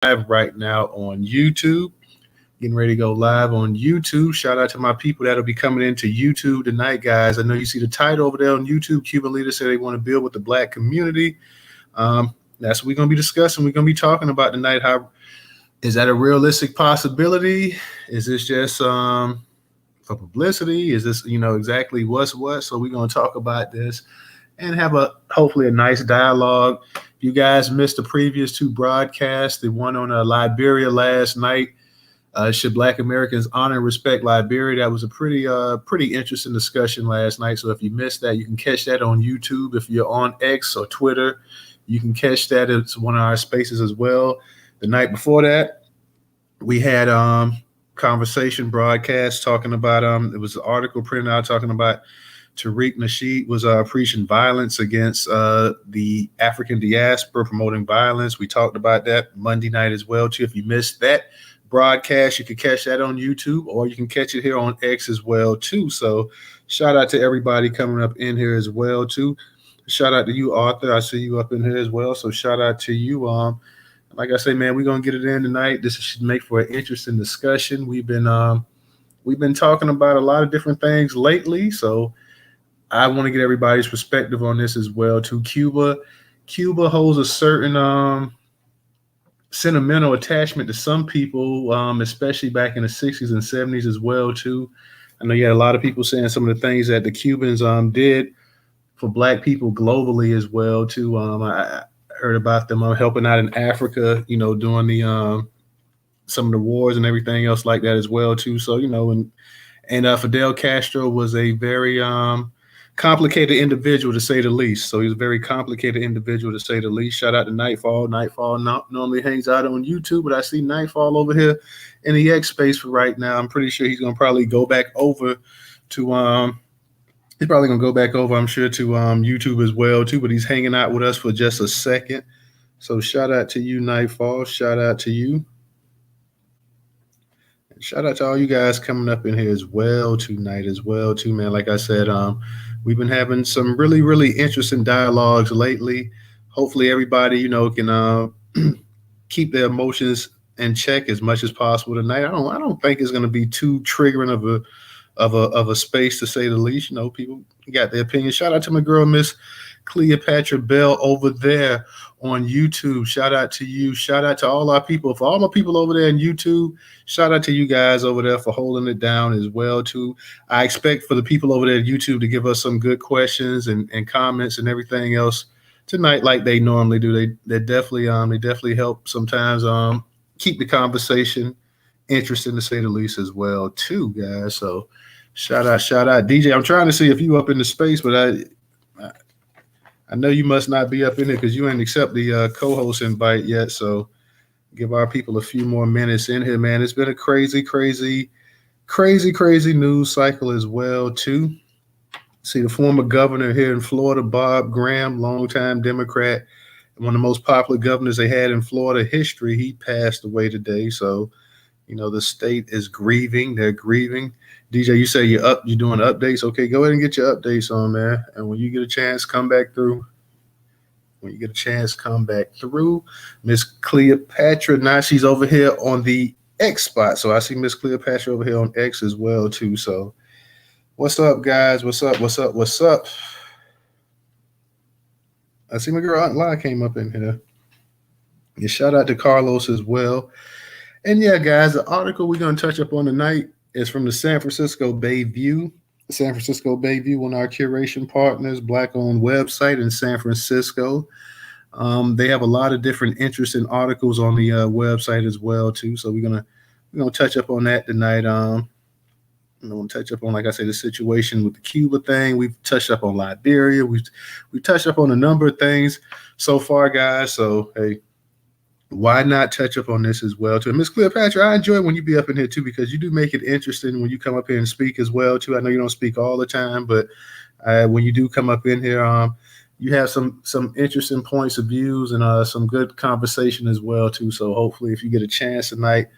live right now on YouTube. Getting ready to go live on YouTube. Shout out to my people that'll be coming into YouTube tonight, guys. I know you see the title over there on YouTube. Cuban leaders say they want to build with the Black community. That's what we're going to be discussing. We're going to be talking about tonight. How is that a realistic possibility? Is this just for publicity? Is this, exactly what's what? So we're going to talk about this and have hopefully a nice dialogue. You guys missed the previous two broadcasts, the one on Liberia last night. Should Black Americans honor and respect Liberia? That was a pretty interesting discussion last night. So if you missed that, you can catch that on YouTube. If you're on X or Twitter, you can catch that. It's one of our spaces as well. The night before that, we had conversation broadcast talking about it was an article printed out talking about Tariq Nasheed was preaching violence against the African diaspora, promoting violence. We talked about that Monday night as well too. If you missed that broadcast, you can catch that on YouTube, or you can catch it here on X as well too. So shout out to everybody coming up in here as well too. Shout out to you, Arthur. I see you up in here as well. So shout out to you. Like I say, man, we're gonna get it in tonight. This should make for an interesting discussion. We've been talking about a lot of different things lately, so I want to get everybody's perspective on this as well too. Cuba holds a certain sentimental attachment to some people, especially back in the 60s and 70s as well too. I know you had a lot of people saying some of the things that the Cubans did for Black people globally as well too. I heard about them helping out in Africa, during the some of the wars and everything else like that as well too. So and Fidel Castro was a very complicated individual to say the least. So he's a very complicated individual to say the least. Shout out to Nightfall. Nightfall normally hangs out on YouTube, but I see Nightfall over here in the X space for right now. I'm pretty sure he's gonna probably go back over to he's probably gonna go back over, I'm sure, to YouTube as well too. But he's hanging out with us for just a second. So shout out to you, Nightfall. Shout out to you. Shout out to all you guys coming up in here as well tonight as well too, man. Like I said, we've been having some really, really interesting dialogues lately. Hopefully everybody, can keep their emotions in check as much as possible tonight. I don't think it's going to be too triggering of a space, to say the least. People got their opinion. Shout out to my girl, Miss Cleopatra Bell over there on YouTube. Shout out to you. Shout out to all our people. For all my people over there on YouTube, shout out to you guys over there for holding it down as well too. I expect for the people over there at YouTube to give us some good questions and comments and everything else tonight, like they normally do. They definitely help sometimes keep the conversation interesting, to say the least, as well too, guys. So shout out DJ. I'm trying to see if you up in the space, but I know you must not be up in there because you ain't accept the co-host invite yet. So give our people a few more minutes in here, man. It's been a crazy news cycle as well too. See, the former governor here in Florida, Bob Graham, longtime Democrat, one of the most popular governors they had in Florida history, he passed away today. So the state is grieving. They're grieving. DJ, you say you're doing updates. Okay, go ahead and get your updates on, man. And when you get a chance, come back through. Miss Cleopatra, now she's over here on the X spot. So I see Miss Cleopatra over here on X as well too. So what's up, guys? What's up? I see my girl Aunt La came up in here. Yeah, shout out to Carlos as well. And yeah, guys, the article we're going to touch up on tonight is from the San Francisco Bay View. San Francisco Bay View, one of our curation partners, Black-owned website in San Francisco. They have a lot of different interesting articles on the website as well too. So we're gonna touch up on that tonight. I'm gonna touch up on, like I say, the situation with the Cuba thing. We've touched up on Liberia. We've touched up on a number of things so far, guys. So hey, why not touch up on this as well too? And Miss Cleopatra, I enjoy when you be up in here too, because you do make it interesting when you come up here and speak as well too. I know you don't speak all the time, but when you do come up in here, you have some interesting points of views and some good conversation as well too. So hopefully, if you get a chance tonight,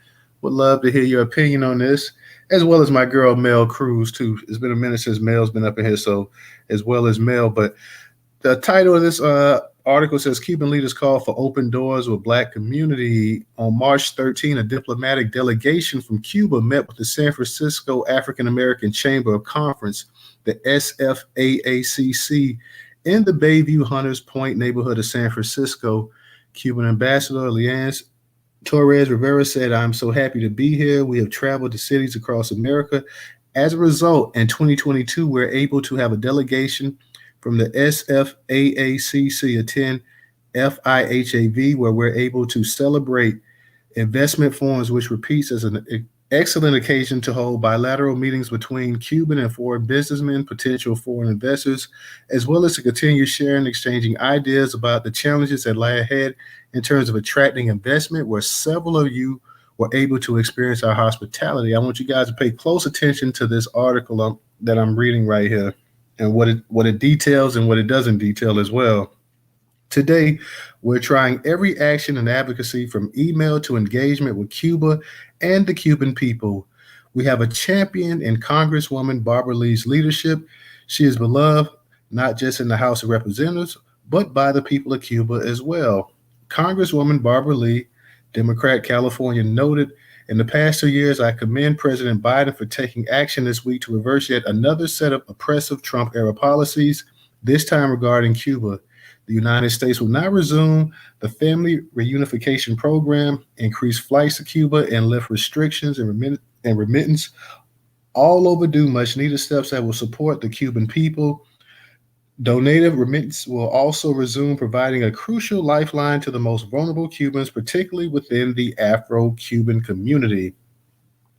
would love to hear your opinion on this, as well as my girl Mel Cruz too. It's been a minute since Mel's been up in here, so as well as Mel. But the title of this article says Cuban leaders call for open doors with Black community. On March 13, a diplomatic delegation from Cuba met with the San Francisco African American Chamber of Conference, the SFAACC, in the Bayview Hunters Point neighborhood of San Francisco. Cuban Ambassador Leanne Torres Rivera said, "I'm so happy to be here. We have traveled to cities across America. As a result, in 2022, we're able to have a delegation from the SFAACC attend FIHAV, where we're able to celebrate investment forums, which repeats as an excellent occasion to hold bilateral meetings between Cuban and foreign businessmen, potential foreign investors, as well as to continue sharing and exchanging ideas about the challenges that lie ahead in terms of attracting investment, where several of you were able to experience our hospitality." I want you guys to pay close attention to this article that I'm reading right here, and what it details and what it doesn't detail as well. Today, we're trying every action and advocacy from email to engagement with Cuba and the Cuban people. We have a champion in Congresswoman Barbara Lee's leadership. She is beloved not just in the House of Representatives, but by the people of Cuba as well. Congresswoman Barbara Lee, Democrat California, noted, "In the past 2 years, I commend President Biden for taking action this week to reverse yet another set of oppressive Trump-era policies, this time regarding Cuba. The United States will now resume the family reunification program, increase flights to Cuba, and lift restrictions and remittance, all overdue, much-needed steps that will support the Cuban people. Donative remittance will also resume, providing a crucial lifeline to the most vulnerable Cubans, particularly within the Afro-Cuban community.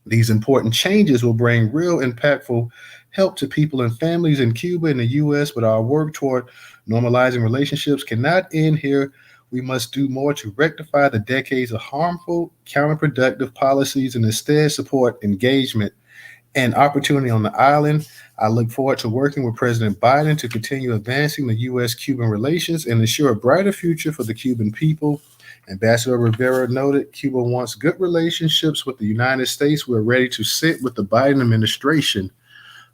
These important changes will bring real impactful help to people and families in Cuba and the U.S., but our work toward normalizing relationships cannot end here. We must do more to rectify the decades of harmful, counterproductive policies and instead support engagement and opportunity on the island. I look forward to working with President Biden to continue advancing the U.S.-Cuban relations and ensure a brighter future for the Cuban people." Ambassador Rivera noted, "Cuba wants good relationships with the United States. We're ready to sit with the Biden administration."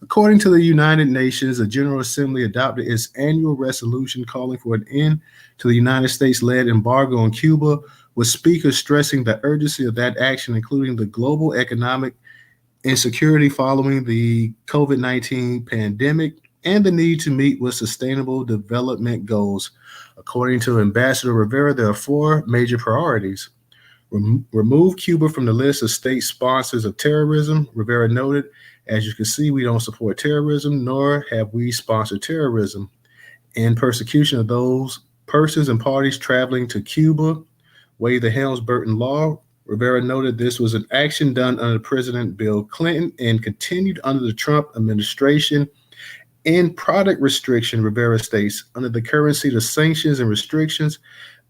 According to the United Nations, the General Assembly adopted its annual resolution calling for an end to the United States-led embargo on Cuba, with speakers stressing the urgency of that action, including the global economic insecurity following the COVID-19 pandemic and the need to meet with sustainable development goals. According to Ambassador Rivera, there are 4 major priorities. Remove Cuba from the list of state sponsors of terrorism, Rivera noted. "As you can see, we don't support terrorism, nor have we sponsored terrorism. End persecution of those persons and parties traveling to Cuba. Waive the Helms-Burton Law." Rivera noted this was an action done under President Bill Clinton and continued under the Trump administration. "In product restriction," Rivera states, "under the current set of sanctions and restrictions,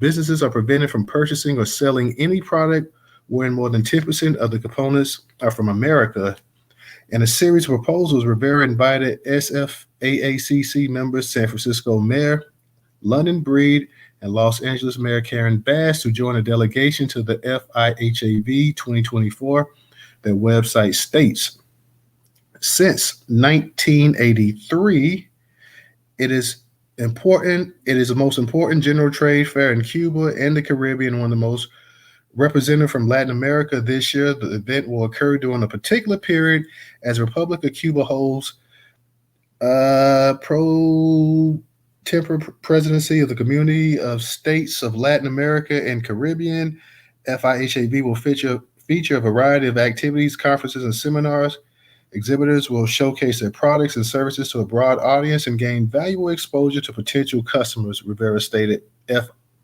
businesses are prevented from purchasing or selling any product wherein more than 10% of the components are from America." In a series of proposals, Rivera invited SFAACC members, San Francisco Mayor London Breed, and Los Angeles Mayor Karen Bass to join a delegation to the FIHAV 2024. Their website states, "Since 1983, it is important. It is the most important general trade fair in Cuba and the Caribbean, one of the most represented from Latin America. This year, the event will occur during a particular period as the Republic of Cuba holds pro tempore presidency of the Community of States of Latin America and Caribbean. FIHAV will feature a variety of activities, conferences, and seminars. Exhibitors will showcase their products and services to a broad audience and gain valuable exposure to potential customers," Rivera stated.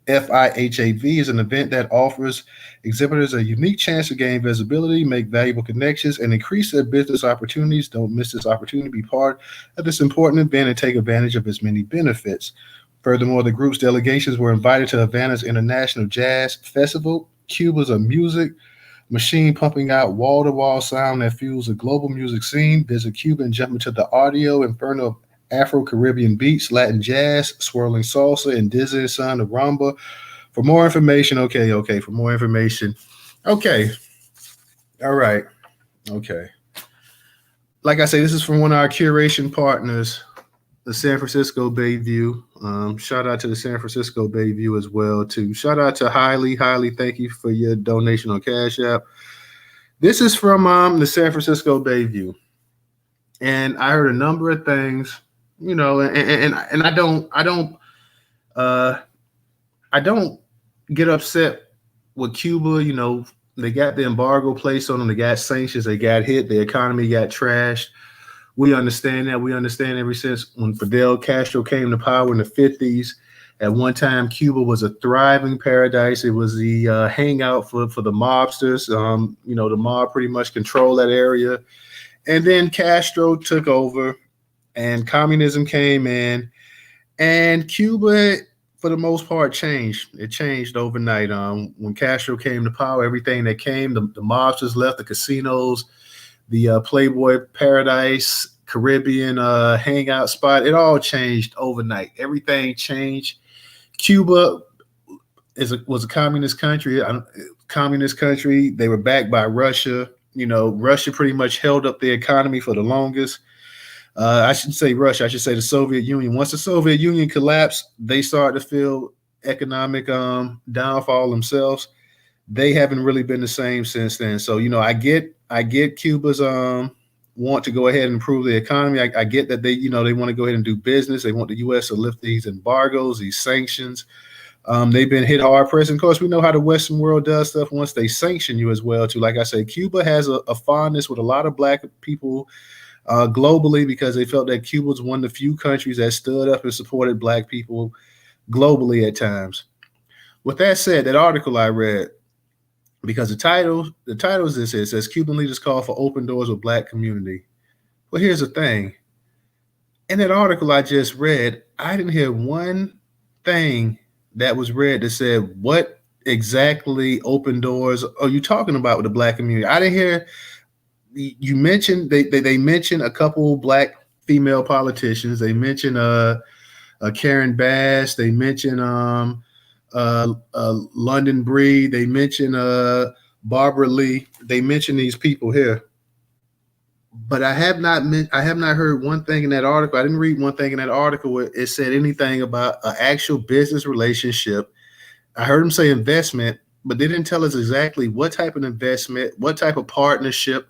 FIHAV is an event that offers exhibitors a unique chance to gain visibility, make valuable connections, and increase their business opportunities. Don't miss this opportunity to be part of this important event and take advantage of its many benefits. Furthermore, the group's delegations were invited to Havana's International Jazz Festival. Cuba's a music machine pumping out wall-to-wall sound that fuels a global music scene. Visit Cuba and jump into the audio inferno of Afro-Caribbean beats, Latin jazz, swirling salsa, and dizzying sound of rumba. For more information, all right, okay. Like I say, this is from one of our curation partners, the San Francisco Bay View. Shout out to the San Francisco Bay View as well too. Shout out to Highly. Thank you for your donation on Cash App. This is from the San Francisco Bay View, and I heard a number of things, and uh, I don't get upset with Cuba. They got the embargo placed on them. They got sanctions. They got hit. The economy got trashed. We understand that. We understand ever since when Fidel Castro came to power in the 50s. At one time, Cuba was a thriving paradise. It was the hangout for the mobsters. The mob pretty much controlled that area. And then Castro took over and communism came in. And Cuba, for the most part, changed. It changed overnight. When Castro came to power, everything that came, the mobsters left, the casinos, the Playboy Paradise, Caribbean hangout spot, it all changed overnight. Everything changed. Cuba was a communist country. They were backed by Russia. Russia pretty much held up the economy for the longest. I shouldn't say Russia. I should say the Soviet Union. Once the Soviet Union collapsed, they started to feel economic downfall themselves. They haven't really been the same since then. So, I get Cuba's want to go ahead and improve the economy. I get that they want to go ahead and do business. They want the U.S. to lift these embargoes, these sanctions. They've been hit hard pressed. And of course, we know how the Western world does stuff once they sanction you as well, too. Like I said, Cuba has a fondness with a lot of Black people globally because they felt that Cuba was one of the few countries that stood up and supported Black people globally at times. With that said, that article I read, because the title is this. It says Cuban leaders call for open doors with Black community. Well, here's the thing. In that article I just read, I didn't hear one thing that was read that said what exactly open doors are you talking about with the Black community. I didn't hear you mentioned they mentioned a couple Black female politicians. They mentioned Karen Bass. They mentioned London Breed. They mentioned Barbara Lee. They mentioned these people here, but I have not heard one thing in that article. I didn't read one thing in that article where it said anything about an actual business relationship. I heard them say investment, but they didn't tell us exactly what type of investment, what type of partnership.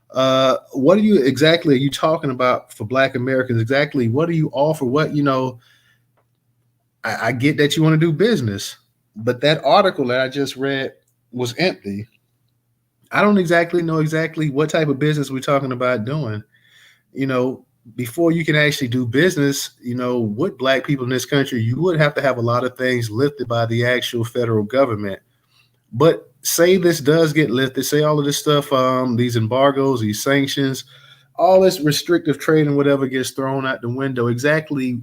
What are you talking about for Black Americans? Exactly what do you offer? What I get that you want to do business, but that article that I just read was empty. I don't exactly know what type of business we're talking about doing. Before you can actually do business, with Black people in this country, you would have to have a lot of things lifted by the actual federal government. But say this does get lifted, say all of this stuff, these embargoes, these sanctions, all this restrictive trade and whatever gets thrown out the window, exactly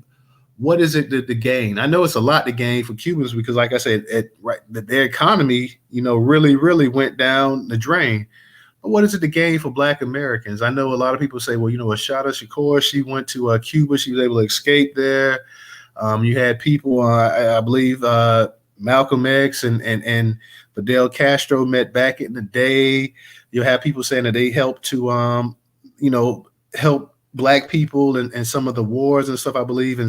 what is it to gain? I know it's a lot to gain for Cubans because, like I said, their economy, really, really went down the drain. But what is it to gain for Black Americans? I know a lot of people say, well, Ashada Shakur, she went to Cuba. She was able to escape there. You had people, I believe, Malcolm X and Fidel Castro met back in the day. You have people saying that they helped to, help Black people and some of the wars and stuff, I believe, in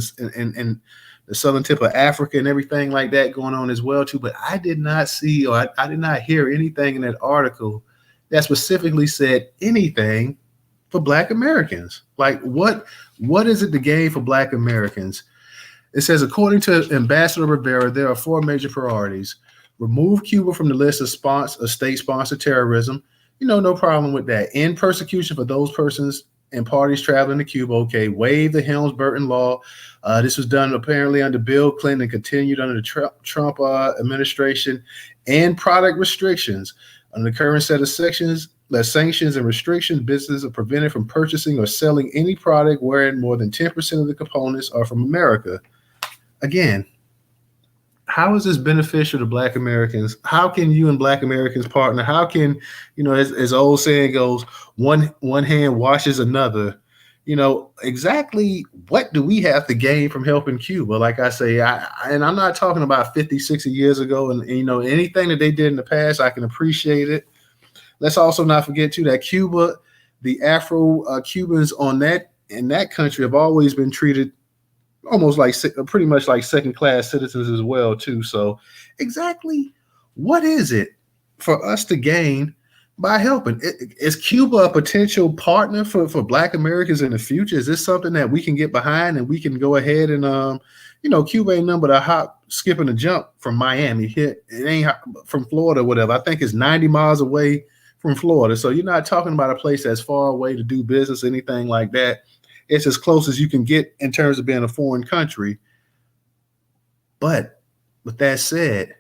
the southern tip of Africa and everything like that going on as well, too. But I did not see or I did not hear anything in that article that specifically said anything for Black Americans. Like, what is it to gain for Black Americans? It says, according to Ambassador Rivera, there are 4 major priorities. Remove Cuba from the list of state-sponsored terrorism. No problem with that. End persecution for those persons and parties traveling to Cuba. Okay. Waive the Helms-Burton law. This was done apparently under Bill Clinton and continued under the Trump administration. And product restrictions. Under the current set of sanctions and restrictions, businesses are prevented from purchasing or selling any product wherein more than 10% of the components are from America. Again, how is this beneficial to Black Americans? How can you and Black Americans partner? How can, as old saying goes, one hand washes another. Exactly what do we have to gain from helping Cuba? Like I say, and I'm not talking about 50, 60 years ago and anything that they did in the past, I can appreciate it. Let's also not forget too that Cuba, the Afro Cubans on that in that country have always been treated almost like pretty much like second class citizens as well too. So exactly what is it for us to gain by helping? Is Cuba a potential partner for Black Americans in the future? Is this something that we can get behind and we can go ahead and Cuba ain't nothing but a hop, skip, and a jump from Miami. It ain't from Florida, whatever. I think it's 90 miles away from Florida. So you're not talking about a place that's far away to do business, anything like that. It's as close as you can get in terms of being a foreign country. But with that said,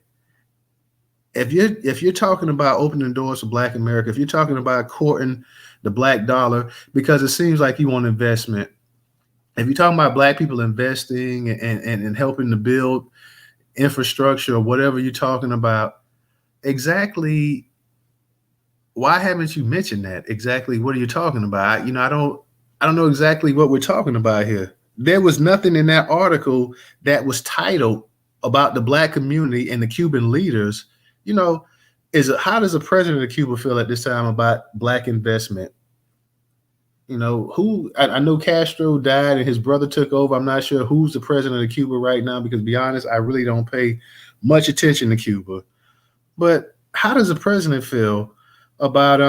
if you're talking about opening doors for Black America, if you're talking about courting the Black dollar, because it seems like you want investment. If you're talking about Black people investing and helping to build infrastructure or whatever you're talking about, exactly why haven't you mentioned that? Exactly what are you talking about? I don't know exactly what we're talking about here. There was nothing in that article that was titled about the Black community and the Cuban leaders. How does the president of Cuba feel at this time about Black investment? I know Castro died and his brother took over. I'm not sure who's the president of Cuba right now because, to be honest, I really don't pay much attention to Cuba. But how does the president feel about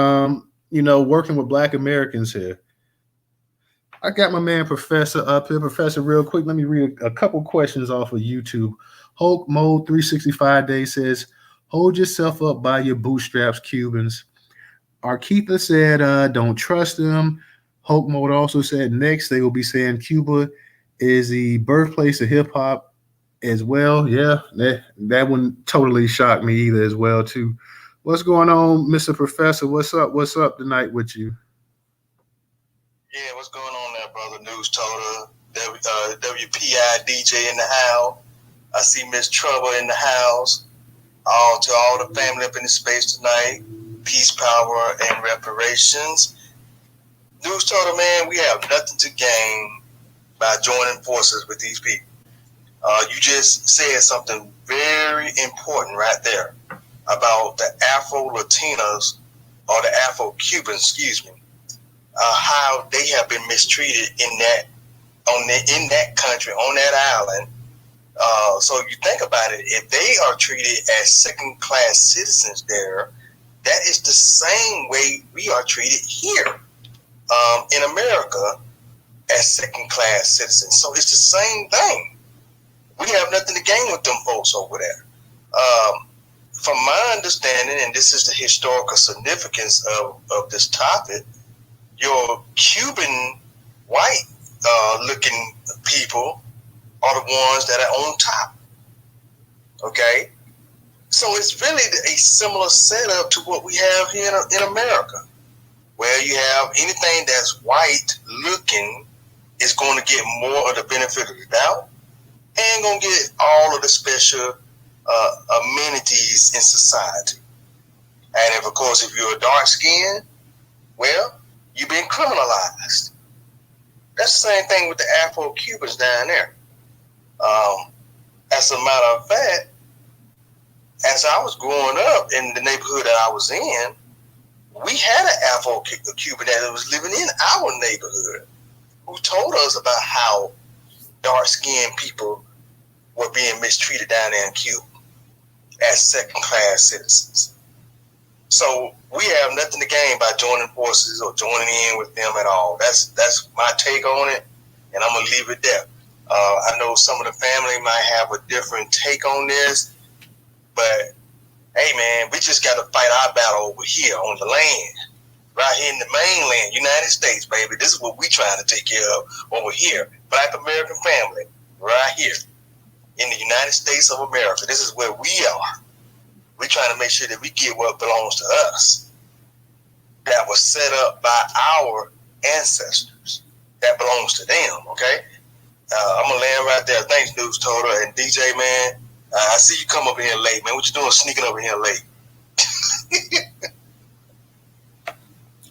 working with Black Americans here? I got my man Professor up here. Professor, real quick, let me read a couple questions off of YouTube. Hulk Mode 365 Days says, "Hold yourself up by your bootstraps, Cubans." Arkitha said, "Don't trust them." Hulk Mode also said, "Next, they will be saying Cuba is the birthplace of hip hop as well." Yeah, that one totally shocked me either as well too. What's going on, Mr. Professor? What's up? What's up tonight with you? Yeah, what's going on there, brother? Newstoter, WPI DJ in the house. I see Miss Trouble in the house. To all the family up in the space tonight. Peace, power, and reparations. Newstoter, man, we have nothing to gain by joining forces with these people. You just said something very important right there about the Afro-Latinos or the Afro-Cubans, excuse me. How they have been mistreated in that country, on that island. So you think about it, if they are treated as second-class citizens there, that is the same way we are treated here in America as second-class citizens. So it's the same thing. We have nothing to gain with them folks over there. From my understanding, and this is the historical significance of this topic, your Cuban white looking people are the ones that are on top. Okay? So it's really a similar setup to what we have here in America, where you have anything that's white looking is going to get more of the benefit of the doubt and going to get all of the special amenities in society. And if, of course, if you're a dark skin, well, you've been criminalized. That's the same thing with the Afro-Cubans down there. As a matter of fact, as I was growing up in the neighborhood that I was in, we had an Afro-Cuban that was living in our neighborhood who told us about how dark-skinned people were being mistreated down there in Cuba as second-class citizens. So we have nothing to gain by joining forces or joining in with them at all. That's my take on it, and I'm gonna leave it there. I know some of the family might have a different take on this, but hey, man, we just got to fight our battle over here on the land, right here in the mainland, United States, baby. This is what we trying to take care of over here. Black American family, right here in the United States of America. This is where we are. We're trying to make sure that we get what belongs to us. That was set up by our ancestors. That belongs to them, okay? I'm going to land right there. Thanks, Newstoter. And DJ, man, I see you come over here late, man. What you doing sneaking over here late?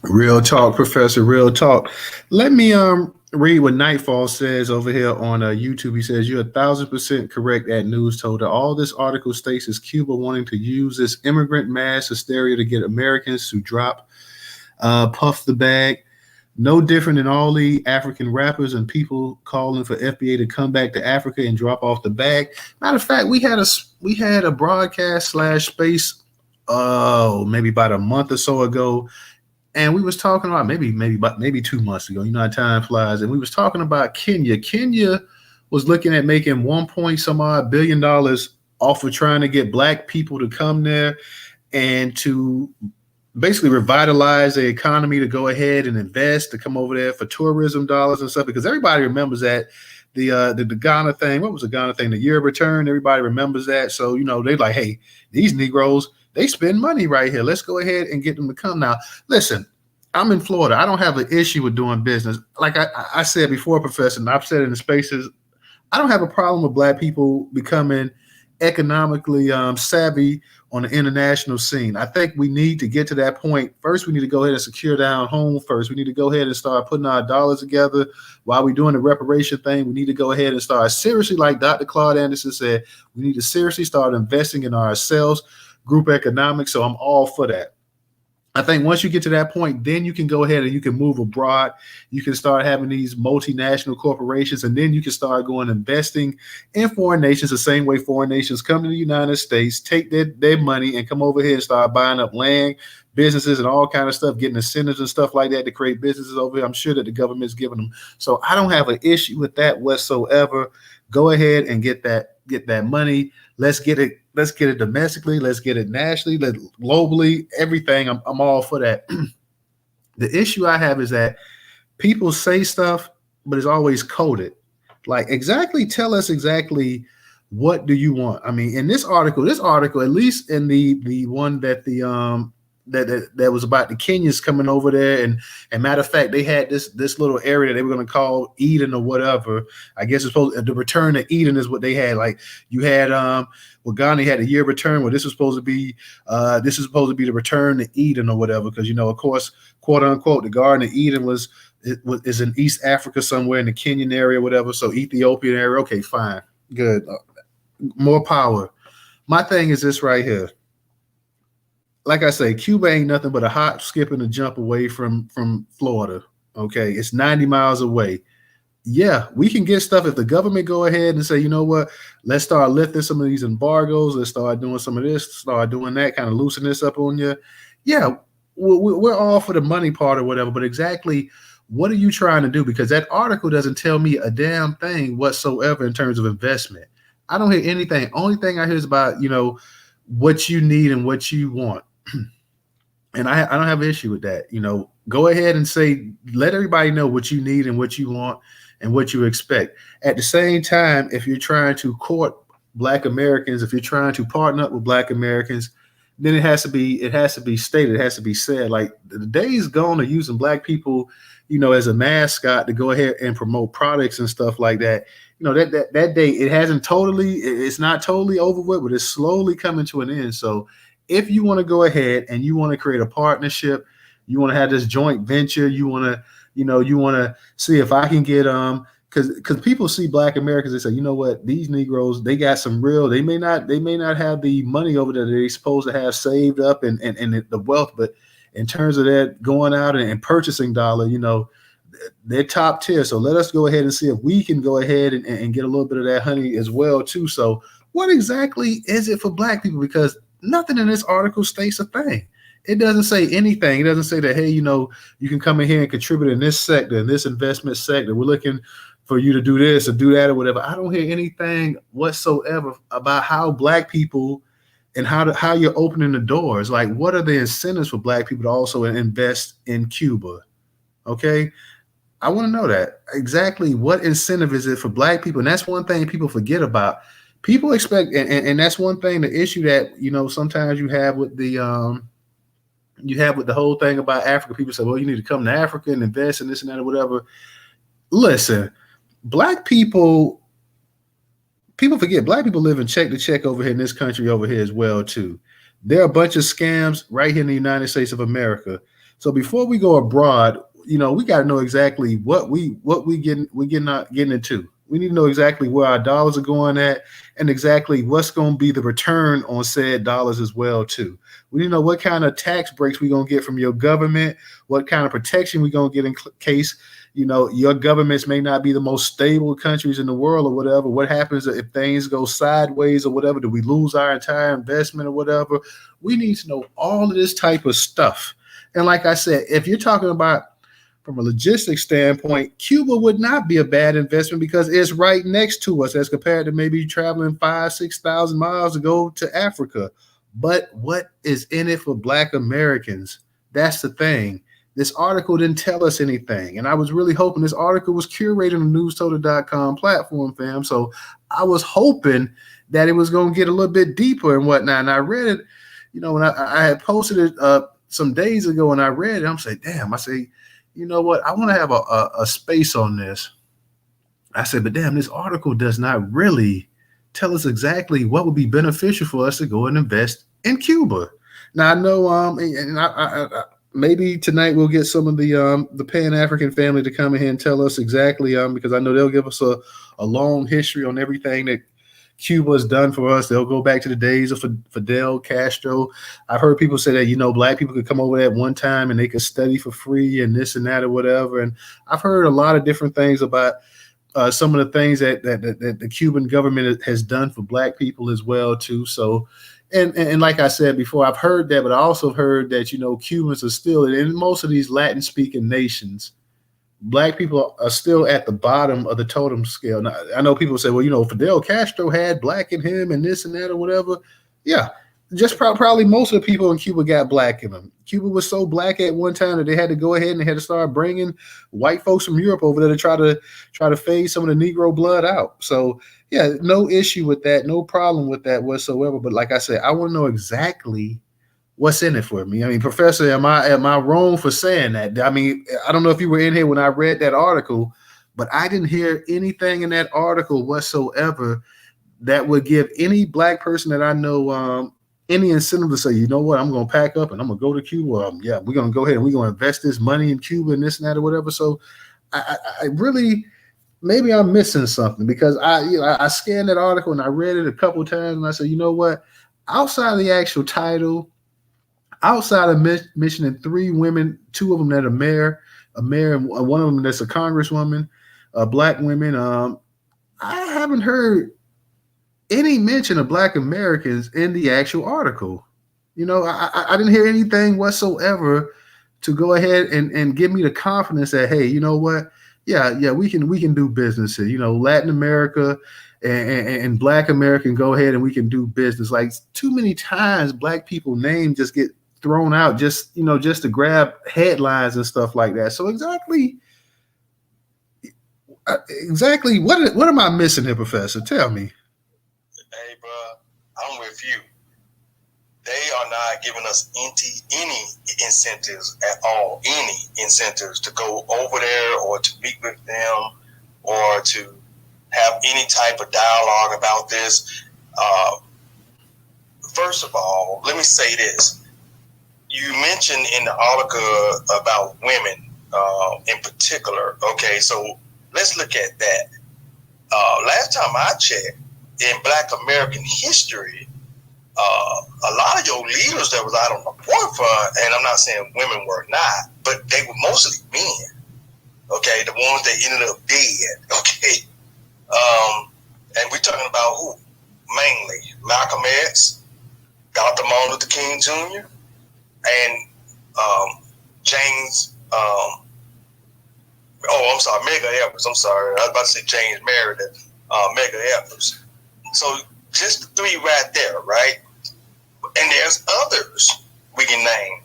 Real talk, Professor, real talk. Let me read what Nightfall says over here on YouTube. He says, "You're 1,000% correct at Newstoter. All this article states is Cuba wanting to use this immigrant mass hysteria to get Americans to drop, puff the bag. No different than all the African rappers and people calling for FBA to come back to Africa and drop off the bag. Matter of fact, we had a broadcast slash space, maybe about a month or so ago, and we was talking about maybe 2 months ago. You know how time flies, and we was talking about Kenya. Kenya was looking at making 1 point some odd $billion off of trying to get black people to come there and to basically revitalize the economy, to go ahead and invest, to come over there for tourism dollars and stuff, because everybody remembers that the Ghana thing. What was the Ghana thing? The year of return. Everybody remembers that. So, you know, they like, hey, these Negroes, they spend money right here. Let's go ahead and get them to come. Now, listen, I'm in Florida. I don't have an issue with doing business. Like I said before, Professor, and I've said it in the spaces, I don't have a problem with black people becoming economically savvy on the international scene. I think we need to get to that point. First, we need to go ahead and secure down home first. We need to go ahead and start putting our dollars together while we're doing the reparation thing. We need to go ahead and start seriously, like Dr. Claude Anderson said, we need to seriously start investing in ourselves, group economics. So I'm all for that. I think once you get to that point, then you can go ahead and you can move abroad. You can start having these multinational corporations, and then you can start going investing in foreign nations the same way foreign nations come to the United States, take their money and come over here and start buying up land, businesses, and all kind of stuff, getting incentives and stuff like that to create businesses over here. I'm sure that the government's giving them. So I don't have an issue with that whatsoever. Go ahead and get that money. Let's get it. Let's get it domestically. Let's get it nationally, globally, everything. I'm all for that. The issue I have is that people say stuff, but it's always coded. Like, exactly, tell us exactly what do you want. I mean, in this article, at least in the one that that was about the Kenyans coming over there, and matter of fact, they had this little area that they were going to call Eden or whatever. I guess it's supposed the return to Eden is what they had. Like, you had Ghana had a year return where this was supposed to be the return to Eden or whatever, because, you know, of course, quote unquote, the Garden of Eden is in East Africa somewhere in the Kenyan area or whatever. So Ethiopian area, okay, fine, good, more power. My thing is this right here. Like I say, Cuba ain't nothing but a hop, skip, and a jump away from Florida. Okay, it's 90 miles away. Yeah, we can get stuff if the government go ahead and say, you know what, let's start lifting some of these embargoes. Let's start doing some of this, start doing that, kind of loosen this up on you. Yeah, we're all for the money part or whatever, but exactly what are you trying to do? Because that article doesn't tell me a damn thing whatsoever in terms of investment. I don't hear anything. Only thing I hear is about, you know, what you need and what you want. And I don't have an issue with that. You know, go ahead and say, let everybody know what you need and what you want and what you expect. At the same time, if you're trying to court Black Americans, if you're trying to partner up with Black Americans, then it has to be stated, it has to be said. Like, the days gone of using Black people, you know, as a mascot to go ahead and promote products and stuff like that. You know, that day, it's not totally over with, but it's slowly coming to an end. So if you want to go ahead and you want to create a partnership, you want to have this joint venture, you want to see if I can get because people see Black Americans, they say, you know what, these Negroes, they got some real, they may not have the money over there that they're supposed to have saved up and the wealth, but in terms of that going out and purchasing dollar, you know, they're top tier. So let us go ahead and see if we can go ahead and get a little bit of that honey as well too. So what exactly is it for Black people? Because nothing in this article states a thing. It doesn't say anything. It doesn't say that, hey, you know, you can come in here and contribute in this sector, in this investment sector. We're looking for you to do this or do that or whatever. I don't hear anything whatsoever about how Black people and how you're opening the doors. Like, what are the incentives for Black people to also invest in Cuba? Okay. I want to know that exactly what incentive is it for Black people? And that's one thing people forget about. People expect, and that's one thing, the issue that, you know, sometimes you have with the whole thing about Africa. People say, well, you need to come to Africa and invest in this and that or whatever. Listen, Black people forget Black people live in check to check over here in this country over here as well too. There are a bunch of scams right here in the United States of America. So before we go abroad, you know, we got to know exactly what we're getting into. We need to know exactly where our dollars are going at and exactly what's going to be the return on said dollars as well, too. We need to know what kind of tax breaks we're going to get from your government, what kind of protection we're going to get in case, your governments may not be the most stable countries in the world or whatever. What happens if things go sideways or whatever? Do we lose our entire investment or whatever? We need to know all of this type of stuff. And like I said, if you're talking about from a logistics standpoint, Cuba would not be a bad investment because it's right next to us as compared to maybe traveling 5,000-6,000 miles to go to Africa. But what is in it for Black Americans? That's the thing. This article didn't tell us anything. And I was really hoping this article was curated on the Newstoter.com platform, fam. So I was hoping that it was going to get a little bit deeper and whatnot. And I read it, when I had posted it some days ago and I read it, I'm saying, damn, I say, you know what? I want to have a space on this. I said, but damn, this article does not really tell us exactly what would be beneficial for us to go and invest in Cuba. Now I know, and I maybe tonight we'll get some of the Pan-African family to come in here and tell us exactly, because I know they'll give us a long history on everything that Cuba has done for us. They'll go back to the days of Fidel Castro. I've heard people say that, Black people could come over there at one time and they could study for free and this and that or whatever. And I've heard a lot of different things about some of the things that the Cuban government has done for Black people as well, too. So, and like I said before, I've heard that, but I also heard that, Cubans are still in most of these Latin speaking nations. Black people are still at the bottom of the totem scale. Now, I know people say, well, Fidel Castro had Black in him and this and that or whatever. Yeah, just probably most of the people in Cuba got Black in them. Cuba was so Black at one time that they had to go ahead and they had to start bringing white folks from Europe over there to try to fade some of the Negro blood out. So yeah, no issue with that, no problem with that whatsoever. But like I said, I want to know exactly what's in it for me. I mean, Professor, am I wrong for saying that? I mean, I don't know if you were in here when I read that article, but I didn't hear anything in that article whatsoever that would give any Black person that I know any incentive to say, you know what, I'm going to pack up and I'm going to go to Cuba. Yeah, we're going to go ahead and we're going to invest this money in Cuba and this and that or whatever. So I really, maybe I'm missing something because I scanned that article and I read it a couple of times and I said, you know what, outside of the actual title, outside of mentioning 3 women, 2 of them that are mayor, and one of them that's a congresswoman, Black women, I haven't heard any mention of Black Americans in the actual article. I didn't hear anything whatsoever to go ahead and give me the confidence that, hey, you know what? Yeah, we can do business here. Latin America and Black American go ahead and we can do business. Like too many times Black people names just get thrown out just to grab headlines and stuff like that. So exactly what am I missing here, Professor? Tell me. Hey, bro, I'm with you. They are not giving us any incentives at all, any incentives to go over there or to meet with them or to have any type of dialogue about this. First of all, let me say this. You mentioned in the article about women in particular. Okay, so let's look at that. Last time I checked, in Black American history, a lot of your leaders that was out on the forefront, and I'm not saying women were not, but they were mostly men. Okay, the ones that ended up dead. Okay, and we're talking about who? Mainly Malcolm X, Dr. Martin Luther King Jr., and James. I'm sorry, Medgar Evers. I'm sorry, I was about to say James Meredith. Medgar Evers. So just the 3 right there, right? And there's others we can name.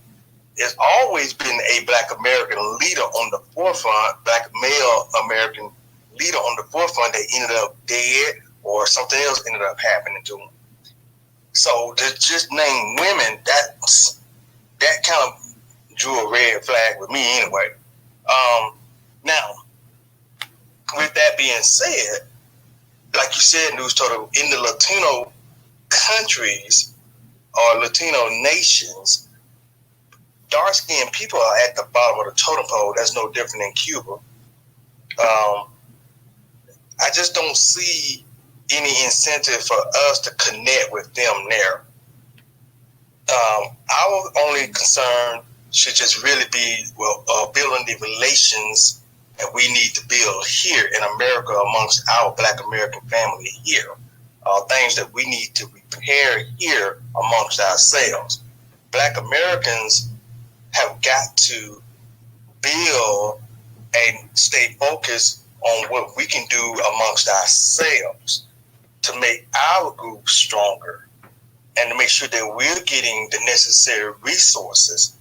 There's always been a Black American leader on the forefront, Black male American leader on the forefront that ended up dead or something else ended up happening to them. So to just name women, that kind of drew a red flag with me anyway. Now, with that being said, like you said, Newstoter, in the Latino countries or Latino nations, dark-skinned people are at the bottom of the totem pole. That's no different than Cuba. I just don't see any incentive for us to connect with them there. Our only concern should just really be building the relations that we need to build here in America amongst our Black American family here. Things that we need to repair here amongst ourselves. Black Americans have got to build and stay focused on what we can do amongst ourselves to make our group stronger and to make sure that we're getting the necessary resources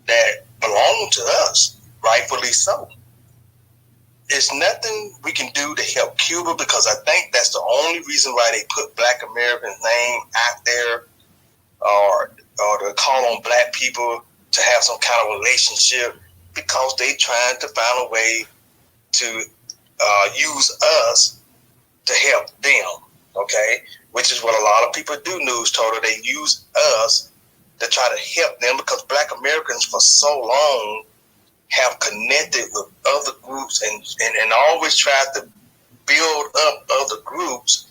that belong to us, rightfully so. There's nothing we can do to help Cuba because I think that's the only reason why they put Black Americans' name out there or to call on Black people to have some kind of relationship because they trying to find a way to use us to help them, okay? Which is what a lot of people do, Newstoter. They use us to try to help them because Black Americans for so long have connected with other groups and always tried to build up other groups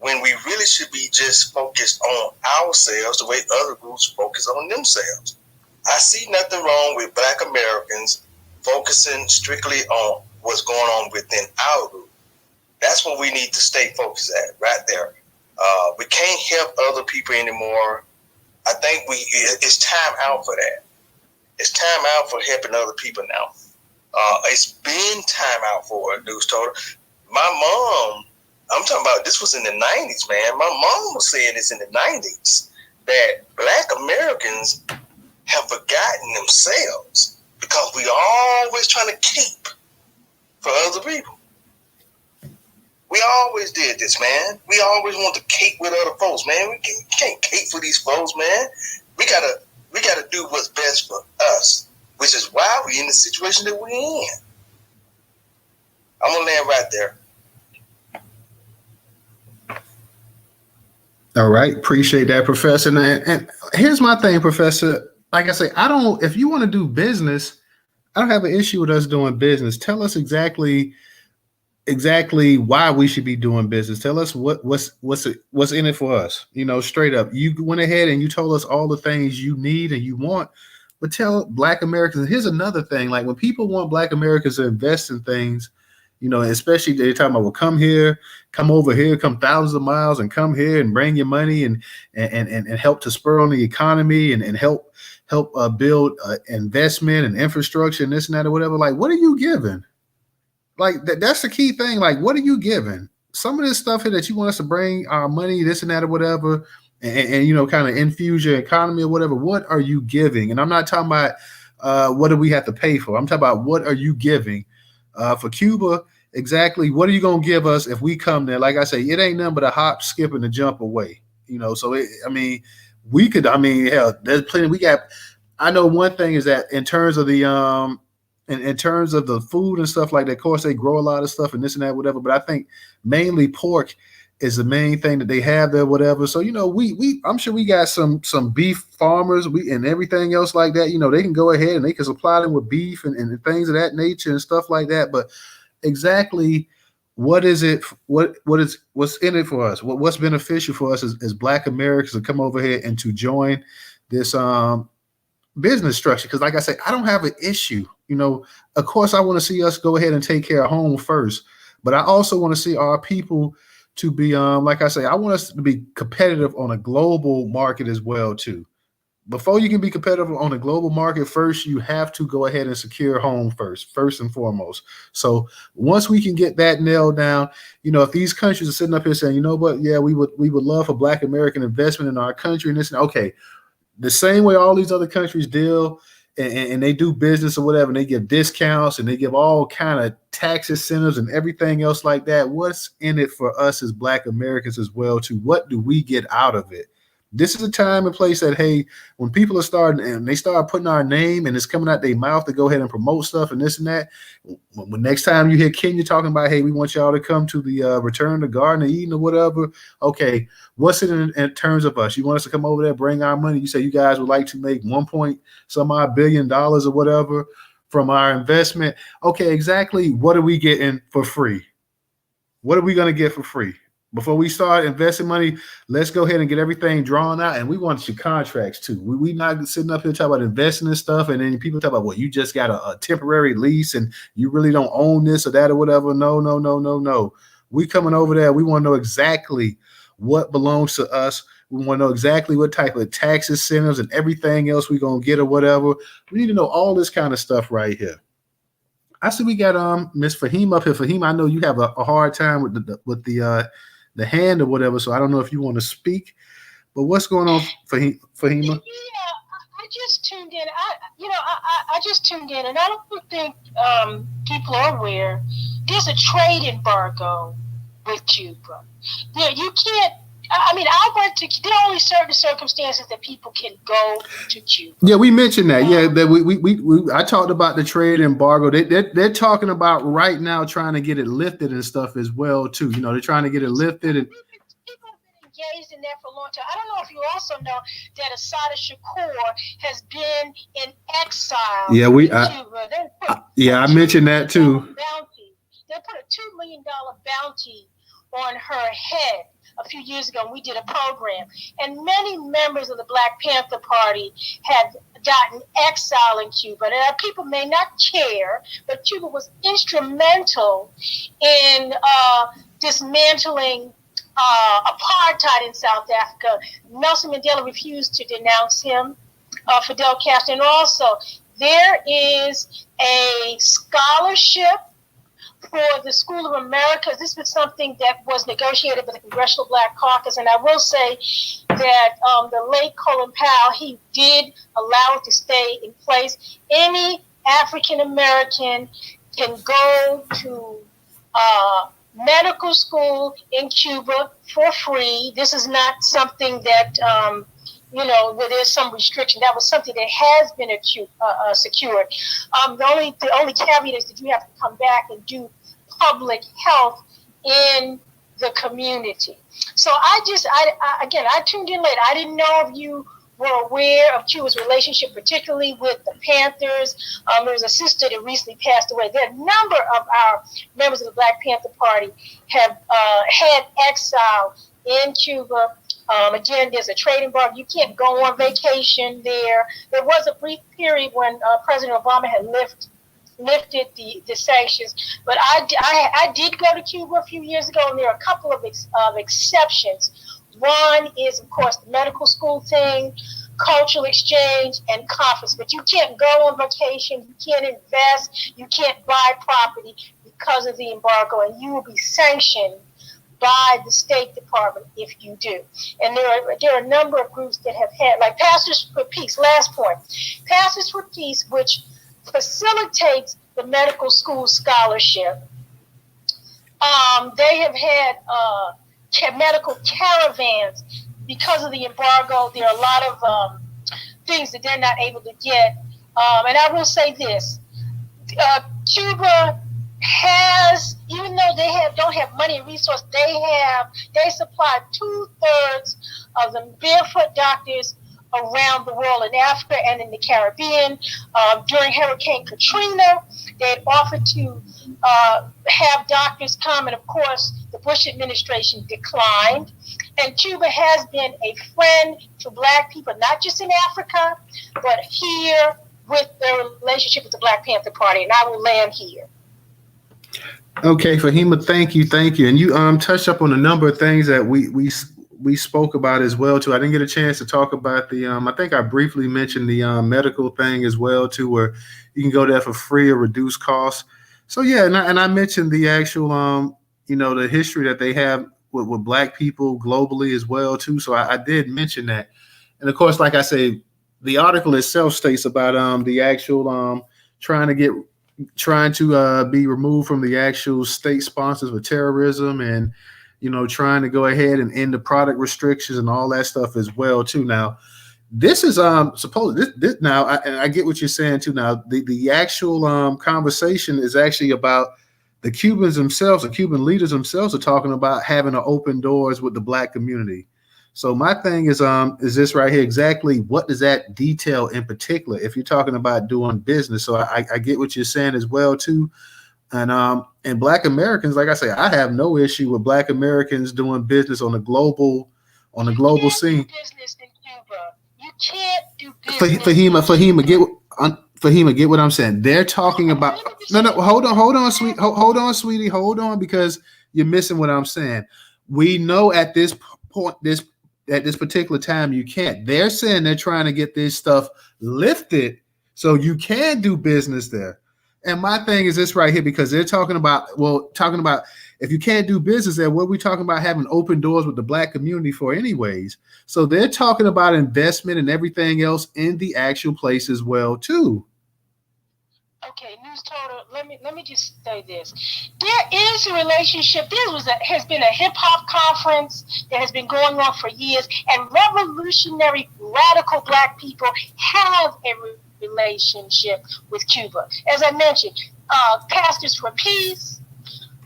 when we really should be just focused on ourselves the way other groups focus on themselves. I see nothing wrong with Black Americans focusing strictly on what's going on within our group. That's what we need to stay focused at, right there. We can't help other people anymore. I think it's time out for that. It's time out for helping other people now. It's been time out for it, Newstoter. My mom, I'm talking about this was in the 90s, man. My mom was saying this in the 90s, that Black Americans have forgotten themselves because we always trying to keep for other people. We always did this, man. We always want to cape with other folks, man. We can't cape for these folks, man. We gotta do what's best for us, which is why we're in the situation that we're in. I'm gonna land right there. All right, appreciate that, Professor. And here's my thing, Professor. Like I say, if you want to do business, I don't have an issue with us doing business. Tell us exactly why we should be doing business. Tell us what's in it for us. Straight up. You went ahead and you told us all the things you need and you want, but tell Black Americans. Here's another thing. Like when people want Black Americans to invest in things, especially they're talking about, well, come here, come over here, come thousands of miles and come here and bring your money and help to spur on the economy and help build investment and infrastructure and this and that or whatever. Like, what are you giving? Like that's the key thing. Like, what are you giving? Some of this stuff here that you want us to bring our money, this and that or whatever, and kind of infuse your economy or whatever. What are you giving? And I'm not talking about what do we have to pay for. I'm talking about what are you giving for Cuba? Exactly. What are you gonna give us if we come there? Like I say, it ain't nothing but a hop, skip, and a jump away. So we could. Hell, there's plenty. We got. I know one thing is that in terms of the in terms of the food and stuff like that, of course they grow a lot of stuff and this and that, whatever. But I think mainly pork is the main thing that they have there, whatever. So we I'm sure we got some beef farmers and everything else like that. They can go ahead and they can supply them with beef and things of that nature and stuff like that. But exactly what is it? What's in it for us? What's beneficial for us as Black Americans to come over here and to join this business structure? Because like I say, I don't have an issue. Of course, I want to see us go ahead and take care of home first, but I also want to see our people to be, like I say, I want us to be competitive on a global market as well too. Before you can be competitive on a global market, first you have to go ahead and secure home first and foremost. So once we can get that nailed down, if these countries are sitting up here saying, what, yeah, we would love a Black American investment in our country and this, okay, the same way all these other countries deal and they do business or whatever, and they give discounts and they give all kind of tax incentives and everything else like that. What's in it for us as Black Americans as well too? What do we get out of it? This is a time and place that, hey, when people are starting and they start putting our name and it's coming out their mouth to go ahead and promote stuff and this and that, when next time you hear Kenya talking about, hey, we want y'all to come to the Return to Garden of Eden or whatever, okay, what's it in terms of us? You want us to come over there, bring our money? You say you guys would like to make $1.some billion or whatever from our investment. Okay, exactly. What are we getting for free? What are we going to get for free? Before we start investing money, let's go ahead and get everything drawn out. And we want your contracts too. We not sitting up here talking about investing in stuff. And then people talk about, well, you just got a temporary lease and you really don't own this or that or whatever. No, no, no, no, no. We coming over there. We want to know exactly what belongs to us. We want to know exactly what type of tax incentives and everything else we're going to get or whatever. We need to know all this kind of stuff right here. I see we got Miss Fahima up here. Fahima, I know you have a hard time with the hand or whatever, so I don't know if you want to speak. But what's going on, Fahima? Yeah, I just tuned in. I just tuned in, and I don't think people are aware. There's a trade embargo with Cuba. You can't. I mean, there are only certain circumstances that people can go to Cuba. Yeah, we mentioned that. Yeah, that I talked about the trade embargo. They're talking about right now trying to get it lifted and stuff as well too. You know, they're trying to get it lifted. And people have been engaged in that for a long time. I don't know if you also know that Assata Shakur has been in exile. Yeah, Cuba. I mentioned that too. They put a $2 million bounty on her head a few years ago. We did a program, and many members of the Black Panther Party have gotten exile in Cuba. And people may not care, but Cuba was instrumental in dismantling apartheid in South Africa. Nelson Mandela refused to denounce him, Fidel Castro. And also, there is a scholarship for the School of Americas. This was something that was negotiated by the Congressional Black Caucus, and I will say that the late Colin Powell, he did allow it to stay in place. Any African American can go to medical school in Cuba for free. This is not something that where there's some restriction. That was something that has been secured. The only caveat is that you have to come back and do public health in the community. So I tuned in late. I didn't know if you were aware of Cuba's relationship, particularly with the Panthers. There was a sister that recently passed away. There are a number of our members of the Black Panther Party have had exile in Cuba. Again, there's a trade embargo. You can't go on vacation there. There was a brief period when President Obama had lifted the sanctions. But I did go to Cuba a few years ago, and there are a couple of exceptions. One is, of course, the medical school thing, cultural exchange, and conference. But you can't go on vacation. You can't invest. You can't buy property because of the embargo, and you will be sanctioned by the State Department if you do. And there are a number of groups that have had, like Pastors for Peace, last point. Pastors for Peace, which facilitates the medical school scholarship. They have had medical caravans. Because of the embargo, there are a lot of things that they're not able to get. And I will say this, Cuba has, even though they don't have money and resources, they supply 2/3 of the barefoot doctors around the world, in Africa and in the Caribbean. During Hurricane Katrina, they had offered to have doctors come, and of course the Bush administration declined. And Cuba has been a friend to Black people, not just in Africa, but here with their relationship with the Black Panther Party. And I will land here. Okay, Fahima, thank you. And you touched up on a number of things that we spoke about as well too. I didn't get a chance to talk about the I think I briefly mentioned the medical thing as well too, where you can go there for free or reduced costs. So yeah, and I mentioned the actual the history that they have with Black people globally as well too. So I did mention that, and of course, like I say, the article itself states about the actual trying to be removed from the actual state sponsors for terrorism, and trying to go ahead and end the product restrictions and all that stuff as well too. Now, this is this now, I get what you're saying too. Now, the actual conversation is actually about the Cubans themselves, the Cuban leaders themselves are talking about having to open doors with the Black community. So my thing is this right here, exactly what does that detail in particular if you're talking about doing business? So I get what you're saying as well too. And Black Americans, like I say, I have no issue with Black Americans doing business on a global scene. Business in Cuba. You can't do business. Fahima, get what I'm saying. They're talking about no, hold on, sweetie, hold on, because you're missing what I'm saying. We know at this point, at this particular time, you can't. They're saying they're trying to get this stuff lifted so you can do business there. And my thing is this right here, because they're talking about if you can't do business there, what are we talking about having open doors with the Black community for anyways? So they're talking about investment and everything else in the actual place as well too. Okay, Newstoter, let me just say this. There is a relationship. Has been a hip hop conference that has been going on for years, and revolutionary, radical Black people have a relationship with Cuba. As I mentioned, Pastors for Peace,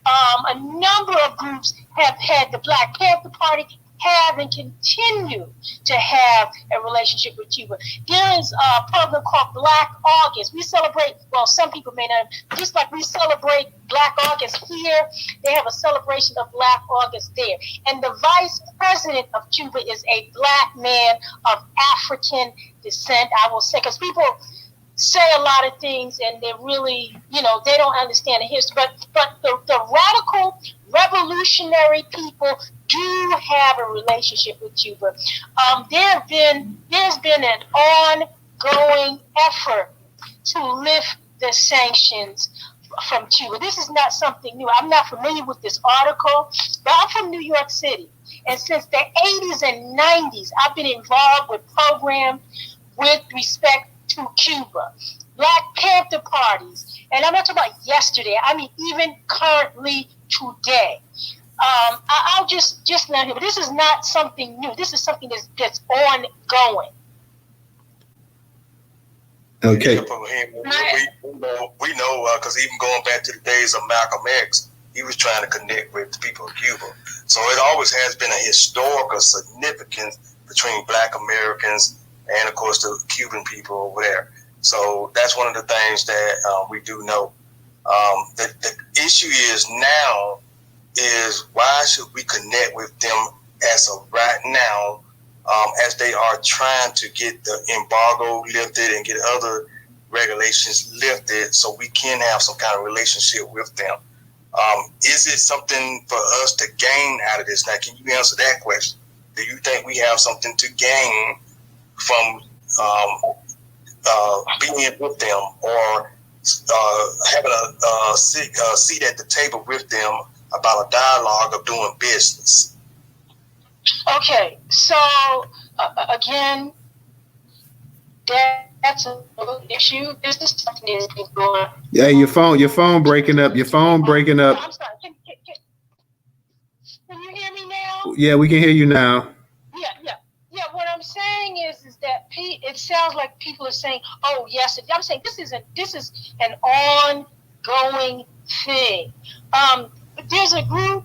a number of groups have had, the Black Panther Party have and continue to have a relationship with Cuba. There is a program called Black August. We celebrate, well, some people may not, just like we celebrate Black August here, they have a celebration of Black August there. And the vice president of Cuba is a Black man of African descent, I will say, because people say a lot of things and they really, they don't understand the history. But the radical, revolutionary people do have a relationship with Cuba. There's been an ongoing effort to lift the sanctions from Cuba. This is not something new. I'm not familiar with this article, but I'm from New York City. And since the 80s and 90s, I've been involved with programs with respect to Cuba, Black Panther parties, and I'm not talking about yesterday. I mean, even currently today. I'll just let him. But this is not something new. This is something that's ongoing. Okay. We know because even going back to the days of Malcolm X, he was trying to connect with the people of Cuba. So it always has been a historical significance between Black Americans and, of course, the Cuban people over there. So that's one of the things that we do know. The issue is now is why should we connect with them as of right now, as they are trying to get the embargo lifted and get other regulations lifted so we can have some kind of relationship with them. Is it something for us to gain out of this? Now, can you answer that question? Do you think we have something to gain from being with them or having a seat at the table with them about a dialogue of doing business? Okay, so again, that's an issue. This is something that's been going on. Yeah, your phone breaking up. Your phone breaking up. I'm sorry. Can you hear me now? Yeah, we can hear you now. Yeah. What I'm saying is that it sounds like people are saying, "Oh, yes." I'm saying this is an ongoing thing. There's a group,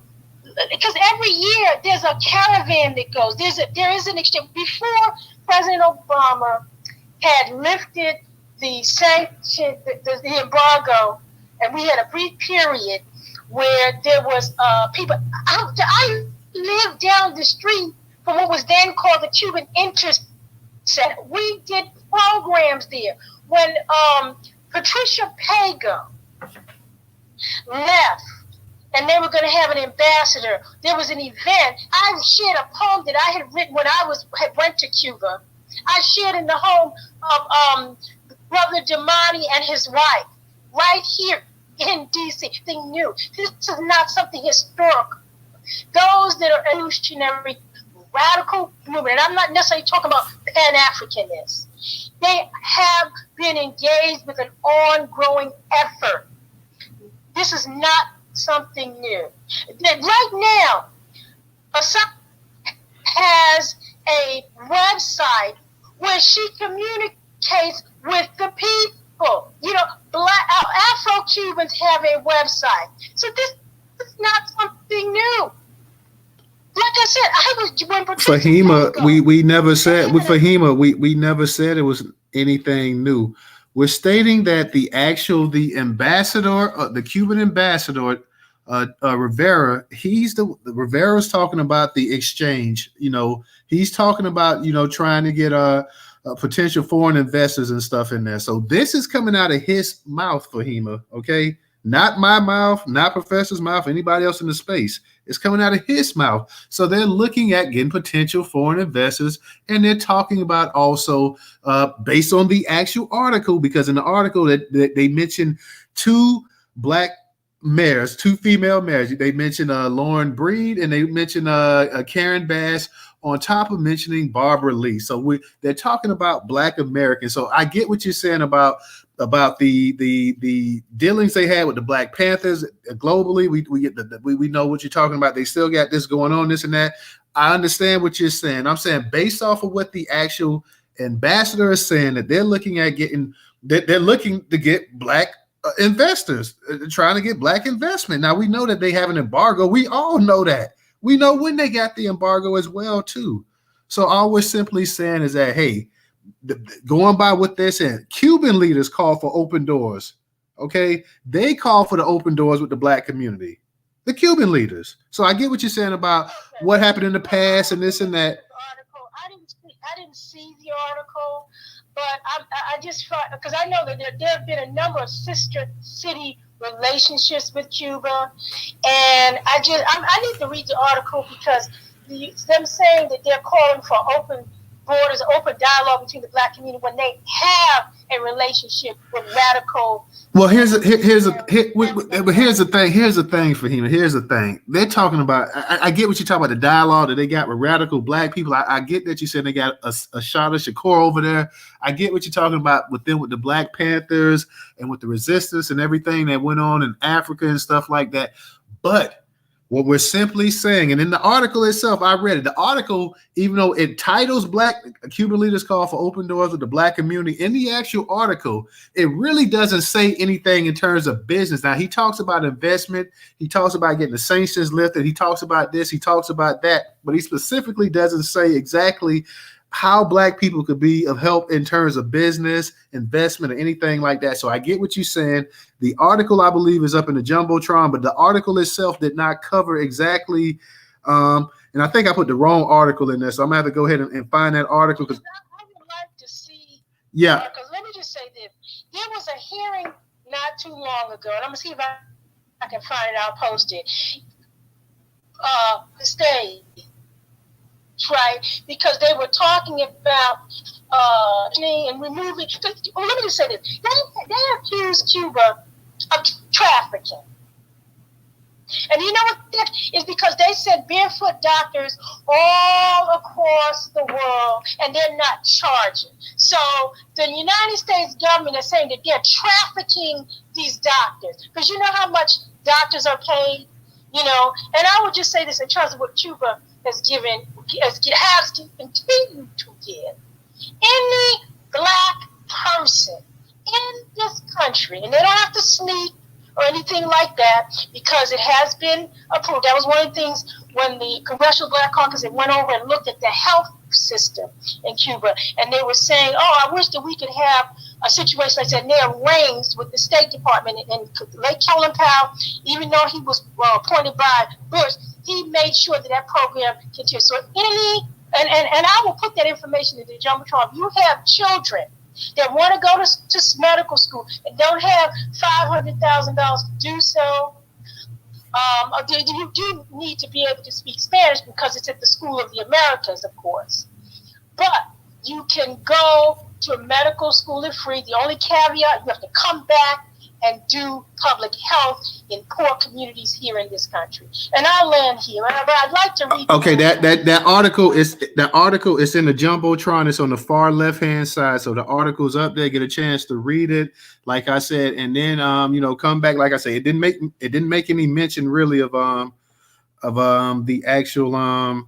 because every year there's a caravan that goes. There is an exchange. Before President Obama had lifted the sanction, the embargo, and we had a brief period where there was people. I lived down the street from what was then called the Cuban Interest Center. We did programs there. When Patricia Pago left, and they were going to have an ambassador, there was an event. I shared a poem that I had written when I went to Cuba. I shared in the home of Brother Damani and his wife, right here in D.C. They knew this is not something historical. Those that are evolutionary, radical movement, and I'm not necessarily talking about Pan-Africanists, they have been engaged with an ongoing effort. This is not something new. Right now, Assange has a website where she communicates with the people. Afro-Cubans have a website. So this is not something new. Like I said, I was when Fahima, we never said with Fahima, we never said it was anything new. we're stating that the ambassador, the Cuban ambassador, Rivera, Rivera's talking about the exchange. He's talking about trying to get potential foreign investors and stuff in there. So this is coming out of his mouth, Fahima. Okay, not my mouth, not Professor's mouth, anybody else in the space. It's coming out of his mouth. So they're looking at getting potential foreign investors, and they're talking about also based on the actual article, because in the article that they mentioned two black mayors, two female mayors. They mentioned Lauren Breed, and they mentioned Karen Bass, on top of mentioning Barbara Lee. So they're talking about Black Americans. So I get what you're saying about the dealings they had with the Black Panthers globally. We know what you're talking about. They still got this going on, this and that. I understand what you're saying. I'm saying based off of what the actual ambassador is saying, that they're looking at they're looking to get Black investors, trying to get Black investment. Now we know that they have an embargo. We all know that. We know when they got the embargo as well too. So all we're simply saying is that, hey, going by what they're saying, Cuban leaders call for open doors. Okay, they call for the open doors with the Black community, the Cuban leaders. So I get what you're saying about what happened in the past and this and that. I didn't see the article, but I just thought, because I know that there have been a number of sister city relationships with Cuba, and I need to read the article, because them saying that they're calling for open borders, open dialogue between the Black community when they have a relationship with radical. Well, here's the thing. Here's the thing, Fahima. Here's the thing. They're talking about. I get what you're talking about, the dialogue that they got with radical Black people. I get that you said they got a Shada Shakur over there. I get what you're talking about with them, with the Black Panthers and with the resistance and everything that went on in Africa and stuff like that. But what we're simply saying, and in the article itself, I read it. The article, even though it titles Black Cuban leaders call for open doors with the Black community, in the actual article, it really doesn't say anything in terms of business. Now, he talks about investment. He talks about getting the sanctions lifted. He talks about this. He talks about that. But he specifically doesn't say exactly how Black people could be of help in terms of business, investment, or anything like that. So I get what you're saying. The article, I believe, is up in the Jumbotron, but the article itself did not cover exactly. And I think I put the wrong article in there, so I'm going to have to go ahead and find that article. I would like to see. Yeah. Because let me just say this. There was a hearing not too long ago, and I'm going to see if I can find it. I'll post it. Stay. Right, because they were talking about and removing. Well, let me just say this: they accused Cuba of trafficking, and you know what that is, because they sent barefoot doctors all across the world, and they're not charging. So the United States government is saying that they're trafficking these doctors, because you know how much doctors are paid, and I would just say this in terms of what Cuba has given, has continued to give. Any Black person in this country, and they don't have to sneak or anything like that, because it has been approved. That was one of the things when the Congressional Black Caucus went over and looked at the health system in Cuba, and they were saying, I wish that we could have a situation like that. And they arranged with the State Department, and Lake Colin Powell, even though he was appointed by Bush, he made sure that program continues. So and I will put that information in the Jumbotron. If you have children that want to go to medical school and don't have $500,000 to do so, you do need to be able to speak Spanish, because it's at the School of the Americas, of course. But you can go to a medical school for free. The only caveat, you have to come back and do public health in poor communities here in this country. And I'll land here. But I'd like to read. Okay, that article is in the Jumbotron. It's on the far left hand side. So the article's up there. Get a chance to read it, like I said, and then come back. Like I say, it didn't make any mention really of the actual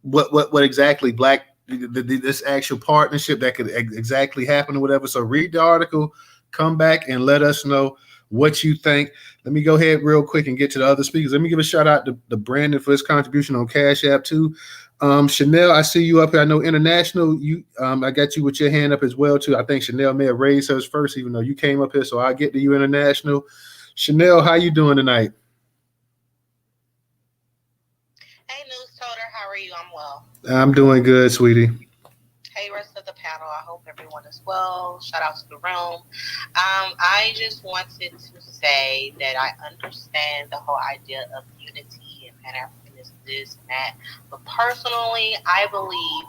what exactly Black this actual partnership that could exactly happen or whatever. So read the article. Come back and let us know what you think. Let me go ahead real quick and get to the other speakers. Let me give a shout out to Brandon for his contribution on Cash App too. Chanel, I see you up here. I know international. I got you with your hand up as well too. I think Chanel may have raised hers first, even though you came up here. So I'll get to you international. Chanel, how you doing tonight? Hey, Newstoter, how are you? I'm well. I'm doing good, sweetie. Hey, rest of the panel. I hope everyone is well. Shout out to the room. I just wanted to say that I understand the whole idea of unity and Pan-Africanism, this and that. But personally, I believe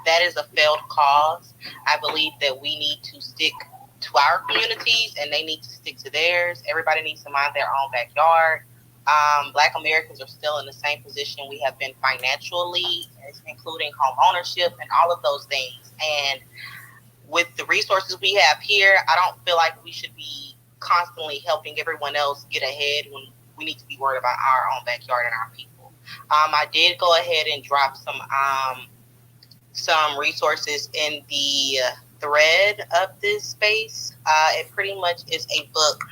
that is a failed cause. I believe that we need to stick to our communities and they need to stick to theirs. Everybody needs to mind their own backyard. Black Americans are still in the same position we have been financially, including home ownership and all of those things. And with the resources we have here, I don't feel like we should be constantly helping everyone else get ahead when we need to be worried about our own backyard and our people. I did go ahead and drop some resources in the thread of this space. It pretty much is a book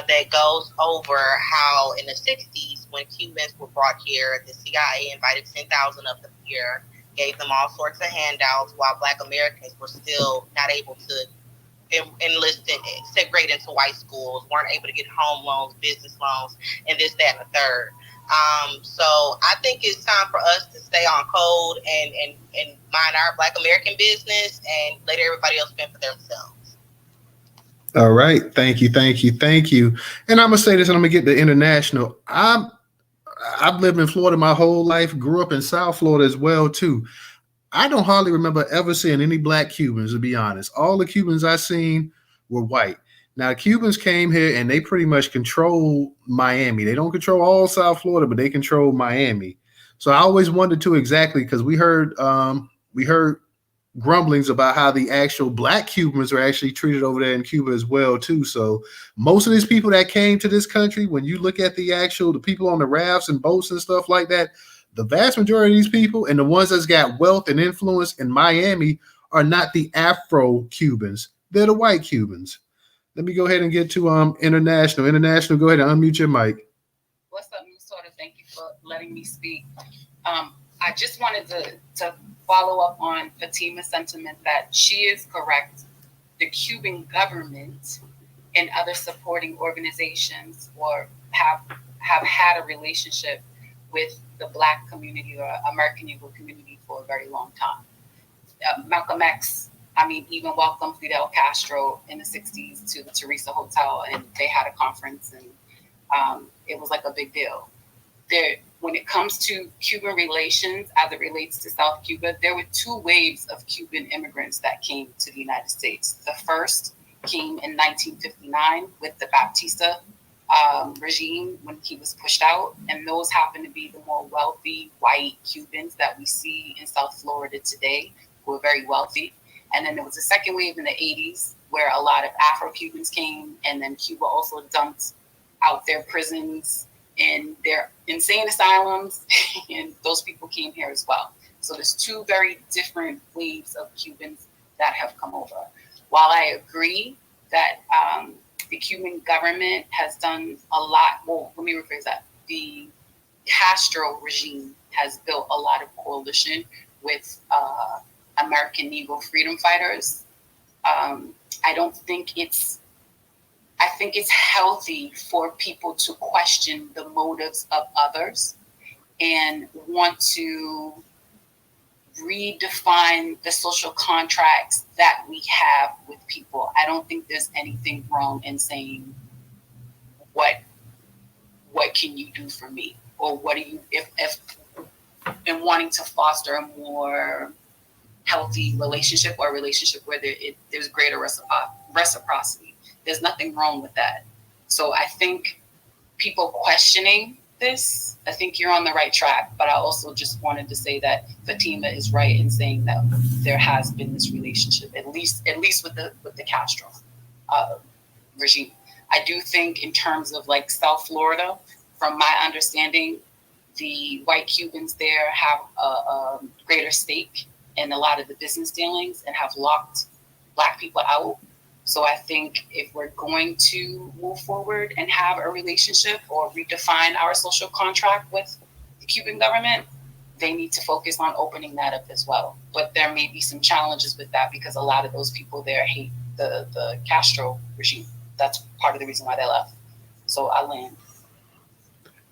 that goes over how in the 60s, when Cubans were brought here, the CIA invited 10,000 of them here, gave them all sorts of handouts, while Black Americans were still not able to enlist and segregate into white schools, weren't able to get home loans, business loans, and this, that, and the third. So I think it's time for us to stay on code and mind our Black American business and let everybody else fend for themselves. All right. Thank you. And I'm gonna say this, and I'm gonna get the international. I've lived in Florida my whole life, grew up in South Florida as well, too. I don't hardly remember ever seeing any Black Cubans, to be honest. All the Cubans I seen were white. Now, Cubans came here and they pretty much control Miami. They don't control all South Florida, but they control Miami. So I always wondered too exactly, because we heard grumblings about how the actual Black Cubans are actually treated over there in Cuba as well too. So most of these people that came to this country, when you look at the people on the rafts and boats and stuff like that, the vast majority of these people and the ones that's got wealth and influence in Miami are not the Afro Cubans. They're the white Cubans. Let me go ahead and get to international. International, go ahead and unmute your mic. What's up, Newstoter? Thank you for letting me speak. I just wanted to follow up on Fatima's sentiment that she is correct. The Cuban government and other supporting organizations have had a relationship with the Black community or American Negro community for a very long time. Malcolm X, even welcomed Fidel Castro in the 60s to the Teresa Hotel, and they had a conference, and it was like a big deal. When it comes to Cuban relations, as it relates to South Cuba, there were two waves of Cuban immigrants that came to the United States. The first came in 1959 with the Baptista regime when he was pushed out, and those happen to be the more wealthy white Cubans that we see in South Florida today, who are very wealthy. And then there was a second wave in the 80s where a lot of Afro-Cubans came, and then Cuba also dumped out their prisons and their insane asylums, and those people came here as well. So there's two very different waves of Cubans that have come over. While I agree that the Cuban government has done a lot, well, let me rephrase that. The Castro regime has built a lot of coalition with American Negro freedom fighters. I think it's healthy for people to question the motives of others and want to redefine the social contracts that we have with people. I don't think there's anything wrong in saying, what can you do for me? Or what do you, if in wanting to foster a more healthy relationship, or a relationship where there's greater reciprocity. There's nothing wrong with that. So I think people questioning this, I think you're on the right track. But I also just wanted to say that Fatima is right in saying that there has been this relationship, at least with the Castro regime. I do think in terms of like South Florida, from my understanding, the white Cubans there have a greater stake in a lot of the business dealings and have locked Black people out. So I think if we're going to move forward and have a relationship or redefine our social contract with the Cuban government, they need to focus on opening that up as well. But there may be some challenges with that because a lot of those people there hate the Castro regime. That's part of the reason why they left. So I land.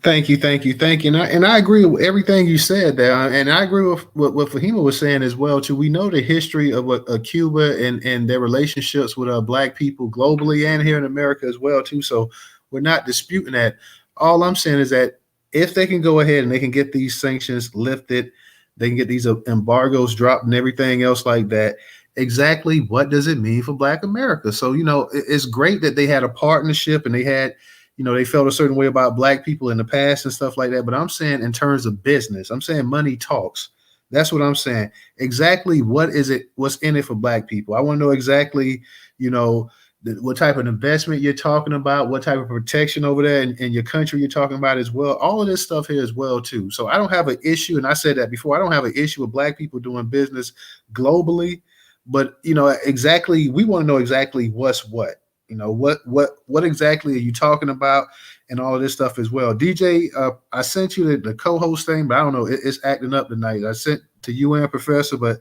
Thank you. And I agree with everything you said there. And I agree with what Fahima was saying as well, too. We know the history of what Cuba and their relationships with Black people globally and here in America as well, too. So we're not disputing that. All I'm saying is that if they can go ahead and they can get these sanctions lifted, they can get these embargoes dropped and everything else like that. Exactly what does it mean for Black America? So, it's great that they had a partnership and they had, they felt a certain way about Black people in the past and stuff like that. But I'm saying in terms of business, I'm saying money talks. That's what I'm saying. Exactly what is it? What's in it for Black people? I want to know exactly, what type of investment you're talking about, what type of protection over there in your country you're talking about as well. All of this stuff here as well, too. So I don't have an issue. And I said that before. I don't have an issue with Black people doing business globally. But, exactly, we want to know exactly what's what. What exactly are you talking about and all of this stuff as well. DJ, I sent you the co-host thing, but I don't know. It's acting up tonight. I sent to you and Professor, but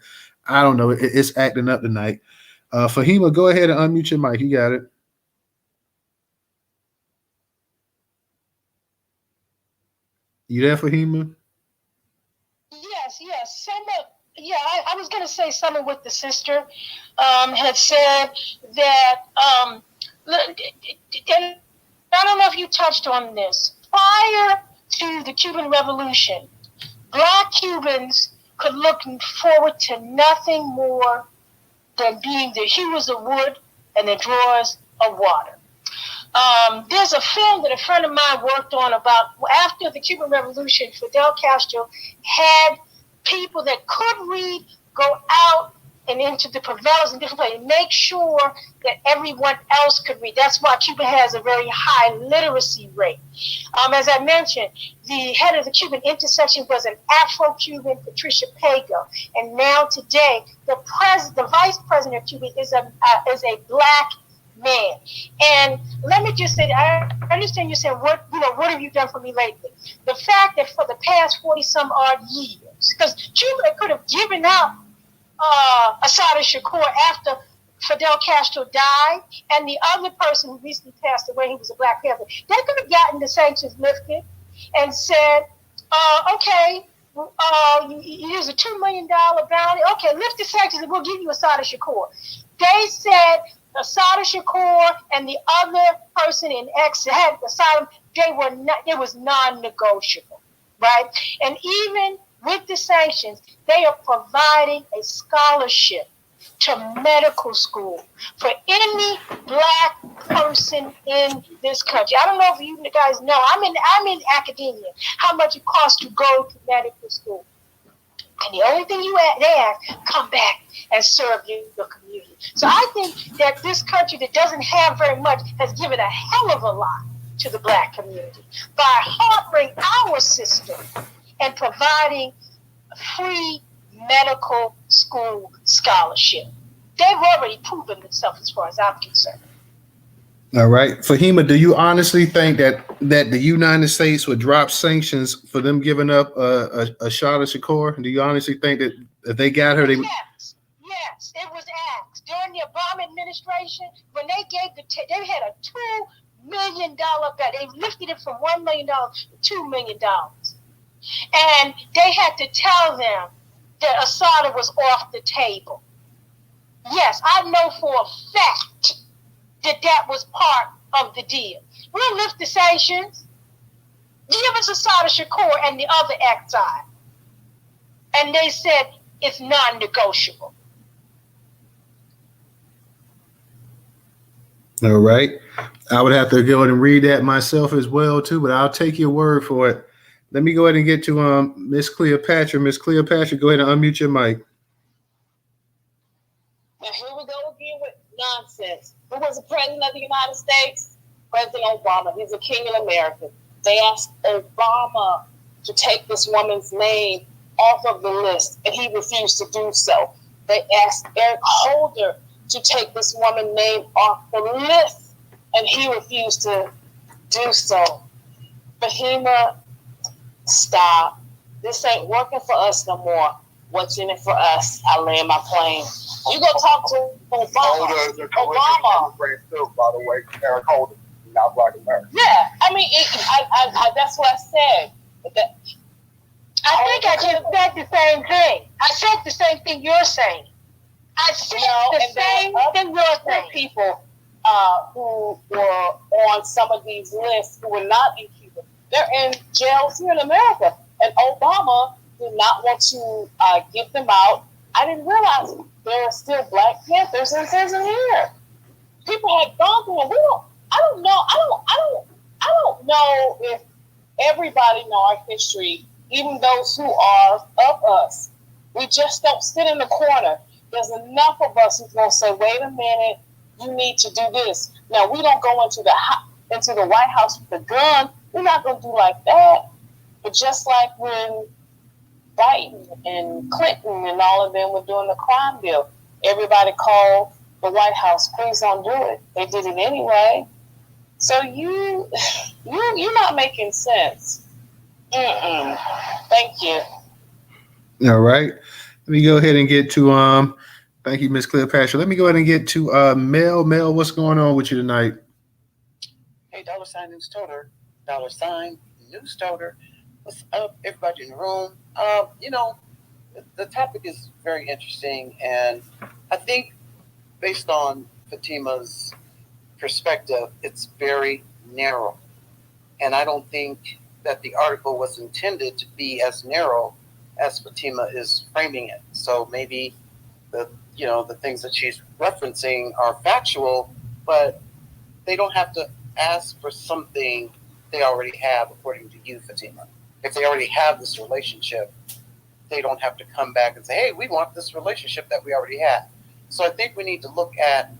I don't know. It's acting up tonight. Fahima, go ahead and unmute your mic. You got it. You there, Fahima? Yes. I was going to say something with the sister had said that, and I don't know if you touched on this. Prior to the Cuban Revolution, Black Cubans could look forward to nothing more than being the hewers of wood and the drawers of water. There's a film that a friend of mine worked on about after the Cuban Revolution. Fidel Castro had people that could read go out and into the favelas and different places, make sure that everyone else could read. That's why Cuba has a very high literacy rate. As I mentioned, the head of the Cuban intersection was an Afro-Cuban, Patricia Pago, and now today the vice president of Cuba is a Black man. And let me just say, I understand you saying, what have you done for me lately? The fact that for the past 40 some odd years, because Cuba could have given up Assata Shakur after Fidel Castro died, and the other person who recently passed away, he was a Black Panther, they could have gotten the sanctions lifted and said, okay, here's a $2 million bounty. Okay, lift the sanctions and we'll give you Assata Shakur. They said Assata Shakur and the other person in X had asylum, it was non-negotiable, right? And even with the sanctions, they are providing a scholarship to medical school for any Black person in this country. I don't know if you guys know, I'm in academia, how much it costs to go to medical school. And the only thing they ask, come back and serve your community. So I think that this country that doesn't have very much has given a hell of a lot to the Black community by harboring our system and providing free medical school scholarship. They've already proven themselves as far as I'm concerned. All right. Fahima, do you honestly think that the United States would drop sanctions for them giving up a shot of Shakur? Do you honestly think that if they got her, they would? Yes, it was asked during the Obama administration when they gave they had a $2 million bet. They lifted it from $1 million to $2 million. And they had to tell them that Assata was off the table. Yes, I know for a fact that was part of the deal. We'll lift the sanctions, give us Assata Shakur and the other exile. And they said it's non-negotiable. All right. I would have to go ahead and read that myself as well, too, but I'll take your word for it. Let me go ahead and get to Miss Cleopatra. Miss Cleopatra, go ahead and unmute your mic. Now here we go again with nonsense. Who was the president of the United States? President Obama. He's a king in America. They asked Obama to take this woman's name off of the list, and he refused to do so. They asked Eric Holder to take this woman's name off the list, and he refused to do so. Fahima, stop. This ain't working for us no more. What's in it for us? I land my plane. You go talk to Obama. Obama. Still, by the way, Eric Holden, not Black American. Yeah, I mean, I that's what I said. That, I think I just said the same thing. I said the same thing you're saying. I said the same thing you're saying. People who were on some of these lists who were not in Cuba, they're in jails here in America. And Obama did not want to get them out. I didn't realize there are still Black Panthers in prison here. People had gone through, and I don't know if everybody in our history, even those who are of us, we just don't sit in the corner. There's enough of us who's gonna say, "Wait a minute, you need to do this." Now we don't go into the White House with a gun. We're not gonna do like that. But just like when Biden and Clinton and all of them were doing the crime bill, everybody called the White House, "Please don't do it." They did it anyway. So you're not making sense. Thank you. All right. Let me go ahead and get to thank you, Miss Cleopatra. Let me go ahead and get to Mel. Mel, what's going on with you tonight? Hey, $Newstoter, $Newstoter. What's up, everybody in the room? The topic is very interesting, and I think based on Fatima's perspective, it's very narrow. And I don't think that the article was intended to be as narrow as Fatima is framing it. So maybe the things that she's referencing are factual, but they don't have to ask for something they already have, according to you, Fatima. If they already have this relationship, they don't have to come back and say, "Hey, we want this relationship that we already have." So I think we need to look at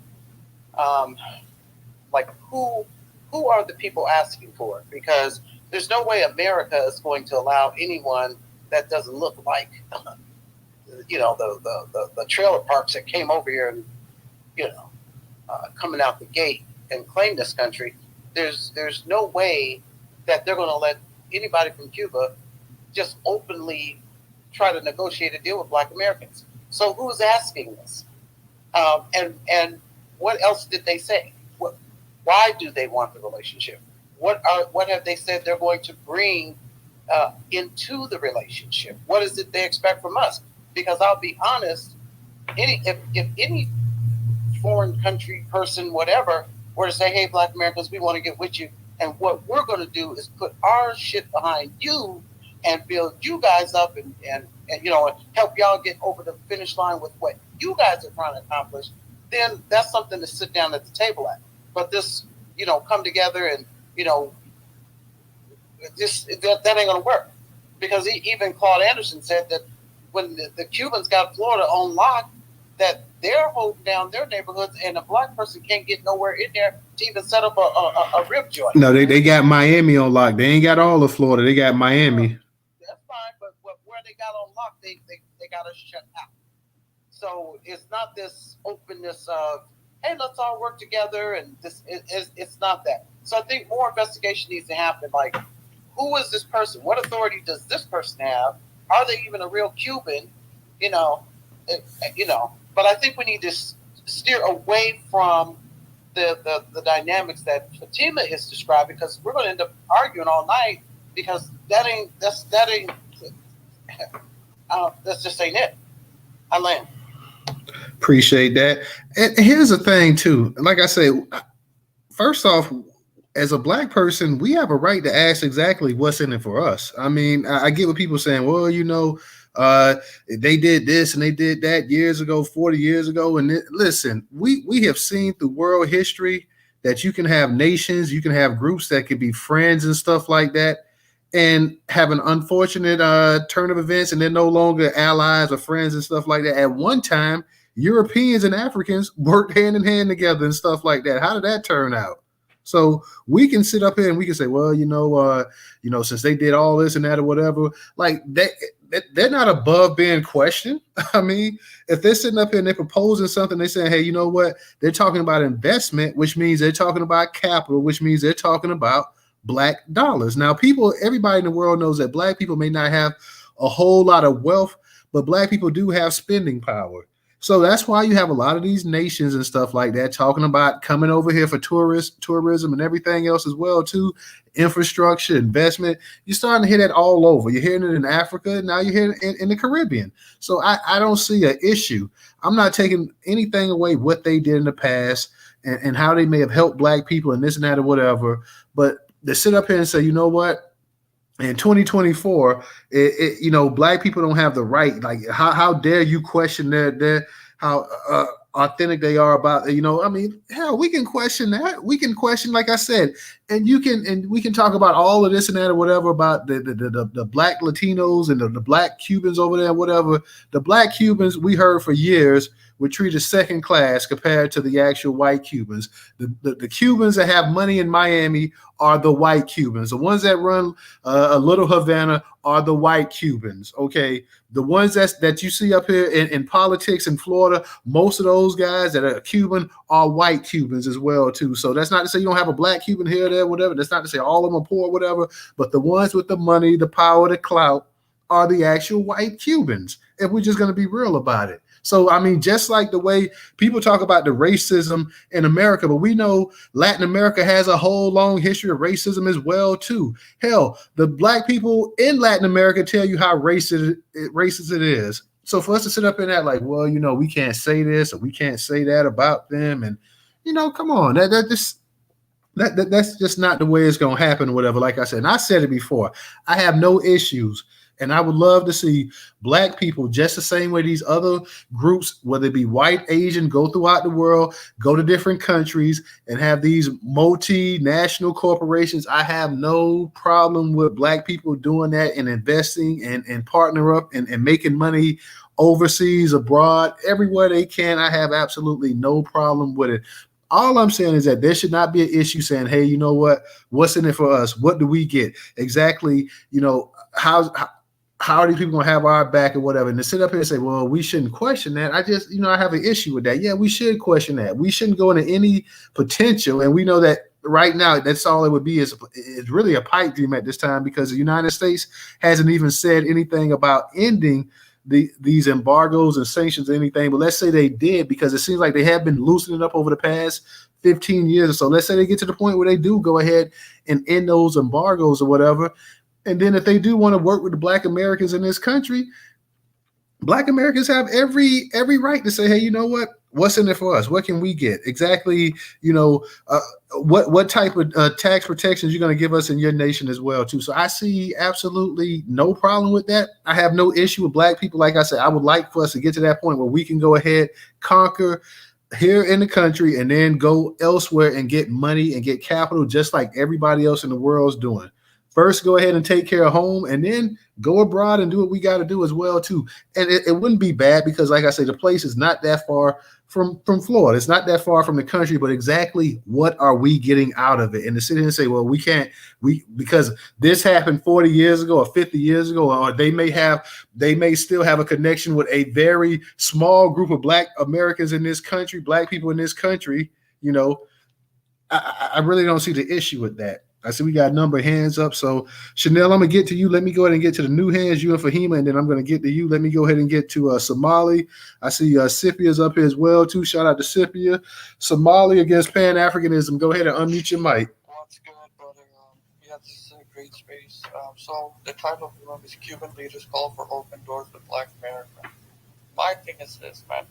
who are the people asking for it, because there's no way America is going to allow anyone that doesn't look like the trailer parks that came over here and coming out the gate and claim this country. There's no way that they're going to let anybody from Cuba just openly try to negotiate a deal with Black Americans. So who's asking this? And what else did they say? Why do they want the relationship? What have they said they're going to bring into the relationship? What is it they expect from us? Because I'll be honest, if any foreign country person, whatever, were to say, "Hey, Black Americans, we want to get with you, and what we're going to do is put our shit behind you and build you guys up and help y'all get over the finish line with what you guys are trying to accomplish," then that's something to sit down at the table at. But this, come together and, that ain't going to work. Because even Claude Anderson said that when the Cubans got Florida on lock, that they're holding down their neighborhoods and a Black person can't get nowhere in there to even set up a rib joint. No, they got Miami on lock. They ain't got all of Florida. They got Miami. That's fine, but where they got on lock, they got us shut out. So it's not this openness of, "Hey, let's all work together," and it's not that. So I think more investigation needs to happen. Like, who is this person? What authority does this person have? Are they even a real Cuban? But I think we need to steer away from the dynamics that Fatima is describing, because we're going to end up arguing all night, because that just ain't it. I land. Appreciate that. And here's the thing too. Like I said, first off, as a Black person, we have a right to ask exactly what's in it for us. I mean, I get what people saying. Well, they did this and they did that years ago, 40 years ago. And listen, we have seen through world history that you can have nations, you can have groups that could be friends and stuff like that, and have an unfortunate turn of events, and they're no longer allies or friends and stuff like that. At one time, Europeans and Africans worked hand in hand together and stuff like that. How did that turn out? So we can sit up here and we can say, well, since they did all this and that or whatever, like they're not above being questioned. I mean, if they're sitting up here and they're proposing something, they're saying, hey, you know what? They're talking about investment, which means they're talking about capital, which means they're talking about Black dollars. Now, everybody in the world knows that Black people may not have a whole lot of wealth, but black people do have spending power. So that's why you have a lot of these nations and stuff like that talking about coming over here for tourism and everything else as well too, infrastructure, investment. You're starting to hear that all over. You're hearing it in Africa, now you're hearing it in the Caribbean. So I don't see an issue. I'm not taking anything away what they did in the past and how they may have helped black people and this and that or whatever. But to sit up here and say, you know what? In 2024, black people don't have the right. Like, how dare you question their how authentic they are about, I mean, hell, we can question that. We can question, like I said, and we can talk about all of this and that or whatever about the black Latinos and the black Cubans over there, whatever. The black Cubans, we heard for years, were treated second class compared to the actual white Cubans. The Cubans that have money in Miami are the white Cubans. The ones that run a little Havana are the white Cubans. Okay, the ones that you see up here in politics in Florida, most of those guys that are Cuban are white Cubans as well too. So that's not to say you don't have a black Cuban here or there, whatever. That's not to say all of them are poor, whatever. But the ones with the money, the power, the clout are the actual white Cubans. If we're just going to be real about it. So, I mean, just like the way people talk about the racism in America, but we know Latin America has a whole long history of racism as well, too. Hell, the black people in Latin America tell you how racist it is. So for us to sit up in that like, well, we can't say this or we can't say that about them. And, come on, that's just not the way it's going to happen or whatever. Like I said, and I said it before, I have no issues. And I would love to see black people just the same way these other groups, whether it be white, Asian, go throughout the world, go to different countries and have these multinational corporations. I have no problem with black people doing that and investing and partner up and making money overseas, abroad, everywhere they can. I have absolutely no problem with it. All I'm saying is that there should not be an issue saying, hey, you know what? What's in it for us? What do we get? Exactly, how are these people going to have our back or whatever? And to sit up here and say, well, we shouldn't question that. I just, I have an issue with that. Yeah, we should question that. We shouldn't go into any potential. And we know that right now, that's all it would be is really a pipe dream at this time because the United States hasn't even said anything about ending these embargoes and sanctions or anything. But let's say they did, because it seems like they have been loosening up over the past 15 years or so. Let's say they get to the point where they do go ahead and end those embargoes or whatever. And then if they do want to work with the black Americans in this country, black Americans have every right to say, hey, you know what? What's in it for us? What can we get? Exactly, what type of tax protections you're going to give us in your nation as well, too. So I see absolutely no problem with that. I have no issue with black people. Like I said, I would like for us to get to that point where we can go ahead, conquer here in the country, and then go elsewhere and get money and get capital just like everybody else in the world's doing. First, go ahead and take care of home, and then go abroad and do what we got to do as well, too. And it wouldn't be bad because, like I say, the place is not that far from Florida. It's not that far from the country, but exactly what are we getting out of it? And to sit here and say, well, because this happened 40 years ago or 50 years ago, or they may still have a connection with a very small group of black Americans in this country, black people in this country, I really don't see the issue with that. I see we got a number of hands up. So, Chanel, I'm going to get to you. Let me go ahead and get to the new hands, you and Fahima, and then I'm going to get to you. Let me go ahead and get to Somali. I see Scipia's up here as well, too. Shout out to Scipia. Somali against Pan-Africanism. Go ahead and unmute your mic. What's good, brother? This is a great space. So the title of the room is Cuban Leaders Call for Open Doors with Black America. My thing is this, man.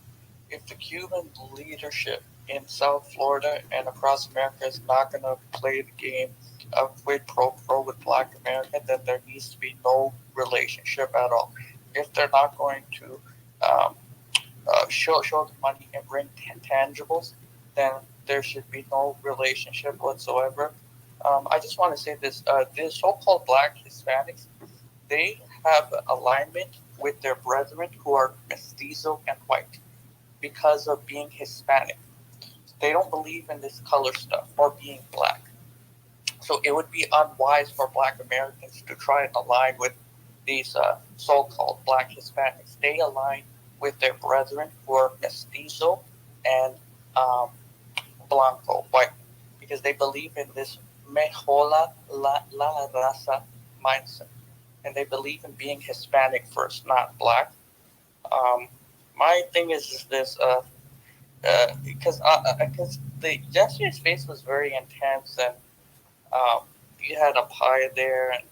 If the Cuban leadership in South Florida and across America is not going to play the game of quid pro quo with Black America, then there needs to be no relationship at all. If they're not going to show the money and bring tangibles, then there should be no relationship whatsoever. I just want to say this: the so-called Black Hispanics, they have alignment with their brethren who are mestizo and white because of being Hispanic. They don't believe in this color stuff or being black. So it would be unwise for Black Americans to try and align with these so-called Black Hispanics. They align with their brethren who are mestizo and blanco, white, because they believe in this mejola la raza mindset. and they believe in being Hispanic first, not black. My thing is this, because yesterday's space was very intense, and you had a pie there, and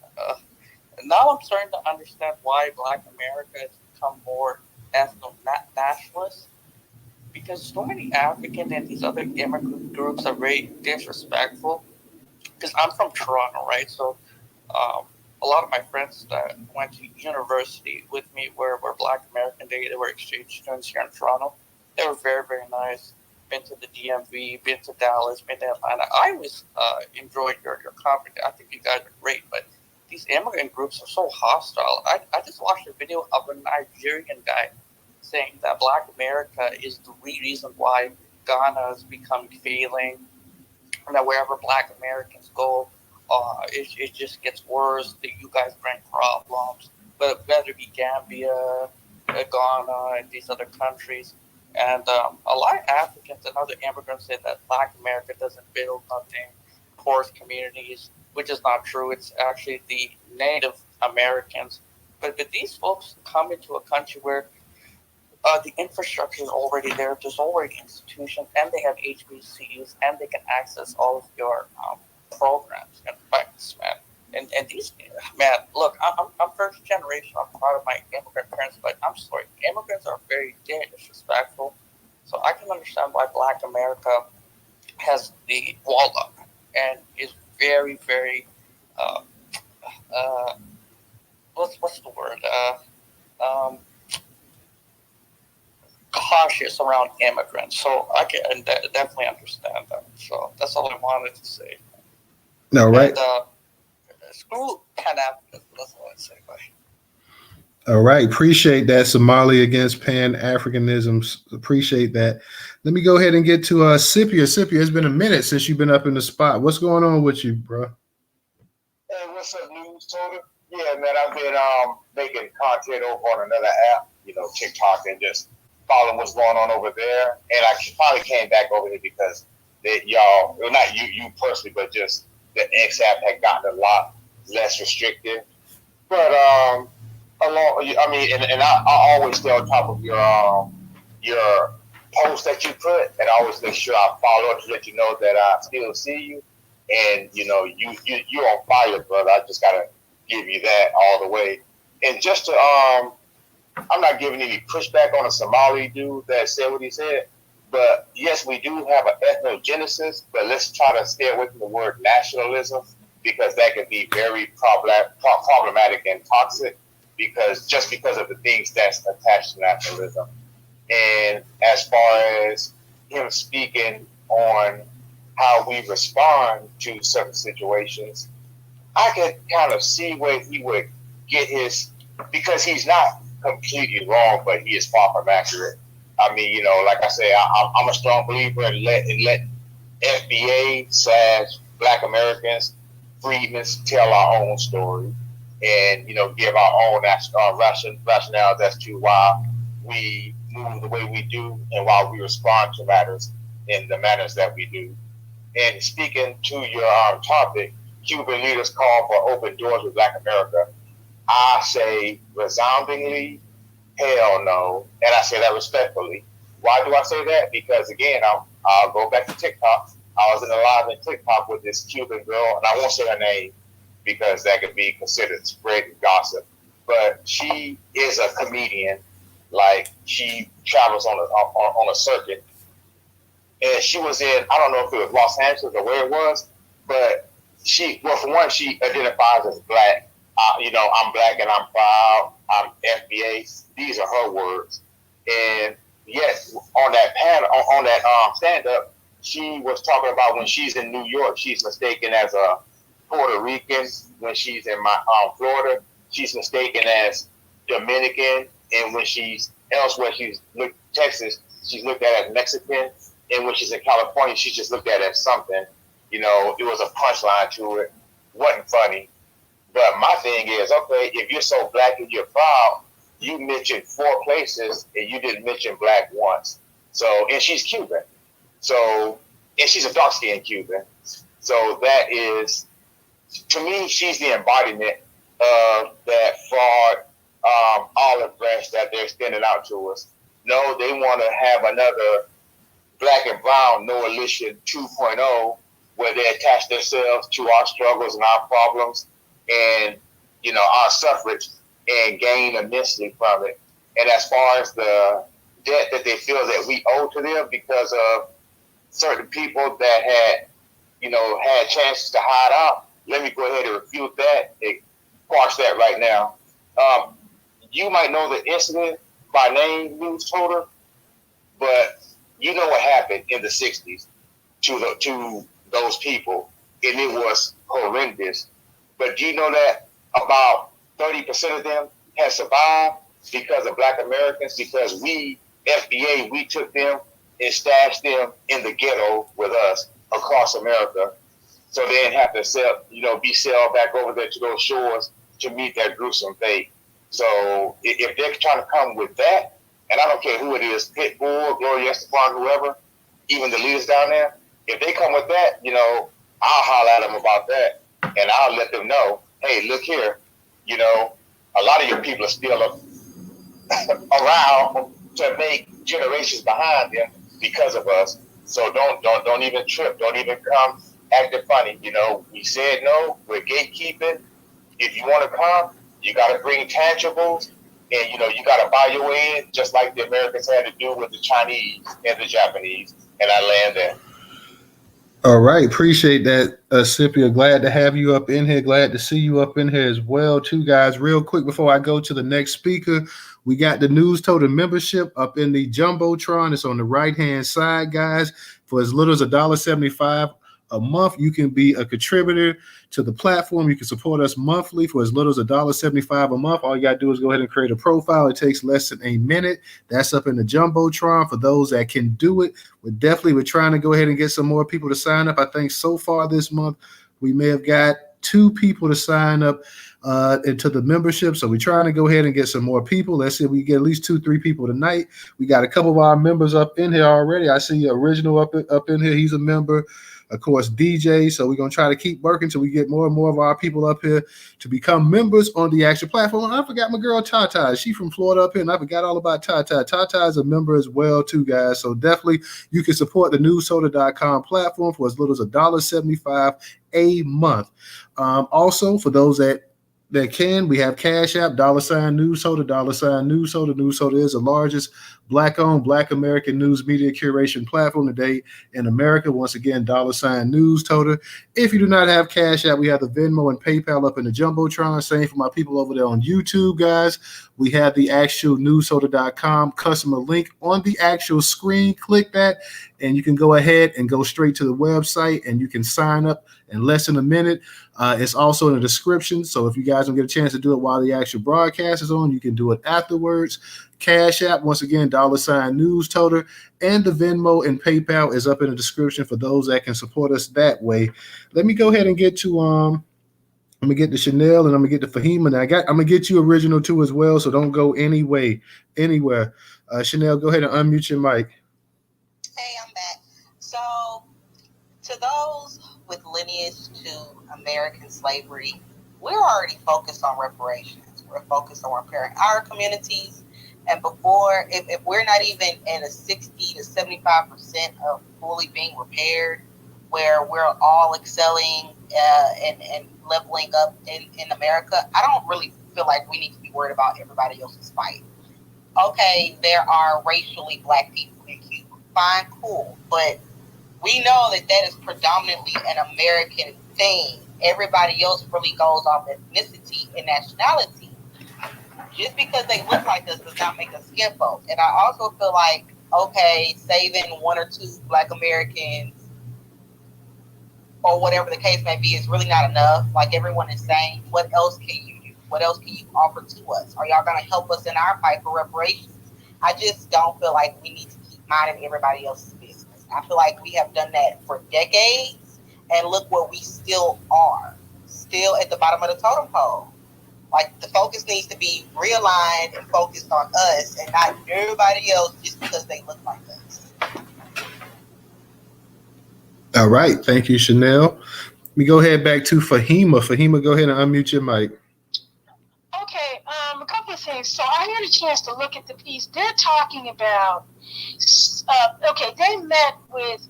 now I'm starting to understand why Black America has become more ethno-nationalist, because so many African and these other immigrant groups are very disrespectful. Because I'm from Toronto, right? So a lot of my friends that went to university with me were Black American. They were exchange students here in Toronto. They were very, very nice. Been to the DMV, been to Dallas, been to Atlanta. I always enjoyed your company. I think you guys are great, but these immigrant groups are so hostile. I just watched a video of a Nigerian guy saying that Black America is the reason why Ghana has become failing, and that wherever Black Americans go, it just gets worse. That you guys bring problems, but whether it be Gambia, Ghana, and these other countries. And a lot of Africans and other immigrants say that Black America doesn't build nothing, poor communities, which is not true. It's actually the Native Americans. But these folks come into a country where the infrastructure is already there. There's already institutions, and they have HBCUs, and they can access all of your programs and rights, man. And these, man, look, I'm first generation. I'm proud of my immigrant parents, but I'm sorry, immigrants are very disrespectful. So I can understand why Black America has the wall up and is very, very, what's the word? Cautious around immigrants. So I can definitely understand that. So that's all I wanted to say. No, right. And, screw Pan-Africanism. That's all I'd say. Bye. All right. Appreciate that. Somali against Pan-Africanism. Appreciate that. Let me go ahead and get to Scipio. Scipio, it's been a minute since you've been up in the spot. What's going on with you, bro? Hey, what's up, Newstoter? Yeah, man, I've been making content over on another app, TikTok, and just following what's going on over there. And I finally came back over here because y'all, well, not you personally, but just the X app had gotten a lot less restrictive. But I always stay on top of your post that you put, and I always make sure I follow up to let you know that I still see you, and you're on fire, brother. I just gotta give you that all the way. And just to I'm not giving any pushback on a Somali dude that said what he said, but yes, we do have an ethnogenesis, but let's try to stay away from the word nationalism, because that can be very problematic and toxic, because of the things that's attached to nationalism. And as far as him speaking on how we respond to certain situations, I could kind of see where he would get his, because he's not completely wrong, but he is far from accurate. I mean, like I say, I'm a strong believer in let FBA / Black Americans, freedmen, tell our own story, and give our own rationales as to why we move the way we do and why we respond to matters in the manners that we do. And speaking to your topic, Cuban leaders call for open doors with Black America. I say resoundingly, hell no, and I say that respectfully. Why do I say that? Because again, I'll go back to TikTok. I was in a live in TikTok with this Cuban girl, and I won't say her name because that could be considered spreading gossip. But she is a comedian. Like, she travels on a circuit, and she was in, I don't know if it was Los Angeles or where it was, but for one, she identifies as Black. I'm Black and I'm proud. I'm FBA. These are her words. And yet, on that panel, on that stand-up, she was talking about when she's in New York, she's mistaken as a Puerto Rican. When she's in Florida, she's mistaken as Dominican. And when she's elsewhere, Texas, she's looked at as Mexican. And when she's in California, she's just looked at as something. It was a punchline to it. Wasn't funny. But my thing is, okay, if you're so Black and you're proud, you mentioned 4 places and you didn't mention Black once. So, and she's Cuban. So, and she's a dark-skinned Cuban. So that is, to me, she's the embodiment of that fraud olive branch that they're extending out to us. No, they want to have another black and brown coalition 2.0 where they attach themselves to our struggles and our problems and, our suffrage and gain immensely from it. And as far as the debt that they feel that we owe to them because of certain people that had, had chances to hide out, let me go ahead and refute that and quash that right now. You might know the incident by name, Newstoter, but you know what happened in the 60s to those people, and it was horrendous. But do you know that about 30% of them have survived because of Black Americans? Because we, FBA, we took them and stashed them in the ghetto with us across America, so they didn't have to sell, be sailed back over there to those shores to meet that gruesome fate. So if they're trying to come with that, and I don't care who it is, Pitbull, Gloria Estefan, whoever, even the leaders down there, if they come with that, I'll holler at them about that, and I'll let them know, hey, look here, a lot of your people are still around to make generations behind them because of us. So don't even trip. Don't even come acting funny. We said no. We're gatekeeping. If you want to come, you got to bring tangibles, and you got to buy your way in, just like the Americans had to do with the Chinese and the Japanese. And I land there. All right, appreciate that, Scipio. Glad to have you up in here. Glad to see you up in here as well, too, guys. Real quick before I go to the next speaker, we got the Newstoter membership up in the Jumbotron. It's on the right-hand side, guys. For as little as $1.75 a month, you can be a contributor to the platform. You can support us monthly for as little as $1.75 a month. All you got to do is go ahead and create a profile. It takes less than a minute. That's up in the Jumbotron for those that can do it. We're trying to go ahead and get some more people to sign up. I think so far this month, we may have got 2 people to sign up into the membership. So we're trying to go ahead and get some more people. Let's see if we get at least 2-3 people tonight. We got a couple of our members up in here already. I see Original up in here. He's a member. Of course, DJ. So we're going to try to keep working till we get more and more of our people up here to become members on the actual platform. And I forgot my girl Tata. She's from Florida up here, and I forgot all about Tata. Tata is a member as well, too, guys. So definitely you can support the Newstoter.com platform for as little as $1.75 a month. Also, for those that can, we have Cash App, $Newstoter, $Newstoter. Newstoter is the largest Black-owned, Black American news media curation platform today in America. Once again, $Newstoter. If you do not have Cash App, we have the Venmo and PayPal up in the Jumbotron. Same for my people over there on YouTube, guys. We have the actual Newstoter.com customer link on the actual screen. Click that, and you can go ahead and go straight to the website, and you can sign up in less than a minute. It's also in the description, so if you guys don't get a chance to do it while the actual broadcast is on, you can do it afterwards. Cash App, once again, $Newstoter, and the Venmo and PayPal is up in the description for those that can support us that way. Let me go ahead and get to I'm gonna get to Chanel, and I'm gonna get to Fahima. Now I'm gonna get you Original too as well, so don't go anywhere. Chanel, go ahead and unmute your mic. Hey, I'm back. So, to those with lineage to American slavery, we're already focused on reparations. We're focused on repairing our communities. And before, if we're not even at a 60 to 75% of fully being repaired, where we're all excelling and leveling up in America, I don't really feel like we need to be worried about everybody else's fight. Okay, there are racially Black people in Cuba. Fine, cool. But we know that is predominantly an American thing. Everybody else really goes off ethnicity and nationality. Just because they look like us does not make us skinfolk. And I also feel like, okay, saving 1 or 2 Black Americans or whatever the case may be is really not enough. Like everyone is saying, what else can you do? What else can you offer to us? Are y'all going to help us in our fight for reparations? I just don't feel like we need to keep minding everybody else's business. I feel like we have done that for decades, and look where we still are. Still at the bottom of the totem pole. Like, the focus needs to be realigned and focused on us and not everybody else just because they look like us. All right. Thank you, Chanel. Let me go ahead back to Fahima. Fahima, go ahead and unmute your mic. things. So I had a chance to look at the piece. They're talking about, they met with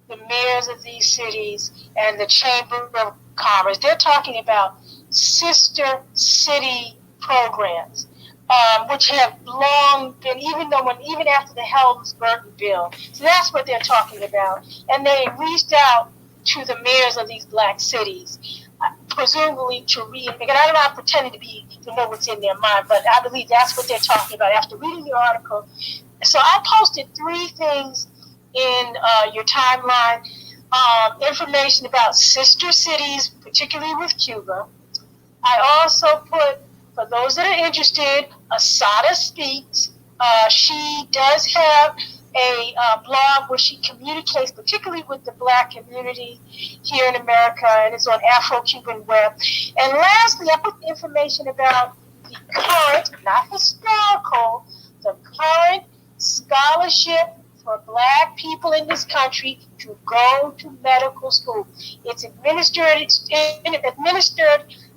the mayors of these cities and the Chamber of Commerce. They're talking about sister city programs, which have long been, even after the Helms-Burton bill. So that's what they're talking about. And they reached out to the mayors of these black cities, presumably to read. And I'm not pretending to know what's in their mind, but I believe that's what they're talking about after reading the article. So I posted 3 things in your timeline. Information about sister cities, particularly with Cuba. I also put, for those that are interested, Asada Speaks. She does have a blog where she communicates, particularly with the black community here in America, and it's on Afro-Cuban Web. And lastly, I put information about the current, not historical, the current scholarship for black people in this country to go to medical school. It's administered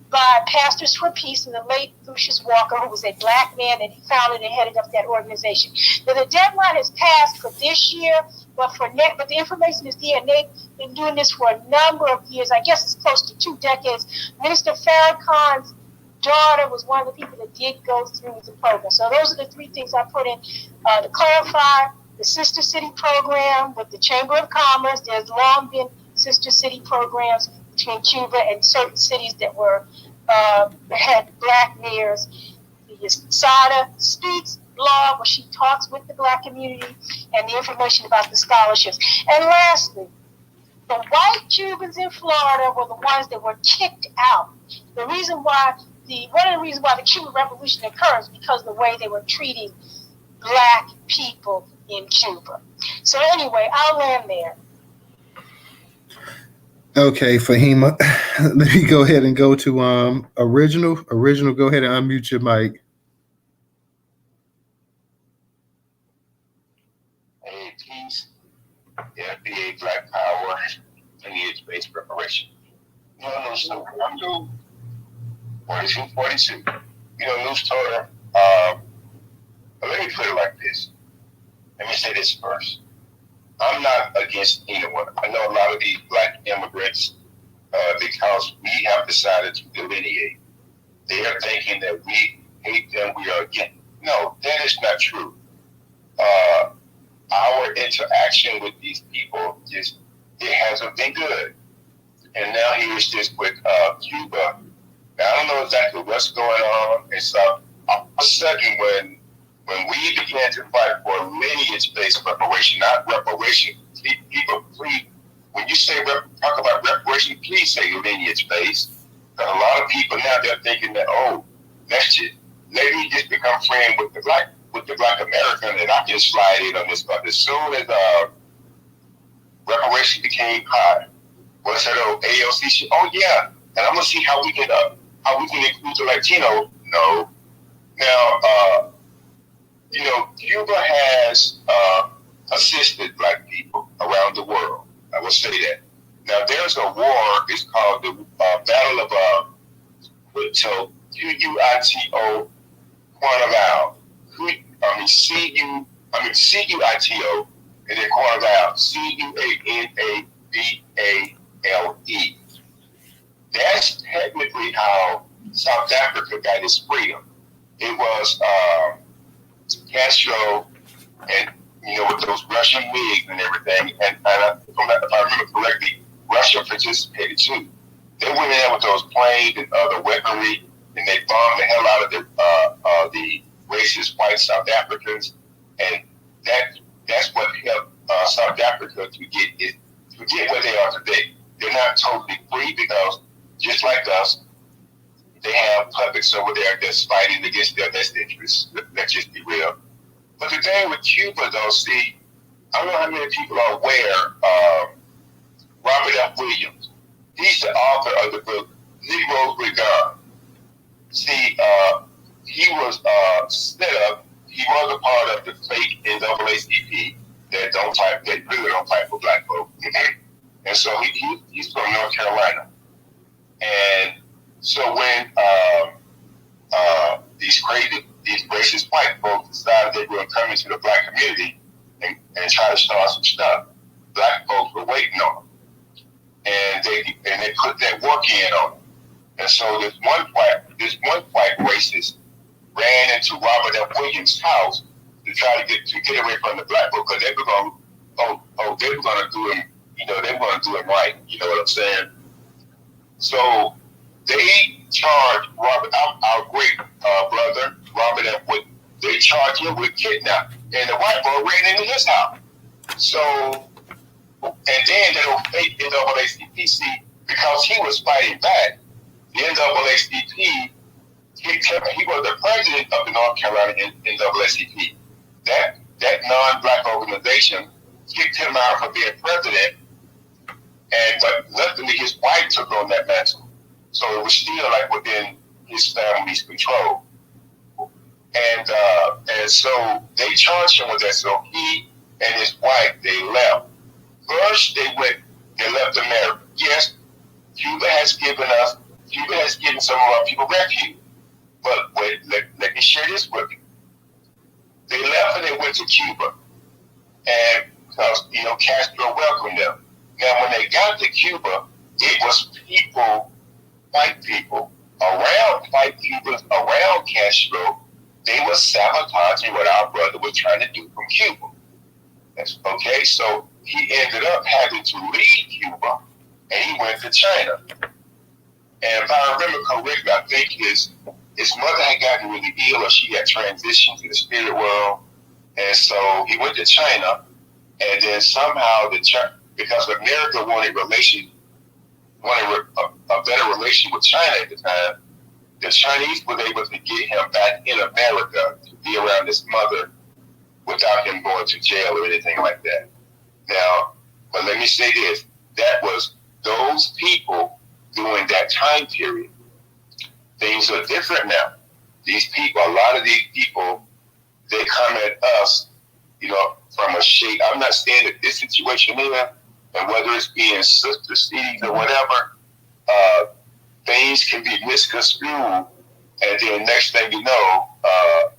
by Pastors for Peace and the late Lucius Walker, who was a black man, and he founded and headed up that organization. Now, the deadline has passed for this year, but the information is there, and they've been doing this for a number of years. I guess it's close to 2 decades. Minister Farrakhan's daughter was one of the people that did go through the program. So those are the 3 things I put in to clarify. The Sister City program with the Chamber of Commerce. There's long been Sister City programs between Cuba and certain cities that had black mayors. The Sada Speaks blog, where she talks with the black community, and the information about the scholarships. And lastly, the white Cubans in Florida were the ones that were kicked out. One of the reasons why the Cuban Revolution occurs because of the way they were treating black people in Cuba. So anyway, I'll land there. Okay, Fahima, let me go ahead and go to Original. Original, go ahead and unmute your mic. Hey, peace. FBA Black Power, lineage-based preparation. So I'm new. 42. Newstoter. But let me put it like this. Let me say this first. I'm not against anyone. I know a lot of these black immigrants, because we have decided to delineate, they are thinking that we hate them, we are against. No, that is not true. Our interaction with these people it hasn't been good. And now here's this with Cuba. Now, I don't know exactly what's going on. And so all of a sudden when we began to fight for lineage-based reparation, not reparation, people, please, when you talk about reparation, please say lineage-based. Because a lot of people now, they're thinking that, let me just become friends with the black American, and I can slide in on this. But as soon as reparation became high, what's that old AOC shit? Oh yeah, and I'm gonna see how we can include the Latino. No, now Cuba has assisted black people around the world. I will say that. Now there's a war. It's called the Battle of Quito, Cuito, Cuanavao. Cuito, and then Cuanavale, Cuanavale. That's technically how South Africa got its freedom. It was Castro and with those Russian wigs and everything, and if I remember correctly, Russia participated too. They went in there with those planes and other weaponry, and they bombed the hell out of the racist white South Africans, and that's what helped South Africa to get where they are today. They're not totally free because just like us, they have puppets over there that's fighting against their best interests. Let's just be real. But the thing with Cuba, though, see, I don't know how many people are aware. Robert F. Williams, he's the author of the book Negroes Regard. See, he was set up. He was a part of the fake NAACP that really don't fight for black folk. And so he's from North Carolina. And so when these crazy these racist white folks decided they were coming to the black community and try to start some stuff. Black folks were waiting on them, and they put that work in on them. And so this one white racist ran into Robert F. Williams' house to try to get away from the black folk, because they were going to do him, they were going to do him right. You know what I'm saying? So they charged Robert, our great brother, Robert F. Williams. They charged him with kidnapping, and the white boy ran into his house. So, and then the NAACP, because he was fighting back, the NAACP kicked him. He was the president of the North Carolina NAACP. That non-black organization kicked him out for being president, but luckily his wife took on that mantle. So it was still like within his family's control. And so they charged him with that. So he and his wife, they left. First, they left America. Yes, Cuba has given some of our people refuge. But wait, let me share this with you. They left and they went to Cuba. And because, Castro welcomed them. Now, when they got to Cuba, it was white people, around Castro. They were sabotaging what our brother was trying to do from Cuba. Okay, so he ended up having to leave Cuba, and he went to China. And if I remember correctly, I think his mother had gotten really ill, or she had transitioned to the spirit world. And so he went to China, and then somehow because America wanted a better relation with China at the time, the Chinese were able to get him back in America to be around his mother without him going to jail or anything like that. Now, but let me say this, that was those people during that time period. Things are different now. These people, a lot of these people, they come at us, from a shade. I'm not saying that this situation here, and whether it's being sister cities or whatever, things can be misconstrued, and then next thing you know,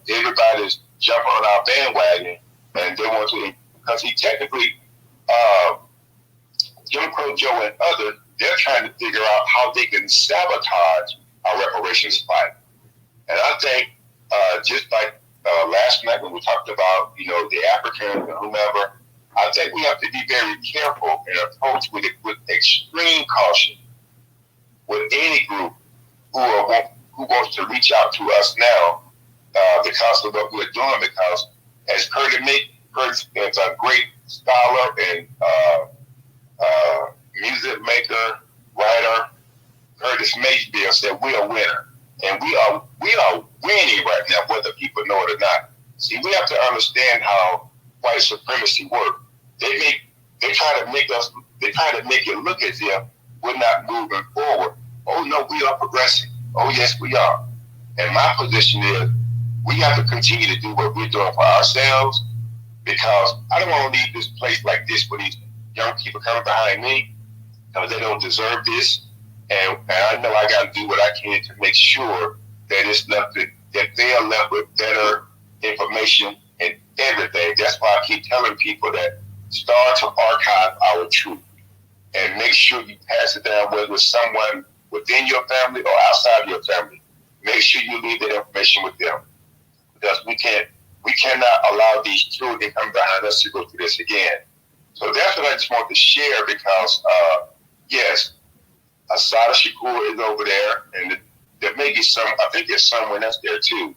everybody's jumping on our bandwagon, and they want to, because he technically, Jim Crow Joe and others, they're trying to figure out how they can sabotage our reparations fight. And I think, just like last night when we talked about, the Africans and whomever, I think we have to be very careful and approach with extreme caution with any group who wants to reach out to us now because of what we're doing. Because as Curtis is a great scholar and music maker, writer, Curtis Mayfield said, "We're a winner," and we are winning right now, whether people know it or not. See, we have to understand how white supremacy works. They try to make it look as if we're not moving forward. Oh no, we are progressing. Oh yes, we are. And my position is, we have to continue to do what we're doing for ourselves, because I don't want to leave this place like this with these young people coming behind me, because they don't deserve this. And I know I got to do what I can to make sure that they are left with better information and everything. That's why I keep telling people that start to archive our truth and make sure you pass it down, whether it's someone within your family or outside of your family. Make sure you leave that information with them, because we cannot allow these children come behind us to go through this again. So that's what I just want to share, because yes, Asada Shakur is over there, and there may be I think there's someone else there too.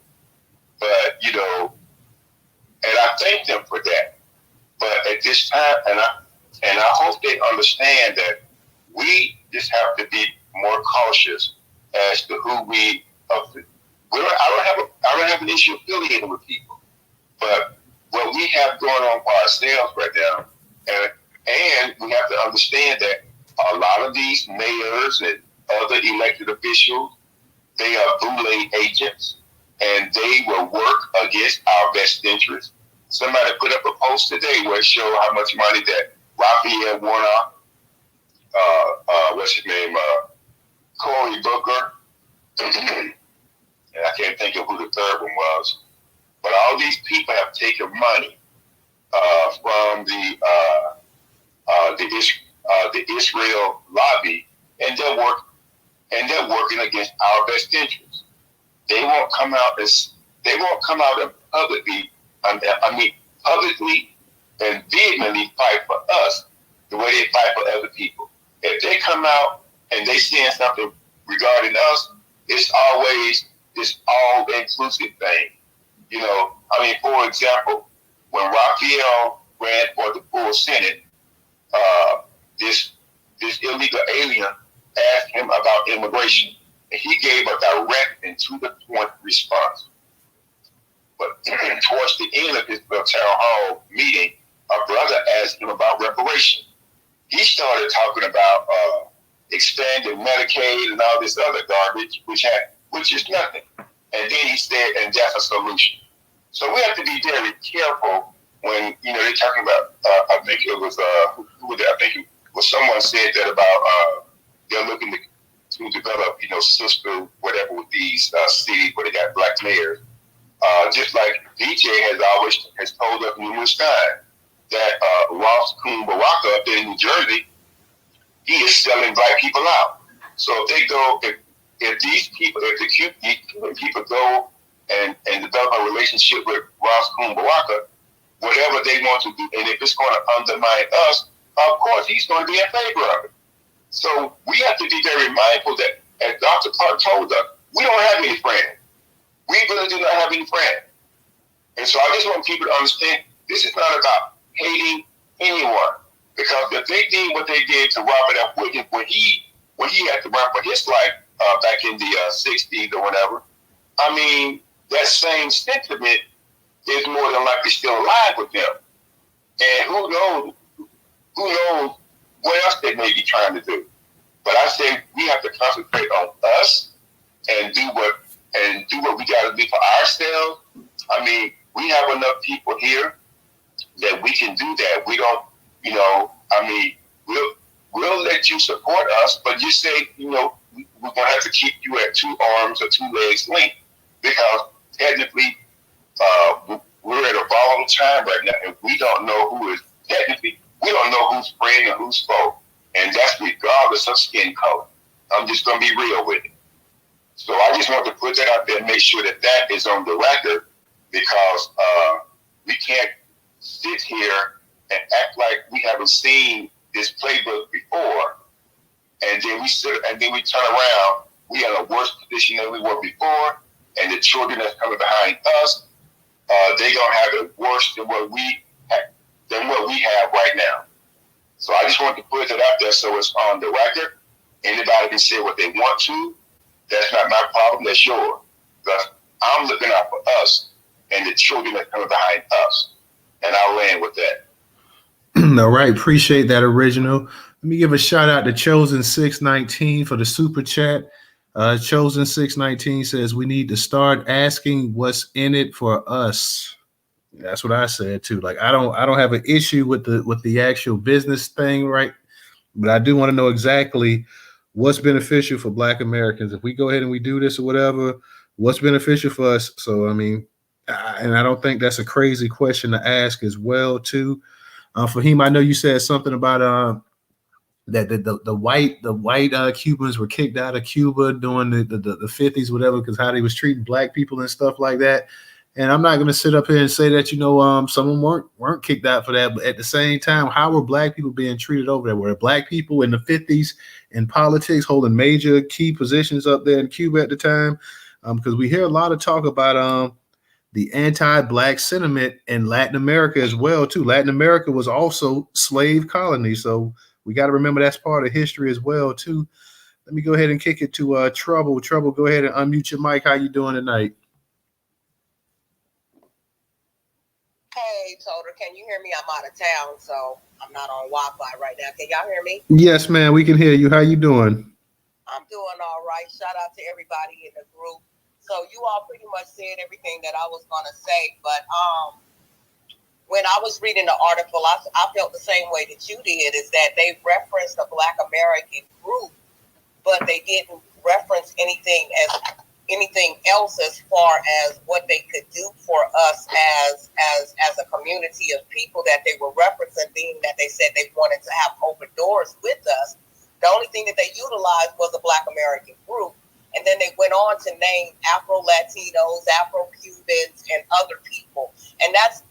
But, and I thank them for that. But at this time, and I hope they understand that we just have to be more cautious as to who I don't have an issue affiliating with people. But what we have going on for ourselves right now, and we have to understand that a lot of these mayors and other elected officials, they are boule agents, and they will work against our best interest. Somebody put up a post today where it showed how much money that Raphael Warnock, what's his name, Cory Booker, and I can't think of who the third one was. But all these people have taken money from the Israel lobby, and they're working against our best interests. They won't come out and publicly and vehemently fight for us the way they fight for other people. If they come out and they saying something regarding us, it's always this all-inclusive thing. You know, I mean, for example, when Raphael ran for the full Senate, this illegal alien asked him about immigration, and he gave a direct and to-the-point response. But towards the end of his town hall meeting, a brother asked him about reparations. He started talking about expanding Medicaid and all this other garbage, which is nothing. And then he said, and that's a solution. So we have to be very careful when, you know, they're talking about, I think it was, someone said that about they're looking to develop, you know, sister, whatever, with these cities where they got black mayors. Just like DJ has told us numerous times that Ross Baraka up there in New Jersey, he is selling black people out. So if they go, if these people, if the Cuban people go and develop a relationship with Ross Baraka, whatever they want to do, and if it's going to undermine us, of course he's going to be in favor of it. So we have to be very mindful that, as Dr. Clark told us, we don't have any friends. We really do not have any friends. And so I just want people to understand this is not about hating anyone. Because if they did what they did to Robert F. Williams when he had to run for his life back in the 60s or whatever, I mean, that same sentiment is more than likely still alive with them. And who knows what else they may be trying to do. But I say we have to concentrate on us and do what we got to do for ourselves. I mean, we have enough people here that we can do that. We don't, you know, I mean, we'll let you support us, but you say, you know, we're gonna have to keep you at 2 arms or 2 legs length, because technically we're at a volatile time right now, and we don't know who is technically. We don't know who's friend and who's foe, and that's regardless of skin color. I'm just gonna be real with it. So I just want to put that out there and make sure that that is on the record, because we can't sit here and act like we haven't seen this playbook before, and then we turn around. We are in a worse position than we were before, and the children that's coming behind us, they gonna have it worse than what we have right now. So I just want to put it out there so it's on the record. Anybody can say what they want to. That's not my problem. That's yours. Because I'm looking out for us and the children that coming behind us. And I'll land with that. All right. Appreciate that, Original. Let me give a shout out to Chosen 619 for the super chat. Chosen 619 says we need to start asking what's in it for us. That's what I said too. Like I don't have an issue with the actual business thing, right? But I do want to know exactly what's beneficial for Black Americans. If we go ahead and we do this or whatever, what's beneficial for us? So I mean, and I don't think that's a crazy question to ask as well too. Fahim, I know you said something about that the white Cubans were kicked out of Cuba during the 50s, whatever, because how they was treating Black people and stuff like that. And I'm not going to sit up here and say that, you know, some of them weren't kicked out for that. But at the same time, how were Black people being treated over there? Were Black people in the 50s in politics holding major key positions up there in Cuba at the time? Because we hear a lot of talk about the anti-Black sentiment in Latin America as well, too. Latin America was also slave colony. So we got to remember that's part of history as well, too. Let me go ahead and kick it to Trouble. Trouble, go ahead and unmute your mic. How you doing tonight? Hey, Toter, can you hear me? I'm out of town, so I'm not on Wi-Fi right now. Can y'all hear me? Yes, man, we can hear you. How you doing? I'm doing all right. Shout out to everybody in the group. So you all pretty much said everything that I was going to say, but when I was reading the article, I felt the same way that you did, is that they referenced a Black American group, but they didn't reference anything as anything else as far as what they could do for us as a community of people that they were representing, that they said they wanted to have open doors with us. The only thing that they utilized was a Black American group. And then they went on to name Afro-Latinos, Afro-Cubans, and other people. And that's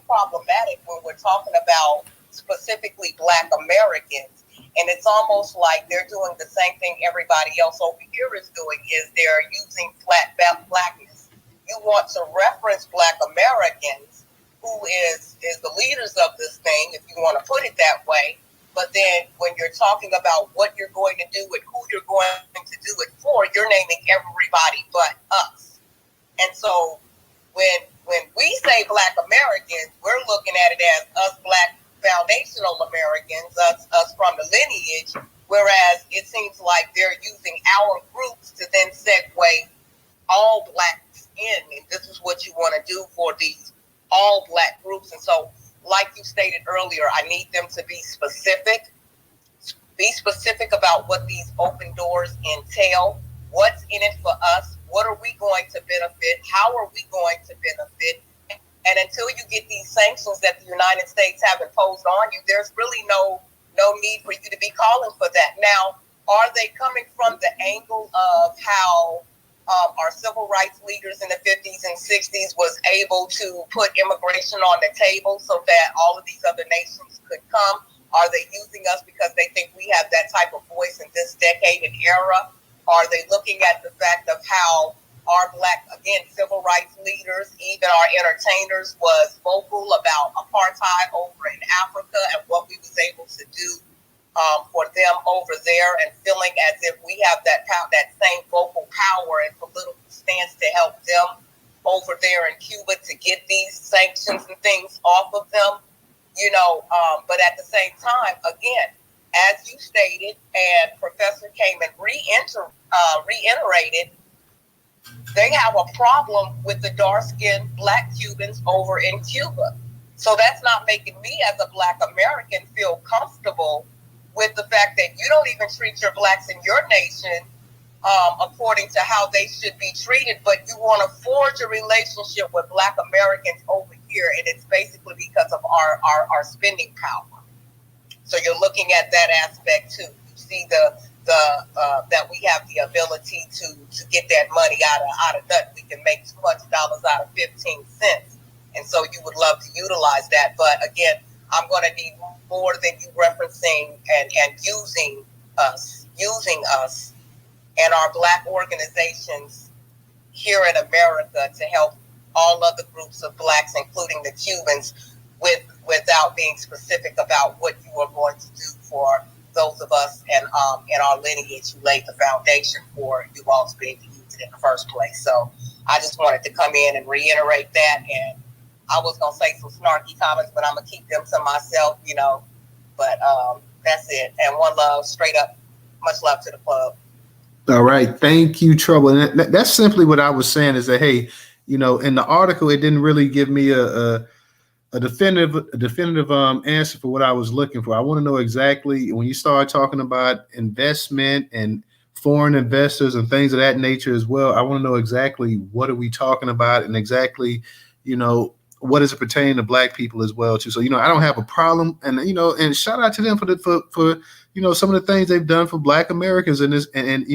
problematic when we're talking about specifically Black Americans. And it's almost like they're doing the same thing everybody else over here is doing, is they're using flat blackness. You want to reference Black Americans, who is the leaders of this thing, if you want to put it that way. But then when you're talking about what you're going to do and who you're going to do it for, you're naming everybody but us. And so when we say Black Americans, we're looking at it as us Black foundational Americans, us from the lineage, whereas it seems like they're using our groups to then segue all Blacks in. And this is what you want to do for these all Black groups. And so, like you stated earlier, I need them to be specific. Be specific about what these open doors entail. What's in it for us? What are we going to benefit? How are we going to benefit? And until you get these sanctions that the United States have imposed on you, there's really no need for you to be calling for that. Now, are they coming from the angle of how our civil rights leaders in the 50s and 60s was able to put immigration on the table so that all of these other nations could come? Are they using us because they think we have that type of voice in this decade and era? Are they looking at the fact of how our Black, again, civil rights leaders, even our entertainers, was vocal about apartheid over in Africa and what we was able to do for them over there, and feeling as if we have that same vocal power and political stance to help them over there in Cuba to get these sanctions and things off of them, but at the same time, again, as you stated, and Professor came and reiterated, they have a problem with the dark-skinned Black Cubans over in Cuba. So that's not making me as a Black American feel comfortable with the fact that you don't even treat your Blacks in your nation according to how they should be treated, but you want to forge a relationship with Black Americans over here, and it's basically because of our spending power. So you're looking at that aspect too. You see that we have the ability to get that money out of nothing. We can make too much dollars out of 15 cents, and so you would love to utilize that. But again, I'm going to need more than you referencing and using us and our Black organizations here in America to help all other groups of Blacks, including the Cubans, without being specific about what you are going to do for those of us and in our lineage who laid the foundation for you all to be able to use it in the first place. So I just wanted to come in and reiterate that. And I was going to say some snarky comments, but I'm going to keep them to myself, But that's it. And one love, straight up, much love to the club. All right. Thank you, Trouble. And that's simply what I was saying is that, hey, in the article, it didn't really give me a definitive answer for what I was looking for. I want to know exactly, when you start talking about investment and foreign investors and things of that nature as well, I want to know exactly what are we talking about and exactly, what is it pertaining to Black people as well too. So, I don't have a problem, and and shout out to them for some of the things they've done for Black Americans in this and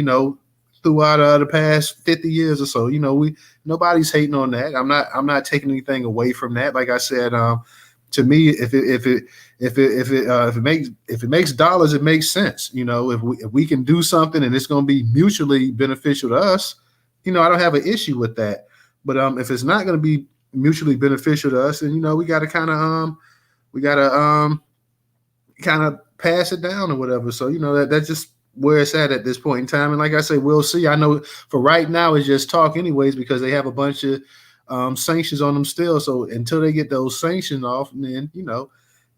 throughout the past 50 years or so. Nobody's hating on that. I'm not taking anything away from that. Like I said, to me, if it makes dollars, it makes sense. If we can do something and it's going to be mutually beneficial to us, I don't have an issue with that. But if it's not going to be mutually beneficial to us, and we got to kind of pass it down or whatever. So that's just where it's at this point in time. And like I say, we'll see. I know for right now it's just talk anyways, because they have a bunch of sanctions on them still. So until they get those sanctions off, then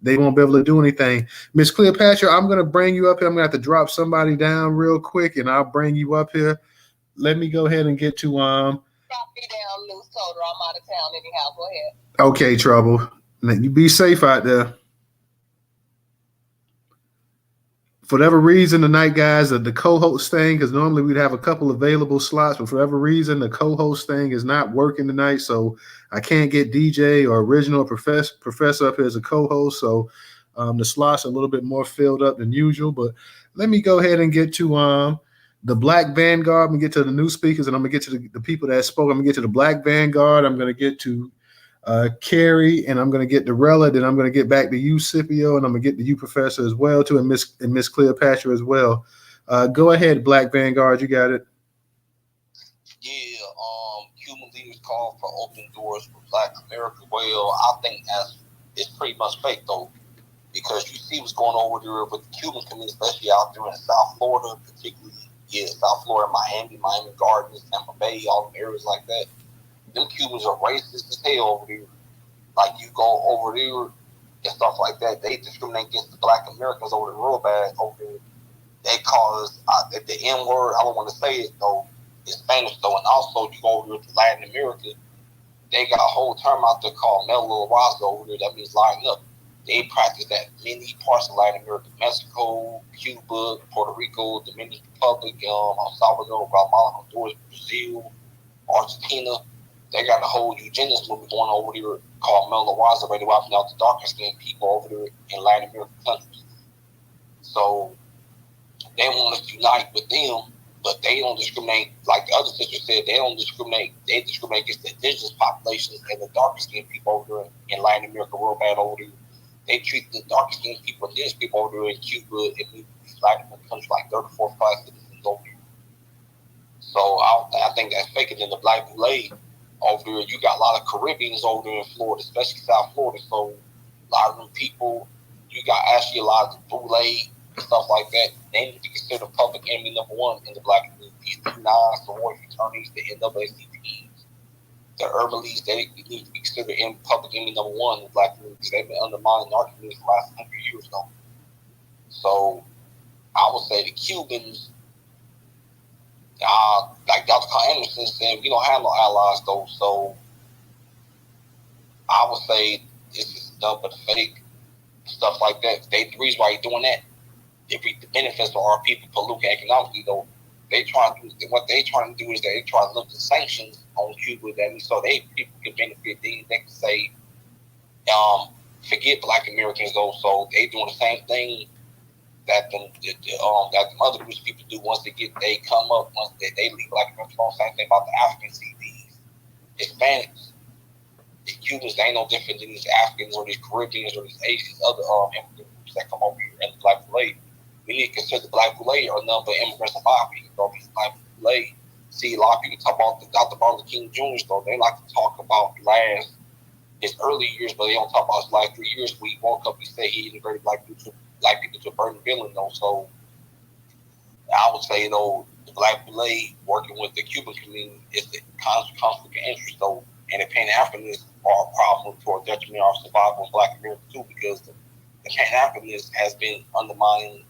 they won't be able to do anything. Miss Cleopatra, I'm going to bring you up here. I'm going to have to drop somebody down real quick, and I'll bring you up here. Let me go ahead and get to Drop me down, Newstoter. I'm out of town anyhow. Go ahead. Okay, Trouble. You be safe out there. for whatever reason tonight, guys, the co-host thing, because normally we'd have a couple available slots, but for whatever reason, the co-host thing is not working tonight. So I can't get DJ or original professor up here as a co-host. So the slots are a little bit more filled up than usual. But let me go ahead and get to the Black Vanguard. I'm gonna get to the new speakers, and I'm gonna get to the people that spoke. I'm gonna get to the Black Vanguard. I'm gonna get to Carrie, and I'm going to get to Rella, then I'm going to get back to you, Scipio, and I'm going to get to you, Professor, as well, too, and Miss Cleopatra as well. Go ahead, Black Vanguard, you got it. Yeah, Cuban leaders call for open doors for Black America. Well, I think it's pretty much fake, though, because you see what's going on over there with the Cuban community, especially out there in South Florida, particularly, South Florida, Miami Gardens, Tampa Bay, all the areas like that. Them Cubans are racist as hell over there. Like, you go over there and stuff like that, they discriminate against the Black Americans over there real bad over there. They call us the N word. I don't want to say it though. It's Spanish though, and also you go over to Latin America, they got a whole term out there called Melo Raza over there. That means lining up. They practice that in many parts of Latin America: Mexico, Cuba, Puerto Rico, Dominican Republic, El Salvador, Guatemala, Honduras, Brazil, Argentina. They got a whole eugenics movement going over there called Melo Raza, where they're wiping out the darker skinned people over there in Latin American countries. So they want us to unite with them, but they don't discriminate. Like the other sister said, they don't discriminate. They discriminate against the indigenous populations and the darker skinned people over there in Latin America real bad over there. They treat the darker skinned people, indigenous people over there in Cuba and these Latin American countries like third or fourth class citizens over there. So I think that's faker than the Black Boule. Over there, you got a lot of Caribbeans over there in Florida, especially South Florida. So a lot of them people, you got actually a lot of Boule and stuff like that. They need to be considered public enemy number one in the Black community. These D9s, sorority fraternities, the NAACPs, the urban leagues, they need to be considered public enemy number one in the Black community because they've been undermining our community for the last 100 years now. So I would say the Cubans, like Dr. Carl Anderson said, we don't have no allies though, so I would say this is nothing but fake stuff like that. The reason why you're doing that, if the benefits for our people politically, economically though, what they trying to do is they try to look at sanctions on Cuba, so people can benefit. They can say, forget Black Americans though, so they doing the same thing that the other groups of people do once they come up, once they leave Black Americans. Same thing about the African CDs, Hispanics, the Cubans. They ain't no different than these Africans or these Caribbeans or these Asians, other immigrant groups that come over here in the Black Boule. We need to consider the Black Boule are none but immigrants of our people. Though these Black Boule, see, a lot of people talk about the Dr. Martin Luther King Jr. though. They like to talk about his early years, but they don't talk about his last 3 years. We woke up and say he integrated Black people to a burning building though. So I would say though, the Black Boule working with the Cuban community is the conflict of interest though, and the Pan-Africanists are a problem for detriment of survival in Black America too, because the Pan-Africanists has been undermining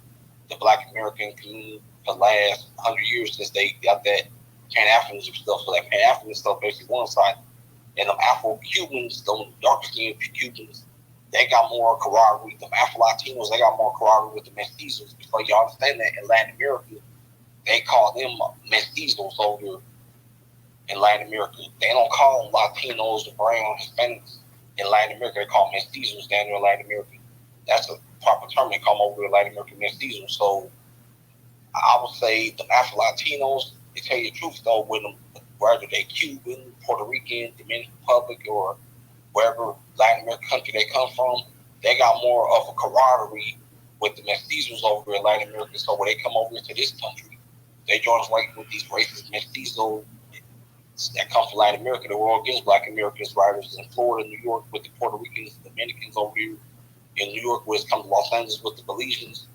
the Black American community for the last 100 years since they got that Pan-Africanism stuff. So that Pan-African stuff basically one side, and them Afro-Cubans, those dark-skinned Cubans, they got more camaraderie. The Afro-Latinos, they got more camaraderie with the mestizos. Because you understand that in Latin America, they call them mestizos over there in Latin America. They don't call them Latinos or brown Hispanics in Latin America. They call them mestizos down there in Latin America. That's a proper term. They come over to Latin American mestizos. So I would say the Afro-Latinos, to tell you the truth though, whether they're Cuban, Puerto Rican, Dominican Republic, or wherever Latin American country they come from, they got more of a camaraderie with the mestizos over there in Latin America. So when they come over into this country, they join us right with these racist mestizos that come from Latin America. They were all against Black Americans, writers in Florida, New York, with the Puerto Ricans, Dominicans over here in New York, where it's come to Los Angeles with the Belizeans.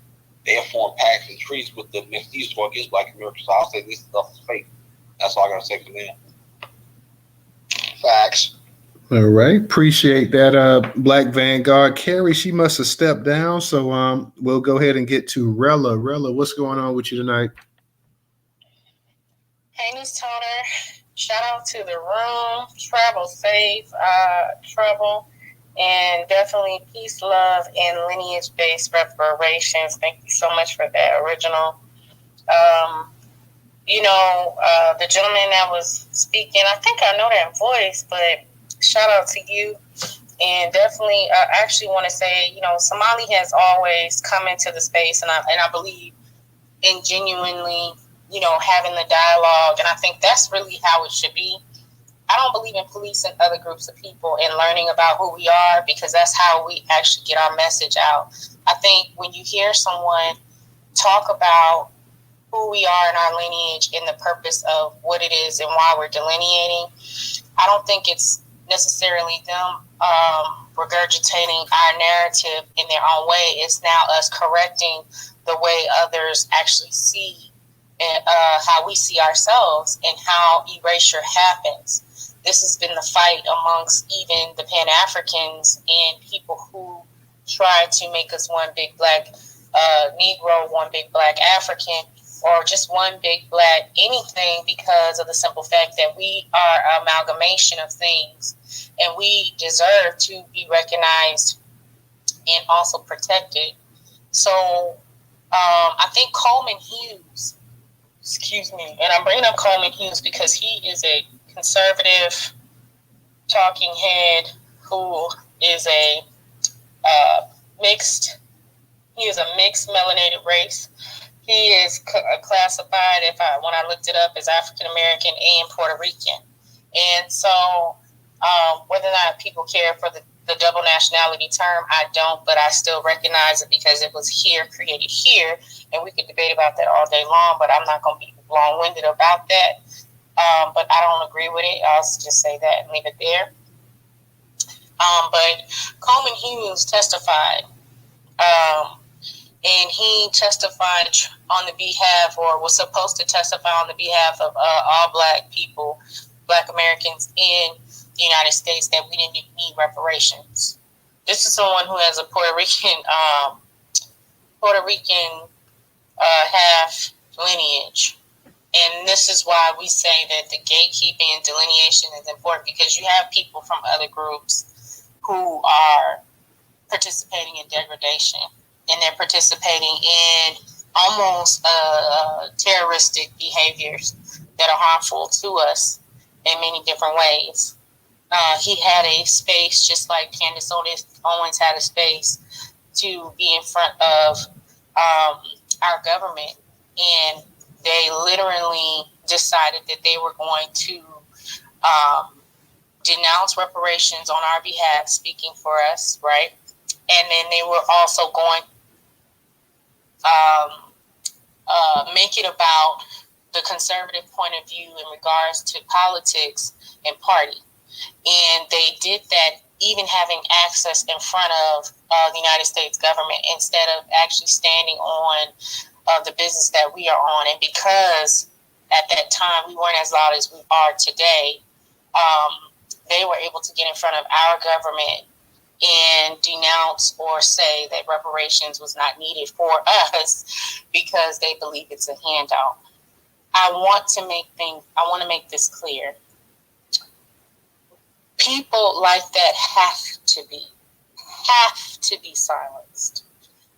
They have formed pacts and treaties with the mestizos who are against Black Americans. So I'll say this stuff is fake. That's all I got to say for them. Facts. All right, appreciate that, Black Vanguard. Carrie, she must have stepped down, so we'll go ahead and get to Rella. Rella, what's going on with you tonight? Hey, Newstoter. Shout out to the room. Travel safe. Trouble. And definitely peace, love, and lineage-based reparations. Thank you so much for that original. The gentleman that was speaking, I think I know that voice, but shout out to you. And definitely, I actually want to say, Somali has always come into the space, and I believe in genuinely, having the dialogue. And I think that's really how it should be. I don't believe in policing other groups of people and learning about who we are, because that's how we actually get our message out. I think when you hear someone talk about who we are in our lineage and the purpose of what it is and why we're delineating, I don't think it's necessarily them regurgitating our narrative in their own way. It's now us correcting the way others actually see and how we see ourselves and how erasure happens. This has been the fight amongst even the Pan-Africans and people who try to make us one big black Negro, one big black African, or just one big black anything, because of the simple fact that we are an amalgamation of things and we deserve to be recognized and also protected. So I think Coleman Hughes, and I'm bringing up Coleman Hughes because he is a conservative talking head who is a mixed melanated race. He is classified, when I looked it up, as African American and Puerto Rican. And so whether or not people care for the double nationality term, I don't, but I still recognize it because it was created here, and we could debate about that all day long, but I'm not going to be long-winded about that. But I don't agree with it. I'll just say that and leave it there. But Coleman Hughes testified, and he testified on the behalf, or was supposed to testify on the behalf of all black people, black Americans in the United States, that we didn't need reparations. This is someone who has a Puerto Rican half lineage. And this is why we say that the gatekeeping and delineation is important, because you have people from other groups who are participating in degradation, and they're participating in almost terroristic behaviors that are harmful to us in many different ways. He had a space, just like Candace Owens had a space, to be in front of our government, and they literally decided that they were going to denounce reparations on our behalf, speaking for us, right? And then they were also going make it about the conservative point of view in regards to politics and party. And they did that even having access in front of the United States government, instead of actually standing on the business that we are on. And because at that time we weren't as loud as we are today, they were able to get in front of our government and denounce or say that reparations was not needed for us because they believe it's a handout. I want to make this clear. People like that have to be silenced.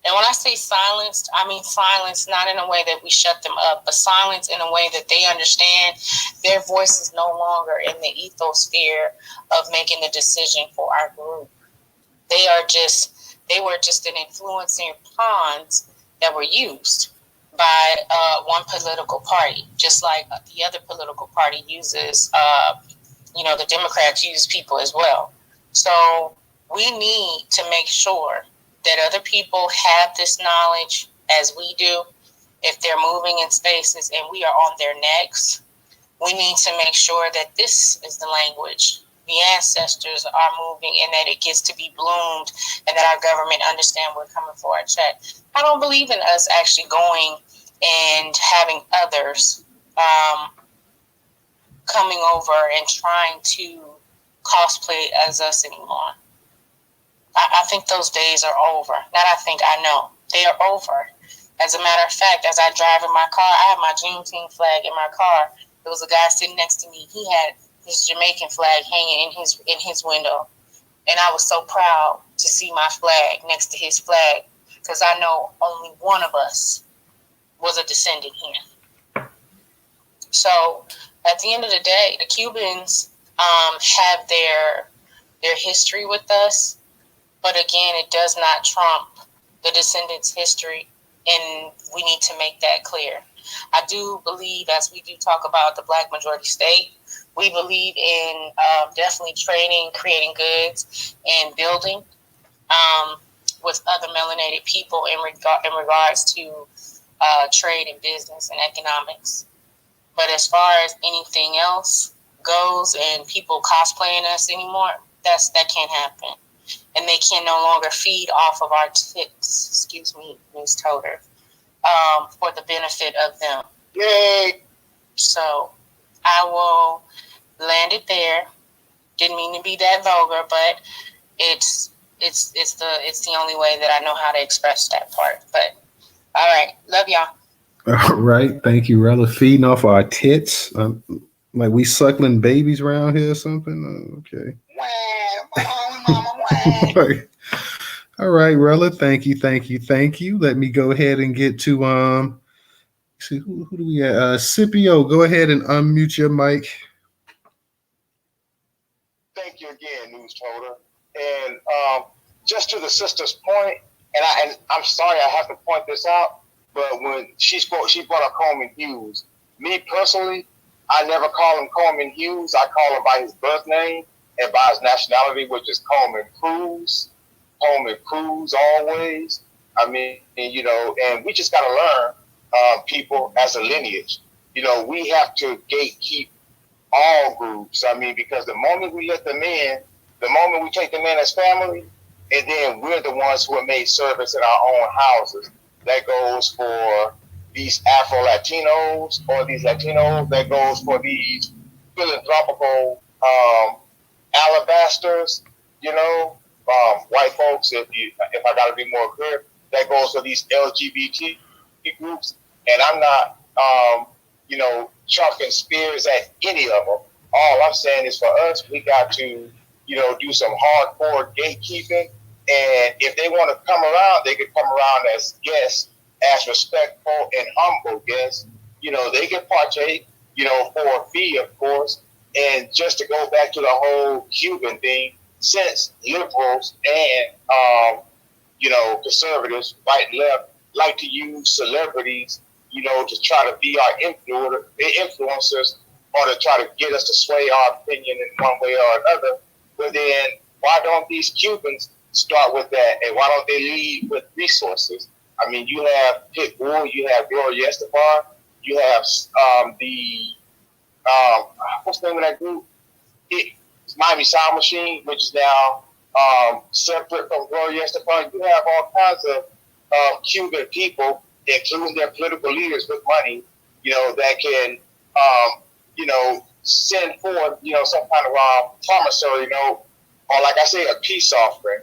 And when I say silenced, I mean silenced not in a way that we shut them up, but silenced in a way that they understand their voice is no longer in the ethosphere of making the decision for our group. They were just an influencing pawns that were used by one political party, just like the other political party uses, the Democrats use people as well. So we need to make sure that other people have this knowledge as we do. If they're moving in spaces and we are on their necks, we need to make sure that this is the language the ancestors are moving, and that it gets to be bloomed, and that our government understand we're coming for our check. I don't believe in us actually going and having others coming over and trying to cosplay as us anymore. I think those days are over. I know. They are over. As a matter of fact, as I drive in my car, I have my Juneteenth flag in my car. There was a guy sitting next to me. He had his Jamaican flag hanging in his window. And I was so proud to see my flag next to his flag, because I know only one of us was a descendant here. So at the end of the day, the Cubans have their history with us, but again, it does not trump the descendants' history, and we need to make that clear. I do believe, as we do talk about the Black majority state, we believe in definitely trading, creating goods, and building with other melanated people in regards to trade and business and economics. But as far as anything else goes and people cosplaying us anymore, that can't happen. And they can no longer feed off of our tits, excuse me, Newstoter, for the benefit of them. Yay! So I will land it there. Didn't mean to be that vulgar, but it's the only way that I know how to express that part. But all right, love y'all. All right, thank you, Rella. Feeding off our tits, like we suckling babies around here or something. Okay. Like, all right, Rella. Thank you. Let me go ahead and get to see who do we have? Scipio, go ahead and unmute your mic. Thank you again, Newstoter. And just to the sister's point, and I'm sorry I have to point this out, but when she brought up Coleman Hughes. Me personally, I never call him Coleman Hughes. I call him by his birth name and by his nationality, which is Coleman Cruz. Coleman Cruz always. I mean, you know, and we just got to learn, people, as a lineage. You know, we have to gatekeep all groups. I mean, because the moment we let them in, the moment we take them in as family, and then we're the ones who have made service in our own houses. That goes for these Afro-Latinos or these Latinos. That goes for these philanthropical alabasters, you know, white folks, if I got to be more clear. That goes for these LGBT groups. And I'm not, you know, chucking spears at any of them. All I'm saying is for us, we got to, you know, do some hardcore gatekeeping. And if they want to come around, they can come around as guests, as respectful and humble guests. You know, they can partake, you know, for a fee, of course. And just to go back to the whole Cuban thing, since liberals and, you know, conservatives, right and left, like to use celebrities, you know, to try to be our influencers or to try to get us to sway our opinion in one way or another. But then why don't these Cubans start with that? And why don't they lead with resources? I mean, you have Pitbull, you have Gloria Estefan, you have what's the name of that group? It's Miami Sound Machine, which is now separate from Gloria Estefan. You have all kinds of Cuban people, including their political leaders with money, you know, that can, you know, send forth, you know, some kind of promissory note, or like I say, a peace offering.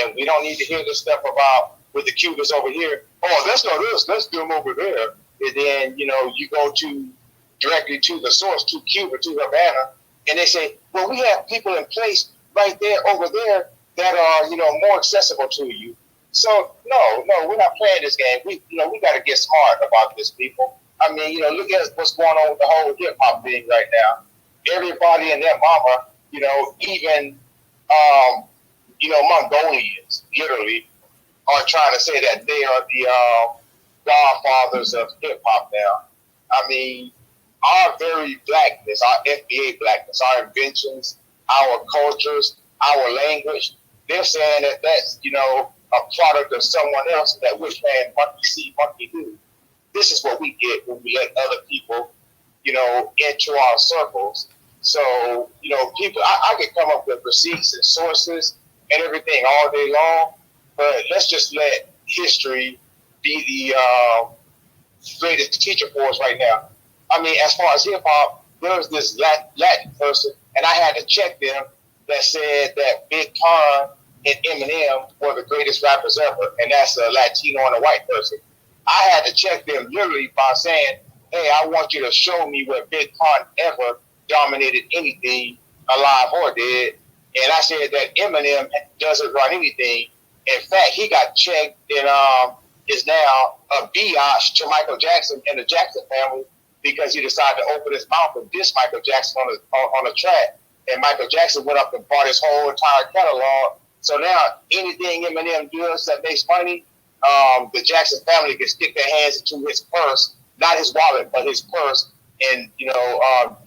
And we don't need to hear this stuff about with the Cubans over here. Oh, let's do this. Let's do them over there. And then, you know, you go directly to the source, to Cuba, to Havana, and they say, well, we have people in place right there, over there, that are, you know, more accessible to you. So no, we're not playing this game. We got to get smart about this, people. I mean, you know, look at what's going on with the whole hip hop thing right now. Everybody and their mama, you know, even, you know, Mongolians, literally, are trying to say that they are the godfathers of hip hop now. I mean, our very blackness, our FBA blackness, our inventions, our cultures, our language, they're saying that that's, you know, a product of someone else, that which man monkey see, monkey do. This is what we get when we let other people, you know, into our circles. So, you know, people, I could come up with receipts and sources and everything all day long, but let's just let history be the greatest teacher for us right now. I mean, as far as hip hop, there was this Latin person, and I had to check them, that said that Big Pun and Eminem were the greatest rappers ever, and that's a Latino and a white person. I had to check them literally by saying, hey, I want you to show me where Big Pun ever dominated anything, alive or dead. And I said that Eminem doesn't run anything. In fact, he got checked and is now a biatch to Michael Jackson and the Jackson family because he decided to open his mouth and diss Michael Jackson on a track. And Michael Jackson went up and bought his whole entire catalog. So now anything Eminem does that makes money, the Jackson family can stick their hands into his purse, not his wallet, but his purse, and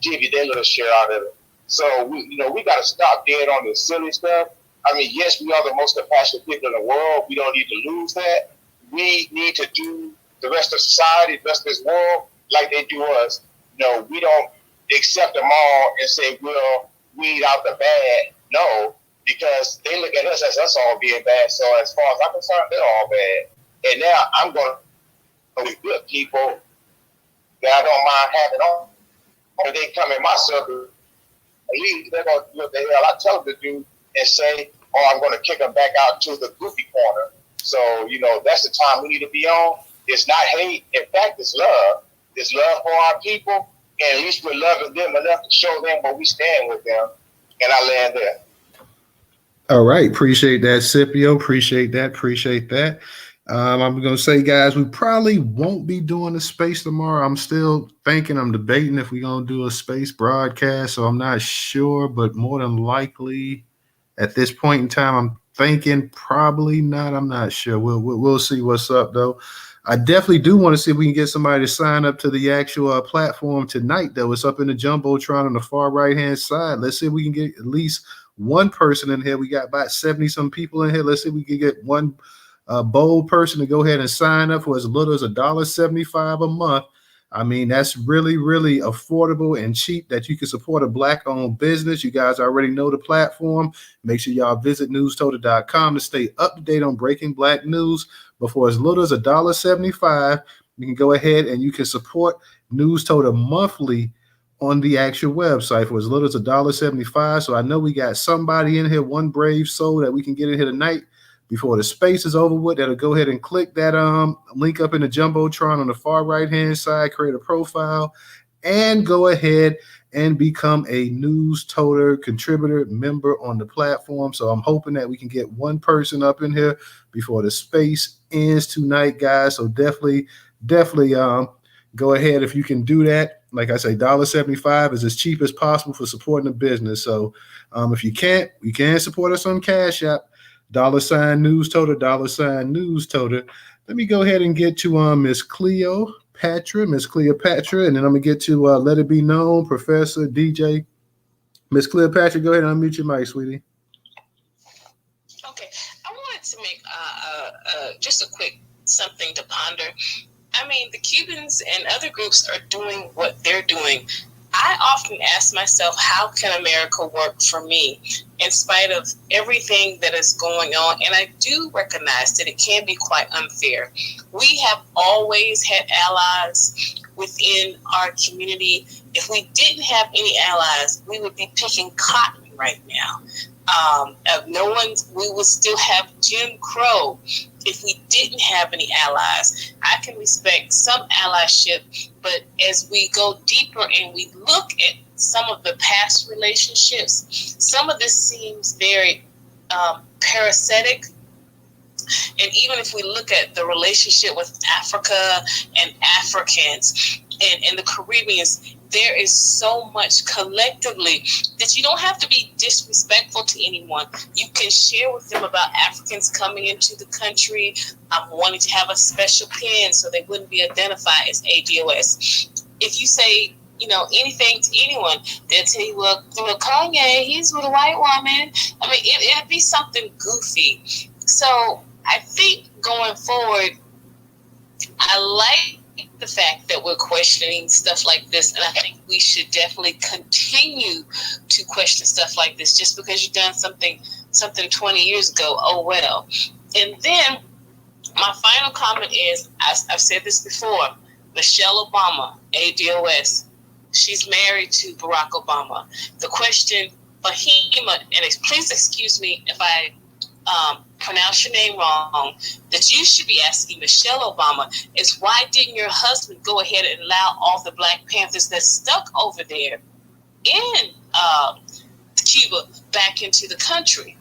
give you their little share out of it. So we got to stop dead on this silly stuff. I mean, yes, we are the most compassionate people in the world. We don't need to lose that. We need to do the rest of society, the rest of this world, like they do us. We don't accept them all and say we'll weed out the bad. No, because they look at us as us all being bad. So as far as I'm concerned, they're all bad. And now I'm going to be good people that I don't mind having on. When they come in my circle, at least they're going to do what the hell I tell them to do and say, I'm going to kick them back out to the goofy corner. So, that's the time we need to be on. It's not hate. In fact, it's love. It's love for our people. And at least we're loving them enough to show them where we stand with them. And I land there. All right. Appreciate that, Scipio. Appreciate that. I'm going to say, guys, we probably won't be doing a space tomorrow. I'm still thinking, I'm debating if we're going to do a space broadcast. So I'm not sure, but more than likely at this point in time, I'm thinking probably not. I'm not sure. We'll see what's up, though. I definitely do want to see if we can get somebody to sign up to the actual platform tonight, though. It's up in the Jumbotron on the far right-hand side. Let's see if we can get at least one person in here. We got about 70-some people in here. Let's see if we can get one bold person to go ahead and sign up for as little as $1.75 a month. I mean, that's really, really affordable and cheap that you can support a Black-owned business. You guys already know the platform. Make sure y'all visit Newstoter.com to stay up to date on breaking Black news. But for as little as $1.75, you can go ahead and you can support Newstoter monthly on the actual website for as little as $1.75. So I know we got somebody in here, one brave soul that we can get in here tonight before the space is over with, that'll go ahead and click that link up in the Jumbotron on the far right-hand side, create a profile, and go ahead and become a Newstoter contributor member on the platform. So I'm hoping that we can get one person up in here before the space ends tonight, guys. So definitely go ahead if you can do that. Like I say, $1.75 is as cheap as possible for supporting the business. So if you can't, you can support us on Cash App. $Newstoter, $Newstoter. Let me go ahead and get to Miss Cleopatra, and then I'm gonna get to Let It Be Known, Professor DJ. Miss Cleopatra, go ahead and unmute your mic, sweetie. Okay, I wanted to make just a quick something to ponder. I mean, the Cubans and other groups are doing what they're doing. I often ask myself, how can America work for me in spite of everything that is going on? And I do recognize that it can be quite unfair. We have always had allies within our community. If we didn't have any allies, we would be picking cotton right now. We would still have Jim Crow if we didn't have any allies. I can respect some allyship, but as we go deeper and we look at some of the past relationships, some of this seems very parasitic. And even if we look at the relationship with Africa and Africans and the Caribbeans, there is so much collectively that you don't have to be disrespectful to anyone. You can share with them about Africans coming into the country, wanting to have a special pin so they wouldn't be identified as ADOS. If you say, anything to anyone, they'll tell you, well, Kanye, he's with a white woman. I mean, it'd be something goofy. So I think going forward, I like the fact that we're questioning stuff like this, and I think we should definitely continue to question stuff like this. Just because you've done something 20 years ago, oh well. And then my final comment is, I've said this before, Michelle Obama, ADOS, she's married to Barack Obama. The question, Fahima, and please excuse me if I pronounce your name wrong, that you should be asking Michelle Obama is, why didn't your husband go ahead and allow all the Black Panthers that's stuck over there in Cuba back into the country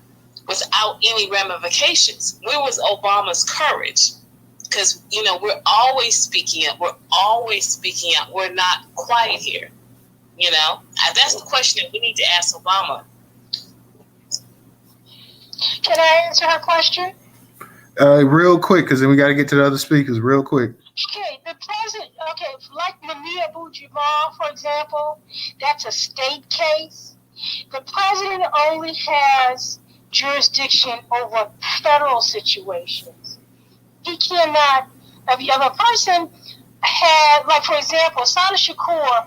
without any ramifications? Where was Obama's courage? Because, you know, we're always speaking up. We're always speaking out. We're not quiet here. You know, that's the question that we need to ask Obama. Can I answer her question? Real quick, because then we got to get to the other speakers real quick. Okay, the president, like Mania Abu-Jamal, for example, that's a state case. The president only has jurisdiction over federal situations. He cannot, if a person had, like, for example, Sana Shakur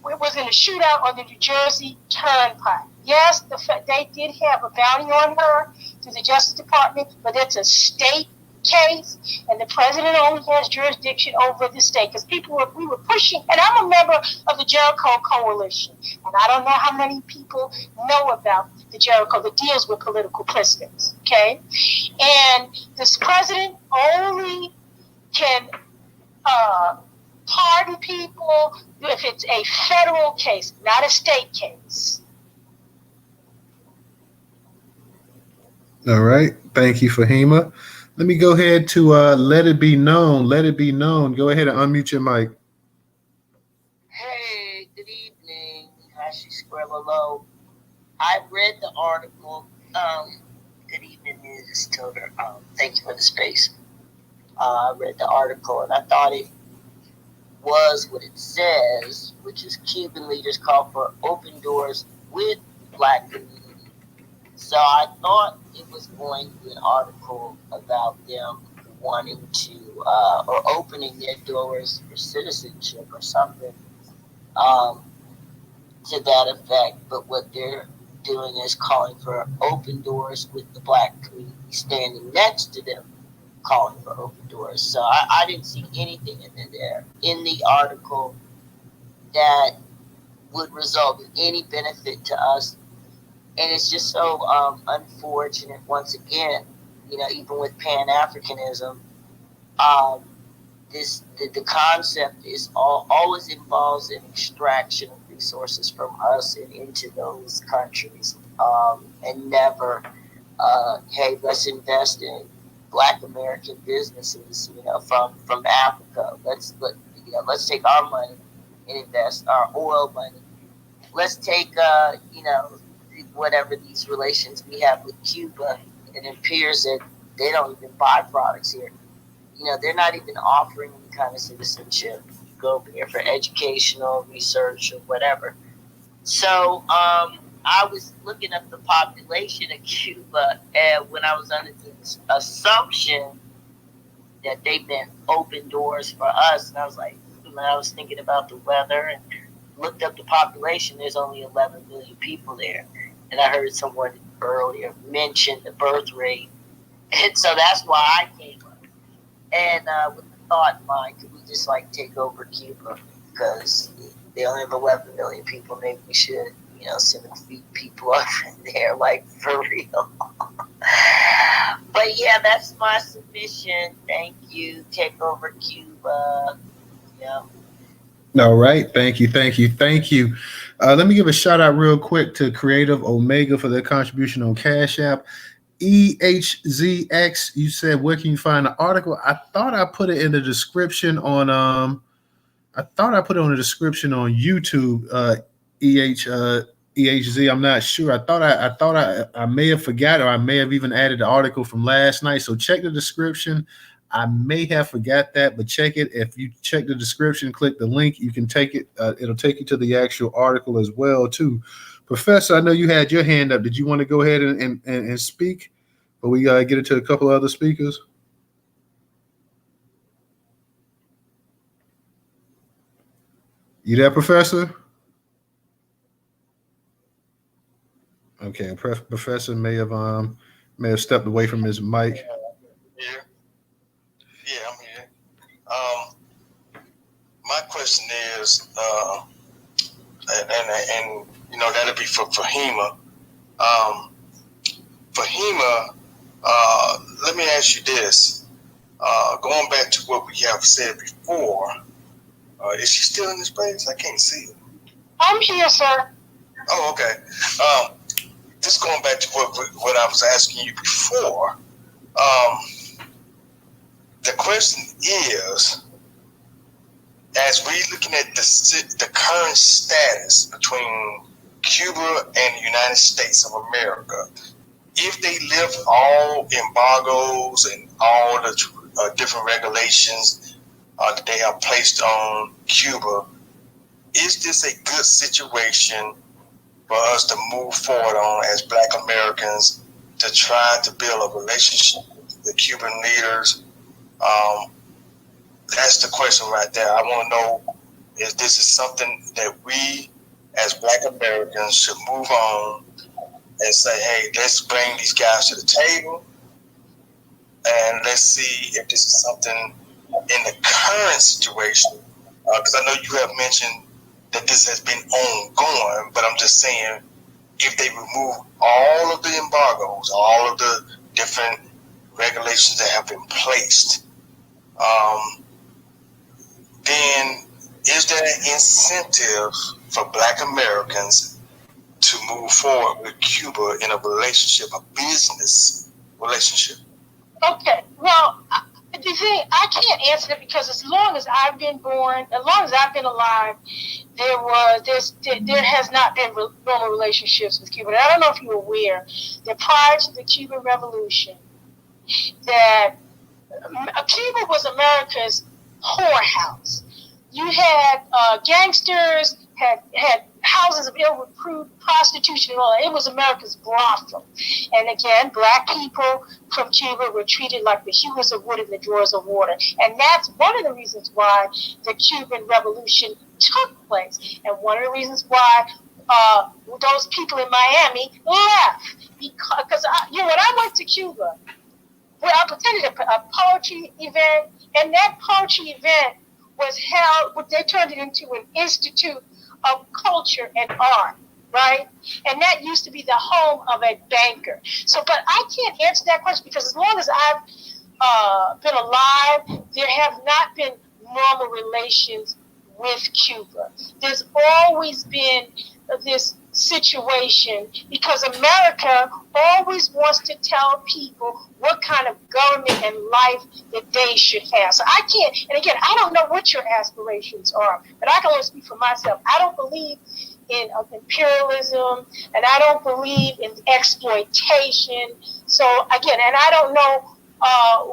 was in a shootout on the New Jersey Turnpike. Yes, they did have a bounty on her through the Justice Department, but it's a state case, and the president only has jurisdiction over the state. Because we were pushing, and I'm a member of the Jericho Coalition, and I don't know how many people know about the Jericho that deals with political prisoners. Okay, and this president only can pardon people if it's a federal case, not a state case. All right. Thank you, Fahima. Let me go ahead to Let It Be Known. Let It Be Known. Go ahead and unmute your mic. Hey, good evening. Hashi Squirrelo. I read the article. Good evening, Newstoter. Thank you for the space. I read the article and I thought it was what it says, which is Cuban leaders call for open doors with Black community. So I thought it was going to be an article about them wanting to, or opening their doors for citizenship or something to that effect. But what they're doing is calling for open doors with the Black community standing next to them, calling for open doors. So I didn't see anything in the article that would result in any benefit to us. And it's just so unfortunate, once again, you know, even with Pan-Africanism, the concept is always involves an extraction of resources from us and into those countries, and never, hey, let's invest in Black American businesses, you know, from Africa. Let's take our money and invest our oil money. Let's take, you know, whatever these relations we have with Cuba. It appears that they don't even buy products here. You know, they're not even offering any kind of citizenship. You go over there for educational research or whatever. So I was looking up the population of Cuba, and when I was under the assumption that they meant open doors for us, and I was like, when I was thinking about the weather and looked up the population, there's only 11 million people there. And I heard someone earlier mention the birth rate. And so that's why I came up. And with the thought in mind, could we just take over Cuba? Because they only have 11 million people. Maybe we should, you know, send a few people up in there, for real. But yeah, that's my submission. Thank you. Take over Cuba. Yeah. All right. Thank you. Let me give a shout out real quick to Creative Omega for their contribution on Cash App. EHZX, you said, where can you find the article? I thought I put it in the description on YouTube. EHZ. I'm not sure. I may have forgot, or I may have even added the article from last night. So check the description. I may have forgot that, but check it. If you check the description, click the link, you can take it. It'll take you to the actual article as well, too. Professor, I know you had your hand up. Did you want to go ahead and speak? But we get it to a couple of other speakers. You there, Professor? Okay, Professor may have stepped away from his mic. Yeah, I'm here. My question is, and you know, that'll be for Fahima. Fahima, let me ask you this. Going back to what we have said before, is she still in the space? I can't see her. I'm here, sir. Oh, okay. this going back to what I was asking you before. The question is, as we looking at the current status between Cuba and the United States of America, if they lift all embargoes and all the different regulations that they have placed on Cuba, is this a good situation for us to move forward on as Black Americans to try to build a relationship with the Cuban leaders? That's the question right there. I want to know if this is something that we as Black Americans should move on and say, hey, let's bring these guys to the table and let's see if this is something in the current situation. Because I know you have mentioned that this has been ongoing, but I'm just saying, if they remove all of the embargoes, all of the different regulations that have been placed, then is there an incentive for Black Americans to move forward with Cuba in a relationship, a business relationship? Okay, well, the thing, I can't answer it because as long as I've been born, as long as I've been alive, there has not been normal relationships with Cuba. And I don't know if you're aware that prior to the Cuban Revolution, that Cuba was America's whorehouse. You had gangsters, had houses of ill repute, prostitution, and all that. It was America's brothel. And again, Black people from Cuba were treated like the hewers of wood in the drawers of water. And that's one of the reasons why the Cuban Revolution took place. And one of the reasons why those people in Miami left. Because when I went to Cuba, well, I attended a poetry event, and that poetry event was held, they turned it into an institute of culture and art, right? And that used to be the home of a banker. So, but I can't answer that question because as long as I've been alive, there have not been normal relations with Cuba. There's always been this situation because America always wants to tell people what kind of government and life that they should have. So I can't, and again, I don't know what your aspirations are, but I can only speak for myself. I don't believe in imperialism, and I don't believe in exploitation. So again, and I don't know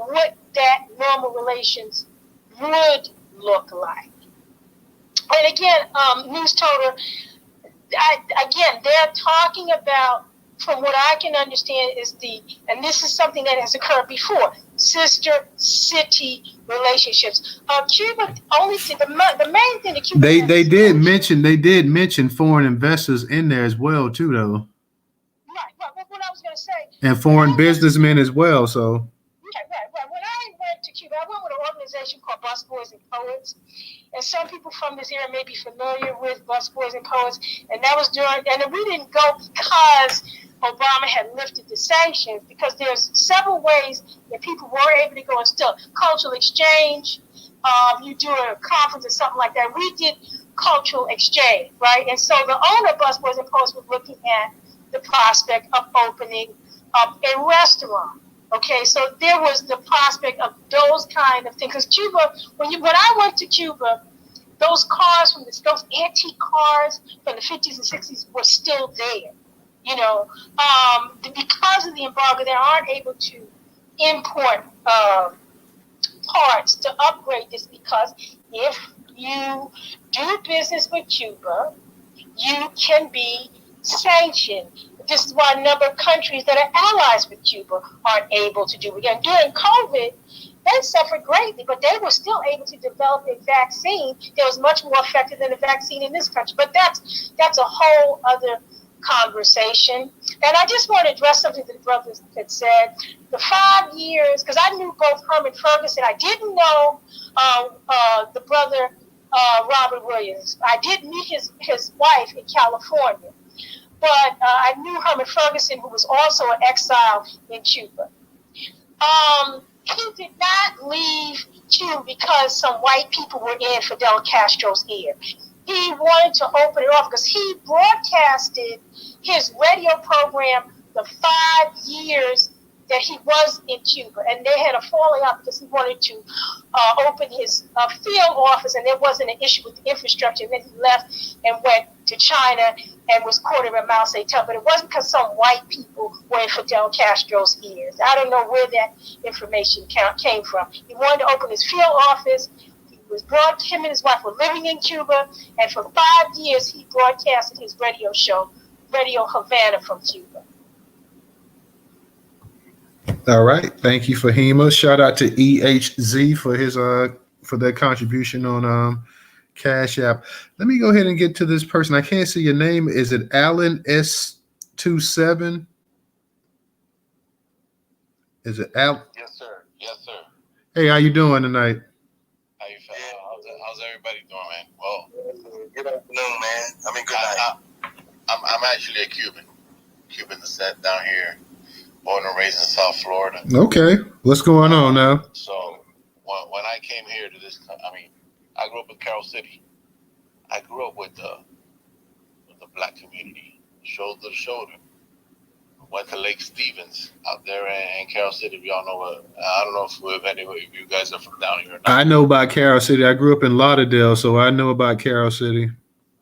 what that normal relations would look like. And again, Newstoter, again, they're talking about, from what I can understand, is and this is something that has occurred before, sister city relationships. Cuba only the main thing that Cuba they did mention foreign investors in there as well too, though. Right. What I was going to say. And foreign businessmen as well. So. Right. When I went to Cuba, I went with an organization called Busboys and Poets. And some people from this area may be familiar with Busboys and Poets. And that was and we didn't go because Obama had lifted the sanctions, because there's several ways that people were able to go and still cultural exchange. You do a conference or something like that. We did cultural exchange, right? And so the owner of Busboys and Poets was looking at the prospect of opening up a restaurant. Okay, so there was the prospect of those kind of things. Because Cuba, when I went to Cuba, those cars those antique cars from the 50s and 60s were still there. Because of the embargo, they aren't able to import parts to upgrade this, because if you do business with Cuba, you can be sanctioned. This is why a number of countries that are allies with Cuba aren't able to do it. Again, during COVID, they suffered greatly, but they were still able to develop a vaccine that was much more effective than the vaccine in this country. But that's a whole other conversation. And I just want to address something that the brothers had said. The 5 years, because I knew both Herman Ferguson. I didn't know the brother Robert Williams. I did meet his wife in California. But I knew Herman Ferguson, who was also an exile in Cuba. He did not leave Cuba because some white people were in Fidel Castro's ear. he wanted to open it off because he broadcasted his radio program the 5 years that he was in Cuba, and they had a falling out because he wanted to open his field office, and there wasn't an issue with the infrastructure. And then he left and went to China and was quoted by Mao Zedong. But it wasn't because some white people were in Fidel Castro's ears. I don't know where that information came from. He wanted to open his field office. Him and his wife were living in Cuba, and for 5 years he broadcasted his radio show, Radio Havana, from Cuba. All right, thank you, Fahima. Shout out to EHZ for his for their contribution on Cash App. Let me go ahead and get to this person. I can't see your name. Is it Alan S27? Is it Al? Yes, sir. Yes, sir. Hey, how you doing tonight? How you feeling? How's everybody doing, man? Well, good afternoon, man. I mean, good night. I'm actually a Cuban descent down here, born and raised in South Florida. Okay, what's going on now? So when I came here to this, I mean, I grew up in Carroll City. I grew up with the black community, shoulder to shoulder. Went to Lake Stevens out there in Carroll City. We all know I don't know if any of you guys are from down here or not. I know about Carroll City. I grew up in Lauderdale, so I know about Carroll City.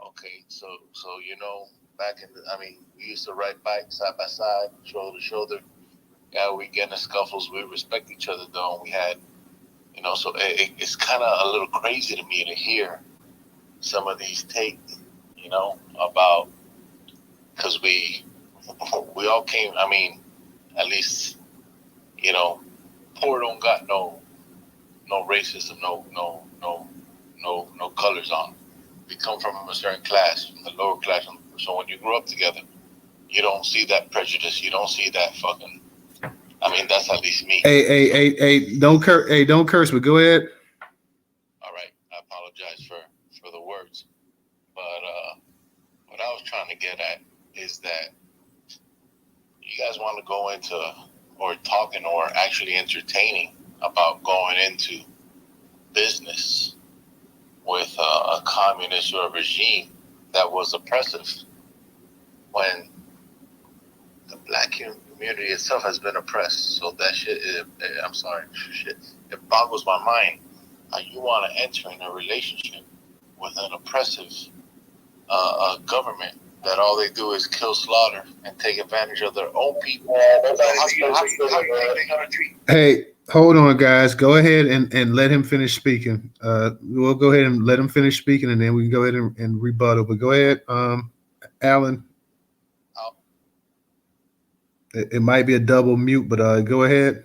Okay, so you know, back in we used to ride bikes side by side, shoulder to shoulder. Yeah, we get in scuffles. We respect each other though. And we had, so it's kind of a little crazy to me to hear some of these takes, about, because we all came. I mean, at least, poor don't got no racism, no colors on. We come from a certain class, from the lower class. So when you grow up together, you don't see that prejudice. You don't see that fucking. I mean, that's at least me. Hey, don't curse. Hey, don't curse, but go ahead. All right. I apologize for the words. But what I was trying to get at is that you guys want to go into or talking or actually entertaining about going into business with a communist or a regime that was oppressive when the black community itself has been oppressed. So that shit, it boggles my mind how you want to enter in a relationship with an oppressive government that all they do is kill, slaughter, and take advantage of their own people. Hey, hold on, guys. Go ahead and let him finish speaking. We'll go ahead and let him finish speaking, and then we can go ahead and rebuttal. But go ahead, Alan. It might be a double mute, but go ahead.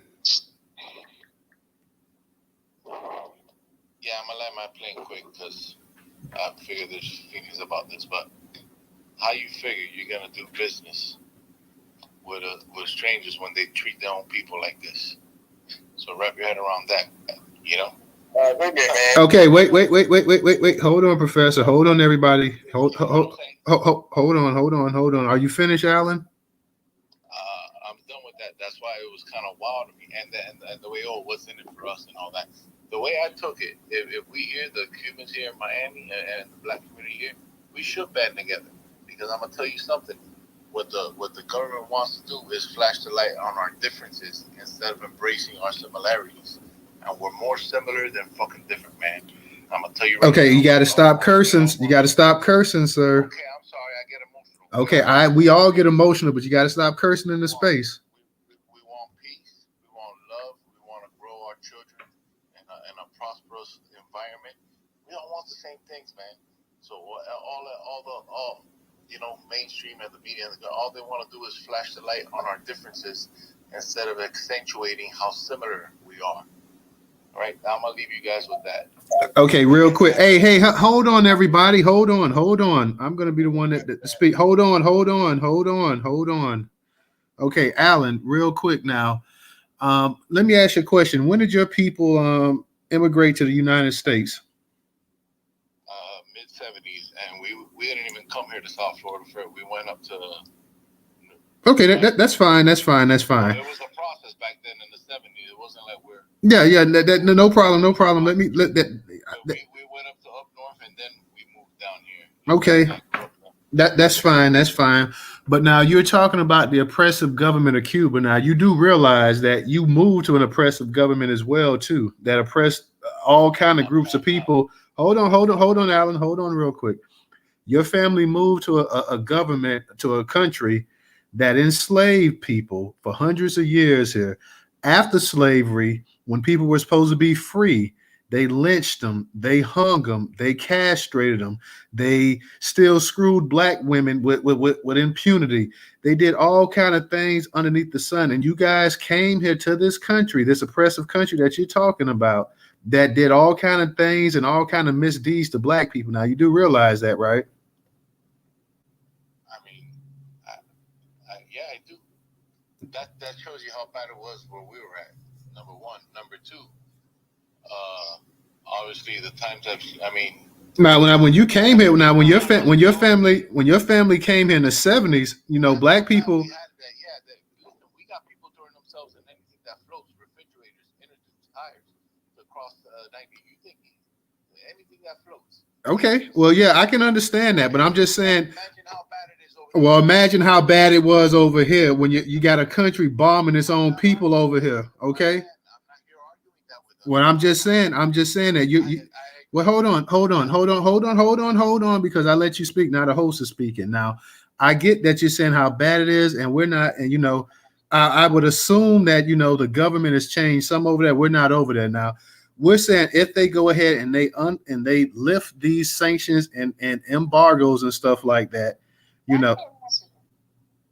Yeah, I'm gonna land my plane quick because I figure there's feelings about this. But how you figure you're gonna do business with strangers when they treat their own people like this? So wrap your head around that. Okay, wait. Hold on, Professor. Hold on, everybody. Hold on. Are you finished, Alan? I'm done with that. That's why it was kind of wild to me, and the way, what's in it for us and all that. The way I took it, if we hear the Cubans here in Miami and the black community here, we should band together, because I'm gonna tell you something. What the government wants to do is flash the light on our differences instead of embracing our similarities. And we're more similar than fucking different, man. I'm gonna tell you right now. Okay, you gotta stop cursing. You gotta stop cursing, sir. Okay, I'm sorry, I get emotional. Okay, we all get emotional, but you gotta stop cursing in the space. We want peace, we want love, we want to grow our children in a prosperous environment. We don't want the same things, man. So all mainstream and the media, all they want to do is flash the light on our differences instead of accentuating how similar we are. All right, now I'm gonna leave you guys with that. Okay, real quick. Hey, hold on, everybody. Hold on. I'm gonna be the one that speak. Hold on. Okay, Alan, real quick now. Let me ask you a question. When did your people immigrate to the United States? Mid-70s, and we didn't even come here to South Florida first. We went up to. Okay, that's fine. That's fine. It was a process back then in the 70s. It wasn't like we're. Yeah. No problem. Let me. We went up north, and then we moved down here. Okay, that's fine. That's fine. But now you're talking about the oppressive government of Cuba. Now you do realize that you moved to an oppressive government as well too, that oppressed all kind of groups of people. Hold on, Alan. Hold on, real quick. Your family moved to a government, to a country that enslaved people for hundreds of years here. After slavery, when people were supposed to be free, they lynched them, they hung them, they castrated them, they still screwed black women with impunity. They did all kind of things underneath the sun. And you guys came here to this country, this oppressive country that you're talking about, that did all kind of things and all kind of misdeeds to black people. Now you do realize that, right? I mean, yeah, I do. That shows you how bad it was where we were at. Number one. Number two, obviously the times have. I mean, now when you came here, now when your family came here in the 70s, you know, black people. We got people throwing themselves in anything that floats, refrigerators, inner tubes, tires, across 90. You think anything that floats? Okay, well, yeah, I can understand that, but I'm just saying. Imagine how bad it is over here. Well, imagine how bad it was over here when you got a country bombing its own people over here. Okay. Well, I'm just saying that you well, hold on, because I let you speak. Now the host is speaking. Now, I get that you're saying how bad it is, and we're not, and you know, I would assume that, you know, the government has changed some over there. We're not over there now. We're saying if they go ahead and they lift these sanctions and embargoes and stuff like that, you know.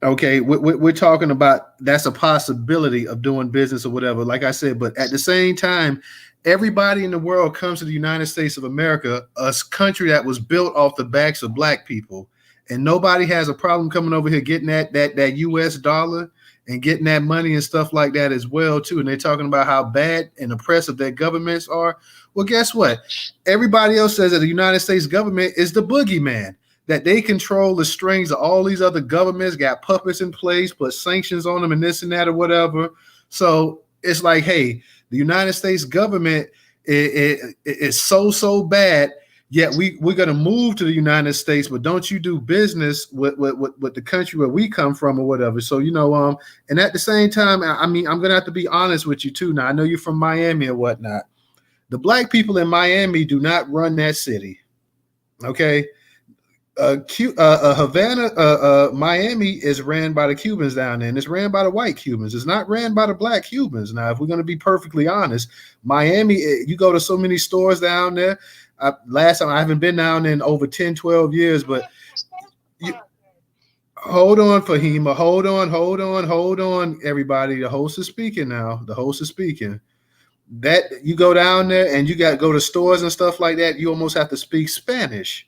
Okay, we're talking about that's a possibility of doing business or whatever. Like I said, but at the same time, everybody in the world comes to the United States of America, a country that was built off the backs of black people, and nobody has a problem coming over here getting that U.S. dollar and getting that money and stuff like that as well too. And they're talking about how bad and oppressive their governments are. Well, guess what? Everybody else says that the United States government is the boogeyman, that they control the strings of all these other governments, got puppets in place, put sanctions on them and this and that or whatever. So it's like, hey, the United States government is so bad, yet we're going to move to the United States, but don't you do business with the country where we come from or whatever. So, you know, and at the same time, I mean, I'm going to have to be honest with you too. Now, I know you're from Miami or whatnot. The black people in Miami do not run that city. Okay. Havana, Miami is ran by the Cubans down there, and it's ran by the white Cubans. It's not ran by the black Cubans. Now, if we're going to be perfectly honest, Miami, you go to so many stores down there. Last time, I haven't been down there in over 10, 12 years, but hold on, Fahima. Hold on, everybody. The host is speaking now. The host is speaking. That you go down there and you got to go to stores and stuff like that. You almost have to speak Spanish.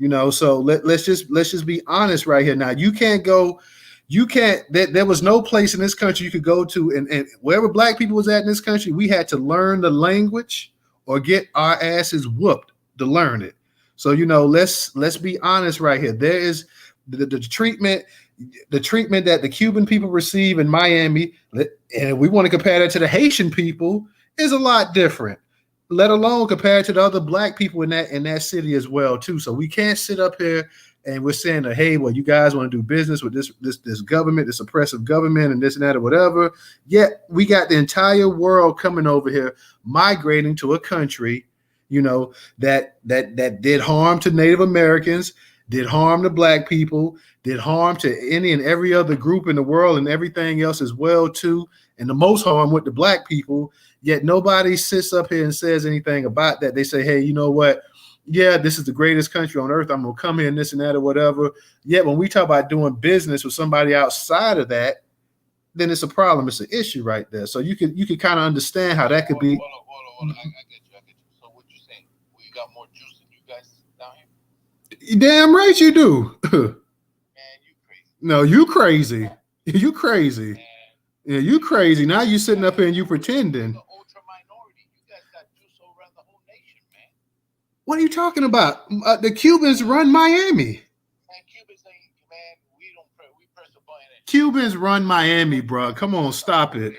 You know, so let's just be honest right here. Now, there was no place in this country you could go to, and wherever black people was at in this country, we had to learn the language or get our asses whooped to learn it. So, you know, let's be honest right here. There is the treatment that the Cuban people receive in Miami, and we want to compare that to the Haitian people, is a lot different, let alone compared to the other black people in that city as well too. So we can't sit up here and we're saying that, hey, well, you guys want to do business with this government, this oppressive government and this and that or whatever. Yet we got the entire world coming over here, migrating to a country, you know, that did harm to Native Americans, did harm to black people, did harm to any and every other group in the world and everything else as well too. And the most harm with the black people. Yet nobody sits up here and says anything about that. They say, hey, you know what? Yeah, this is the greatest country on earth. I'm going to come here and this and that or whatever. Yet when we talk about doing business with somebody outside of that, then it's a problem. It's an issue right there. So you could kind of understand how that could be. Hold on. I get you. So what you saying? We got more juice than you guys down here? Damn right you do. Man, you crazy. No, you crazy. You crazy. Man. Yeah, you crazy. Now you sitting up here and you pretending. What are you talking about? The Cubans run Miami. Man, Cubans ain't, man, we press a button. Cubans run Miami, bro. Come on, stop it.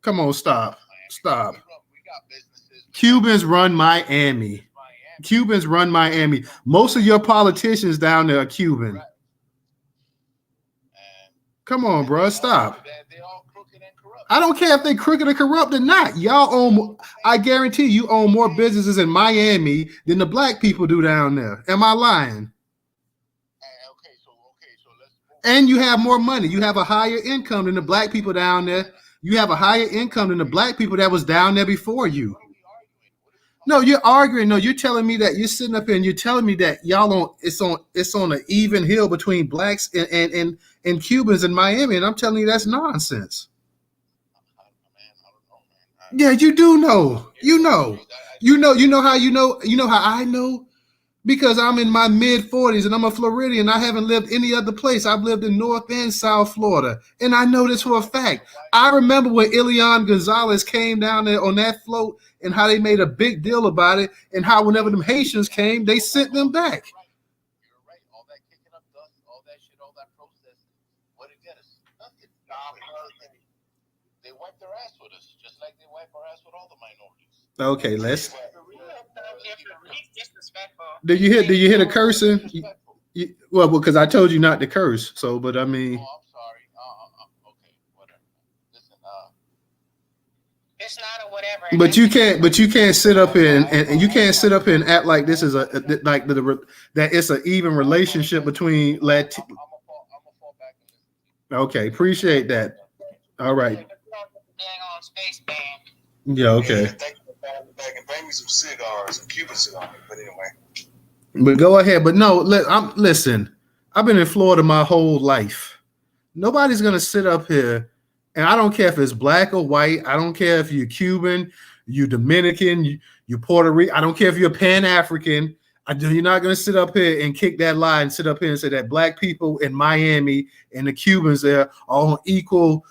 Come on, stop. We got businesses. Cubans run Miami. Cubans run Miami. Most of your politicians down there are Cuban. Right. Come on, bro. Stop. They all crooked and corrupt. I don't care if they crooked or corrupt or not. Y'all own, I guarantee you own more businesses in Miami than the black people do down there. Am I lying? Okay, so let's move. And you have more money. You have a higher income than the black people down there. You have a higher income than the black people that was down there before you. No, you're arguing. No, you're telling me that you're sitting up here and you're telling me that y'all it's on an even hill between blacks and Cubans in Miami, and I'm telling you that's nonsense. Yeah, you do know. You know how I know? Because I'm in my mid-40s and I'm a Floridian. I haven't lived any other place. I've lived in North and South Florida. And I know this for a fact. I remember when Elian Gonzalez came down there on that float and how they made a big deal about it and how whenever them Haitians came, they sent them back. You're right. All that kicking up dust, all that shit, all that processing. What did it get us? Nothing. They wiped their ass with us, just like they wipe our ass with all the minorities. Okay, let's. Disrespectful. Did you hear the cursing? Well, because I told you not to curse. So, but I mean. Oh, I'm sorry. Okay, whatever. Listen, It's not a whatever. But you can't sit up here and you can't sit up here and act like this is that it's an even relationship between Latin. I'm gonna fall back and listen. Okay, appreciate that. All right. Dang on space band. Yeah. Okay. Yeah, thank you for coming back and bring me some cigars, some Cuban cigars. But anyway. But go ahead. But no, listen. I've been in Florida my whole life. Nobody's gonna sit up here, and I don't care if it's black or white. I don't care if you're Cuban, you Dominican, you Puerto Rican. I don't care if you're Pan-African. You're not gonna sit up here and kick that lie and sit up here and say that black people in Miami and the Cubans there are on equal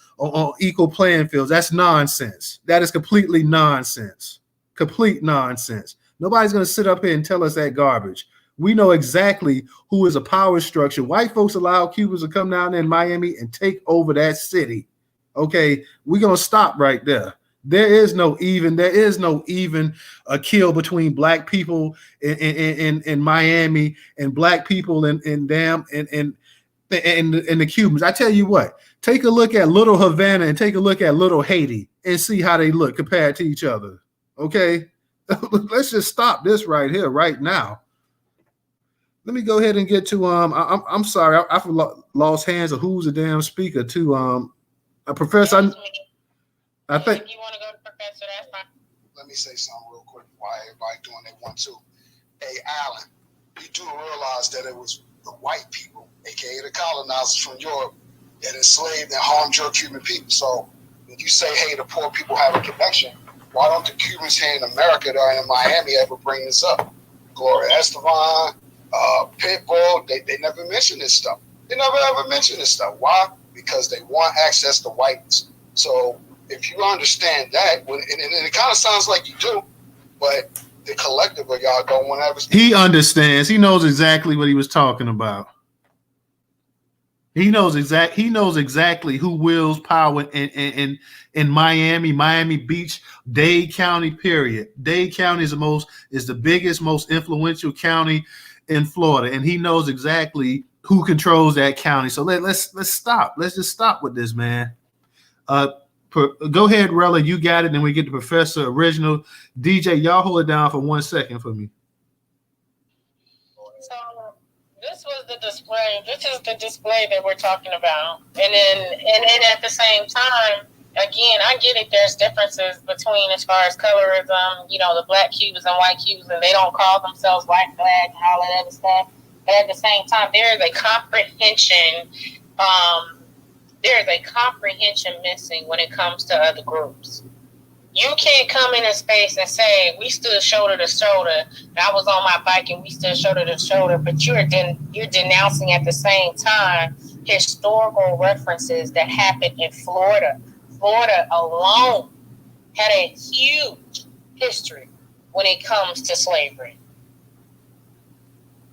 playing fields. That's nonsense. That is completely nonsense. Complete nonsense. Nobody's gonna sit up here and tell us that garbage. We know exactly who is a power structure. White folks allow Cubans to come down there in Miami and take over that city. Okay, we're gonna stop right there. There is no even a kill between black people in Miami and black people in the Cubans. I tell you what, take a look at Little Havana and take a look at Little Haiti and see how they look compared to each other. Okay, let's just stop this right here, right now. Let me go ahead and get to I'm sorry, I've lost hands of who's a damn speaker to a professor. I think If you want to go to Professor, that's fine. Let me say something real quick while everybody doing they want to. Hey, Alan, you do realize that it was the white people, aka the colonizers from Europe, that enslaved and harmed your Cuban people. So when you say, hey, the poor people have a connection, why don't the Cubans here in America that are in Miami ever bring this up? Gloria Estefan, Pitbull, they never mention this stuff. They never ever mention this stuff. Why? Because they want access to whiteness. So if you understand that, and it kind of sounds like you do, but the collective of y'all don't want to ever. He understands. He knows exactly what he was talking about. He knows exactly who wields power in Miami Beach, Dade County. Period. Dade County is the biggest, most influential county in Florida, and he knows exactly who controls that county. So let's stop. Let's just stop with this, man. Go ahead, Rella. You got it. Then we get the Professor Original. DJ, y'all hold it down for 1 second for me. So this was the display. This is the display that we're talking about. And then at the same time, again, I get it. There's differences between as far as colorism, the black Cubans and white Cubans, and they don't call themselves white flag and all that other stuff. But at the same time, there is a comprehension. There is a comprehension missing when it comes to other groups. You can't come in a space and say, we stood shoulder to shoulder, and I was on my bike and we stood shoulder to shoulder, but you're denouncing at the same time historical references that happened in Florida. Florida alone had a huge history when it comes to slavery.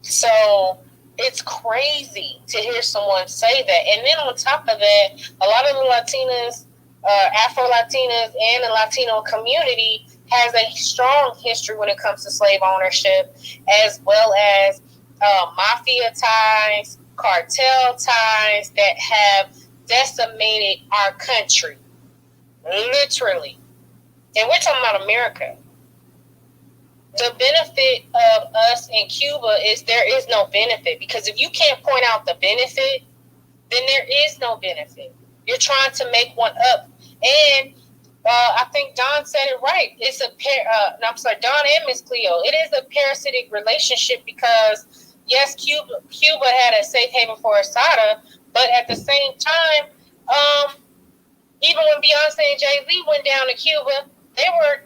So it's crazy to hear someone say that. And then on top of that, a lot of the Latinas, Afro-Latinas, and the Latino community has a strong history when it comes to slave ownership, as well as mafia ties, cartel ties that have decimated our country, literally. And we're talking about America. The benefit of us in Cuba is there is no benefit, because if you can't point out the benefit, then there is no benefit. You're trying to make one up. And I think Don said it right. It's a Don and Miss Cleo. It is a parasitic relationship because, yes, Cuba had a safe haven for Asada, but at the same time, even when Beyonce and Jay-Z went down to Cuba, they were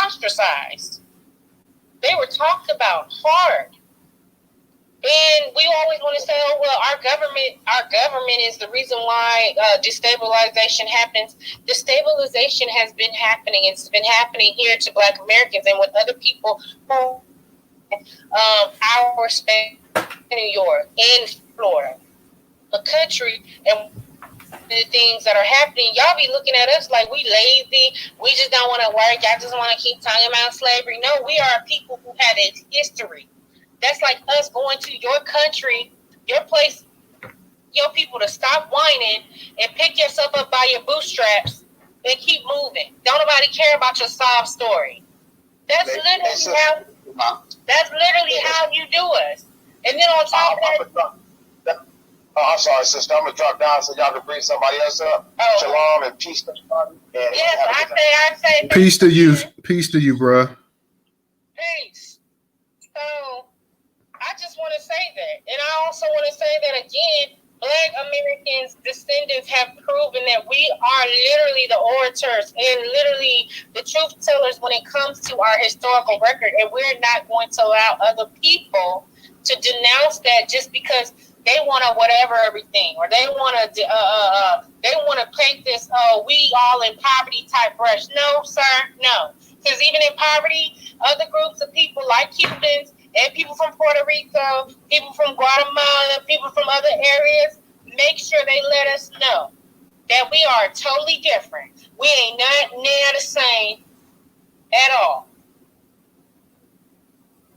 ostracized. They were talked about hard. And we always want to say, oh, well, our government is the reason why destabilization happens. Destabilization has been happening. It's been happening here to Black Americans and with other people who our space in New York, in Florida, the country, and the things that are happening. Y'all be looking at us like we lazy. We just don't want to work. Y'all just want to keep talking about slavery. No, we are people who had a history. That's like us going to your country, your place, your people to stop whining and pick yourself up by your bootstraps and keep moving. Don't nobody care about your sob story. That's literally how you do us. And then on top of that, I'm sorry, sister. I'm gonna drop down so y'all can bring somebody else up. Oh. Shalom and peace to everybody. Yes, I say peace to you. Peace to you, bruh. Peace. So I just want to say that. And I also want to say that again, Black Americans, descendants have proven that we are literally the orators and literally the truth tellers when it comes to our historical record. And we're not going to allow other people to denounce that just because they want to whatever everything, or they want to paint this, we all in poverty type brush. No, sir, no. Because even in poverty, other groups of people like Cubans and people from Puerto Rico, people from Guatemala, people from other areas, make sure they let us know that we are totally different. We ain't not near the same at all.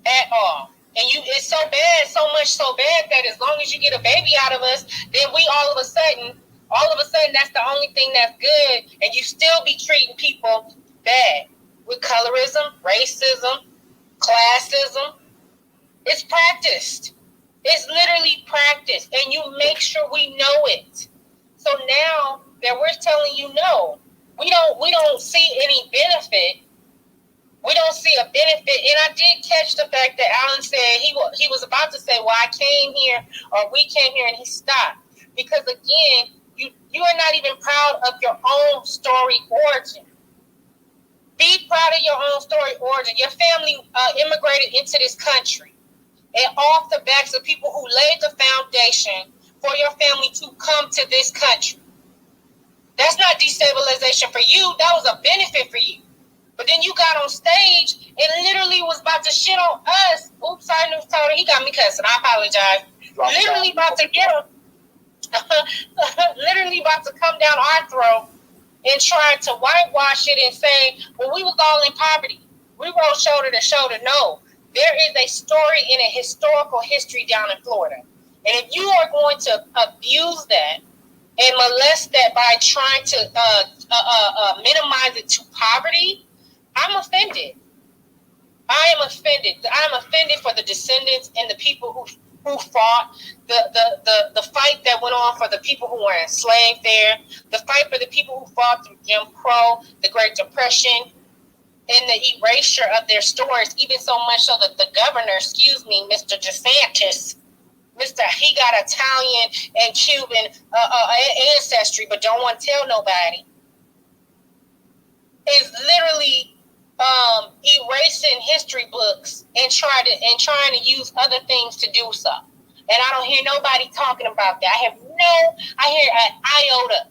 At all. And it's so bad, so much so bad that as long as you get a baby out of us, then we all of a sudden, that's the only thing that's good, and you still be treating people bad with colorism, racism, classism. It's practiced. It's literally practiced, and you make sure we know it. So now that we're telling you no, we don't see any benefit. We don't see a benefit. And I did catch the fact that Alan said he was about to say, well, I came here, or we came here, and he stopped. Because again, you are not even proud of your own story origin. Be proud of your own story origin. Your family immigrated into this country, and off the backs of people who laid the foundation for your family to come to this country. That's not destabilization for you. That was a benefit for you. But then you got on stage and literally was about to shit on us. Oops, sorry, Newstoter. He got me cussing. I apologize. Literally about to get him. Literally about to come down our throat and try to whitewash it and say, well, we was all in poverty. We rode shoulder to shoulder. No, there is a story and a historical history down in Florida. And if you are going to abuse that and molest that by trying to minimize it to poverty, I'm offended. I am offended. I'm offended for the descendants and the people who fought the fight that went on for the people who were enslaved there, the fight for the people who fought through Jim Crow, the Great Depression, and the erasure of their stories, even so much so that the governor, Mr. DeSantis, he got Italian and Cuban ancestry, but don't want to tell nobody, is literally erasing history books and trying to use other things to do so. And I don't hear nobody talking about that. I hear an iota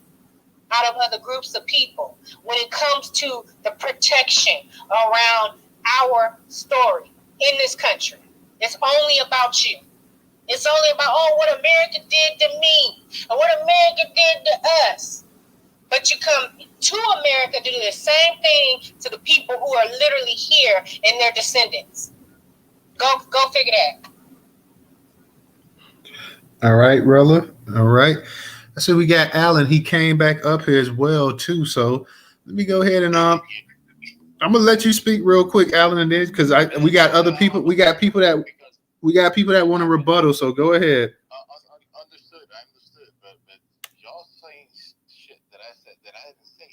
out of other groups of people when it comes to the protection around our story in this country. It's only about you. It's only about, what America did to me and what America did to us. but you come to America to do the same thing to the people who are literally here and their descendants. Go figure that. All right, Rella. All right. So we got Alan. He came back up here as well too. So let me go ahead and I'm gonna let you speak real quick, Alan, and then because we got other people. We got people that want to rebuttal. So go ahead. Understood. I understood. But y'all saying shit that I said that I didn't say.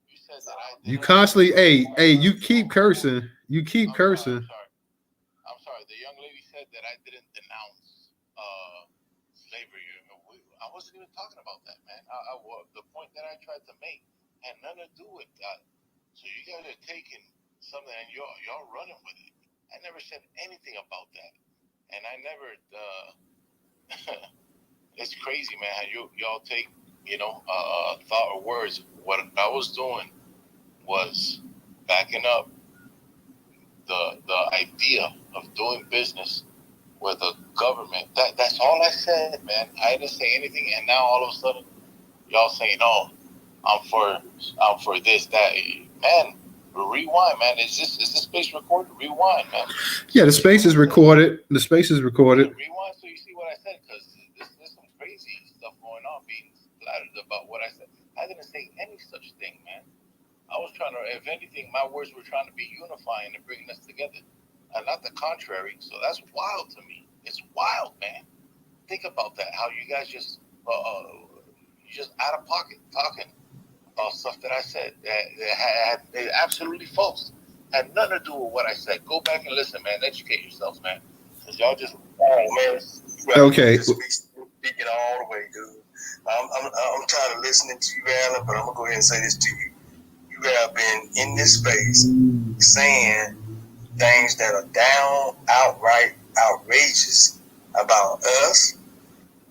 You said that I didn't. You constantly, hey, you keep cursing. You keep cursing. I'm sorry. The young lady said that I didn't denounce slavery. I wasn't even talking about that, man. The point that I tried to make had nothing to do with that. So you guys are taking something and y'all running with it. I never said anything about that, and I never. It's crazy, man. How y'all take thought or words. What I was doing was backing up the idea of doing business with a government. That's all I said, man. I didn't say anything, and now all of a sudden, y'all saying, "Oh, I'm for this, that." Man, rewind, man. Is this space recorded? Rewind, man. Yeah, the space is recorded. The space is recorded. Rewind so you see what I said, because there's some crazy stuff going on, being flattered about what I said. I didn't say any such thing, man. I was trying to, if anything, my words were trying to be unifying and bringing us together, and not the contrary. So that's wild to me. It's wild, man. Think about that. How you guys just out of pocket talking about stuff that I said that had absolutely false. Had nothing to do with what I said. Go back and listen, man. Educate yourselves, man. Because y'all just okay. Speaking all the way, dude. I'm tired of listening to you, Alan, but I'm gonna go ahead and say this to you. You have been in this space saying things that are outright outrageous about us.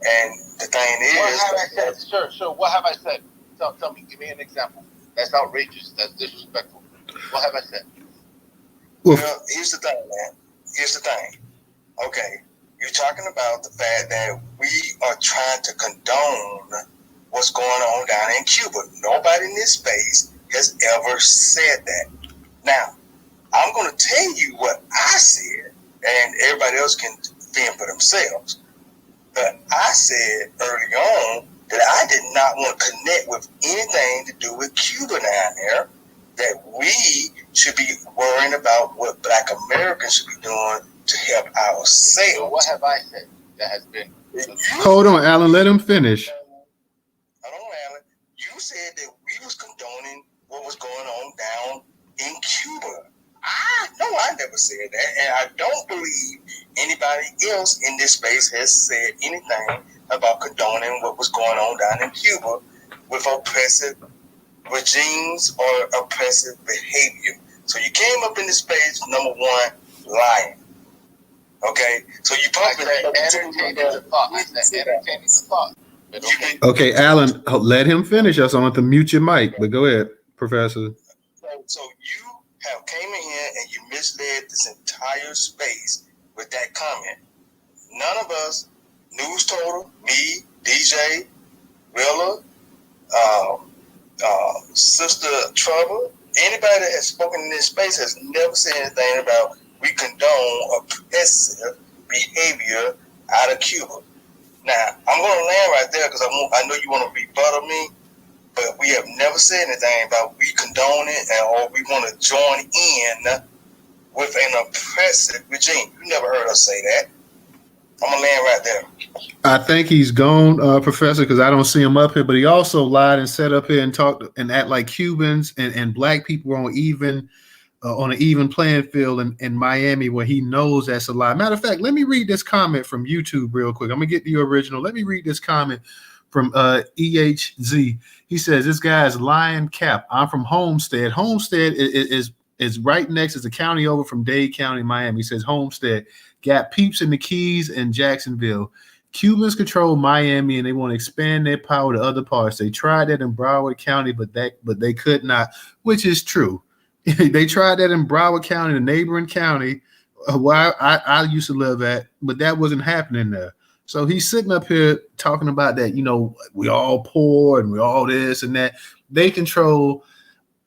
And the thing is, what have I said? Sure. What have I said? Tell me. Give me an example. That's outrageous. That's disrespectful. What have I said? Well, here's the thing, man. Here's the thing. Okay, you're talking about the fact that we are trying to condone what's going on down in Cuba. Nobody in this space has ever said that. Now, I'm going to tell you what I said, and everybody else can fend for themselves. But I said early on that I did not want to connect with anything to do with Cuba down there, that we should be worrying about what Black Americans should be doing to help ourselves. So what have I said that has been? Hold on, Alan. Let him finish. Hold on, Alan. You said that we was condoning what was going on down in Cuba. I never said that, and I don't believe anybody else in this space has said anything about condoning what was going on down in Cuba with oppressive regimes or oppressive behavior. So you came up in this space, number one, lying. Okay, so you probably entertaining the thought. I said entertaining the thought. Okay, Alan, let him finish. I want to mute your mic, but go ahead, Professor. So you have came in here and you misled this entire space with that comment. None of us, Newstoter, me, DJ, Willa, Sister Trouble, anybody that has spoken in this space has never said anything about we condone oppressive behavior out of Cuba. Now, I'm going to land right there because I know you want to rebuttal me, but we have never said anything about we condone it or we want to join in with an oppressive regime. You never heard us say that. I'm going to land right there. I think he's gone, Professor, because I don't see him up here, but he also lied and sat up here and talked and act like Cubans and Black people were on an even playing field in Miami, where he knows that's a lie. Matter of fact, let me read this comment from YouTube real quick. I'm going to get the original. Let me read this comment from EHZ. He says, this guy is lying cap. I'm from Homestead. Homestead is right next. It's a county over from Dade County, Miami. He says Homestead. Got peeps in the Keys and Jacksonville. Cubans control Miami and they want to expand their power to other parts. They tried that in Broward County, but they could not, which is true. They tried that in Broward County, the neighboring county where I used to live at, but that wasn't happening there. So he's sitting up here talking about that, you know, we all poor and we all this and that. They control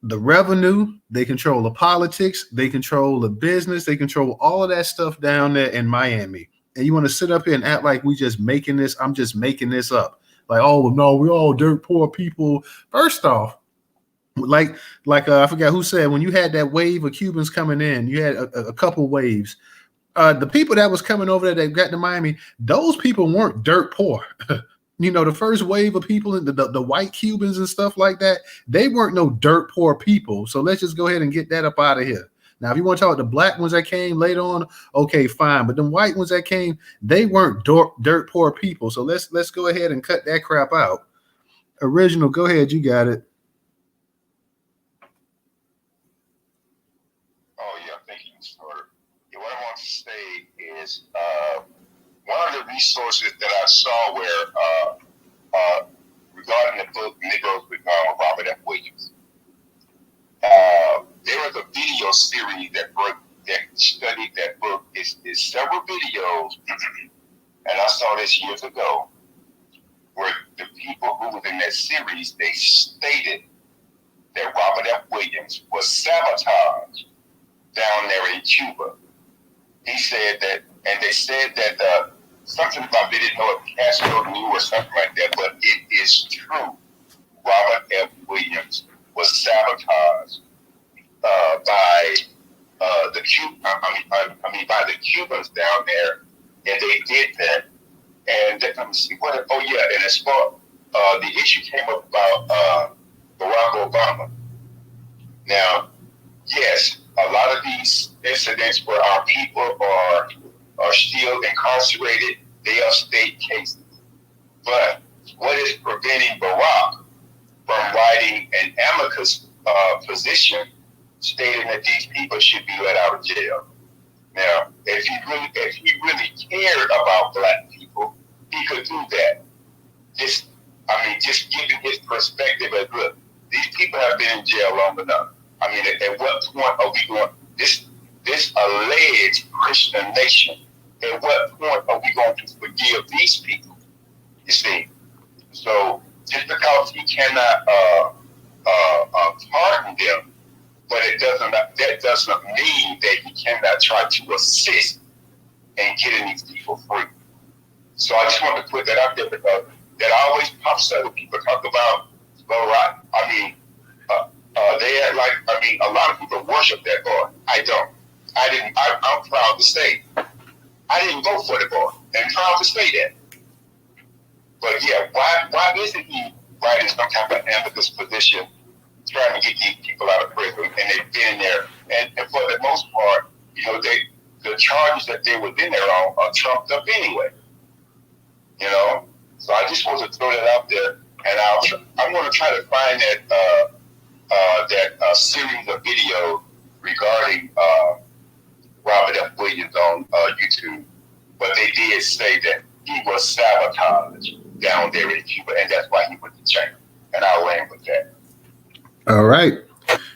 the revenue, they control the politics, they control the business, they control all of that stuff down there in Miami. And you want to sit up here and act like we just making this, I'm just making this up. Like, oh no, we're all dirt poor people. First off, like I forgot who said when you had that wave of Cubans coming in, you had a couple waves. The people that was coming over there that got to Miami, those people weren't dirt poor. You know, the first wave of people, the white Cubans and stuff like that, they weren't no dirt poor people. So let's just go ahead and get that up out of here. Now, if you want to talk about the black ones that came later on, okay, fine. But the white ones that came, they weren't dirt poor people. So let's go ahead and cut that crap out. Original, go ahead, you got it. Oh yeah, thank you, Newstoter. Yeah, what I want to say is one of the resources that I saw where regarding the book Negroes with Robert F. Williams, there was a video series that studied that book. It's several videos, and I saw this years ago, where the people who was in that series, they stated that Robert F. Williams was sabotaged down there in Cuba. He said that, and they said that something about they didn't know if Castro knew or something like that, but it is true. Robert F. Williams was sabotaged by the by the Cubans down there, and they did that. And let me see what. Oh yeah, and as far the issue came up about Barack Obama. Now, yes, a lot of these incidents where our people are still incarcerated, they are state cases. But what is preventing Barack from writing an amicus position stating that these people should be let out of jail? Now, if he really cared about black people, he could do that. Just giving his perspective as, look, these people have been in jail long enough. I mean, at what point are we going, this alleged Christian nation, at what point are we going to forgive these people? You see? So just because he cannot pardon them, but that doesn't mean that he cannot try to assist in getting these people free. So I just want to put that out there because that always pops up when people talk about, well, right? I mean, they act like, I mean, a lot of people worship that boy. I don't. I'm proud to say I didn't vote for the boy, and proud to say that. But yeah, why isn't he writing some type of amicus position, trying to get these people out of prison, and they've been there, and for the most part, you know, the charges that they were in there on are trumped up anyway. You know, so I just want to throw that out there, and I'm going to try to find that series of videos regarding Robert F. Williams on YouTube. But they did say that he was sabotaged down there in Cuba, and that's why he went to China. And I'll land with that. All right.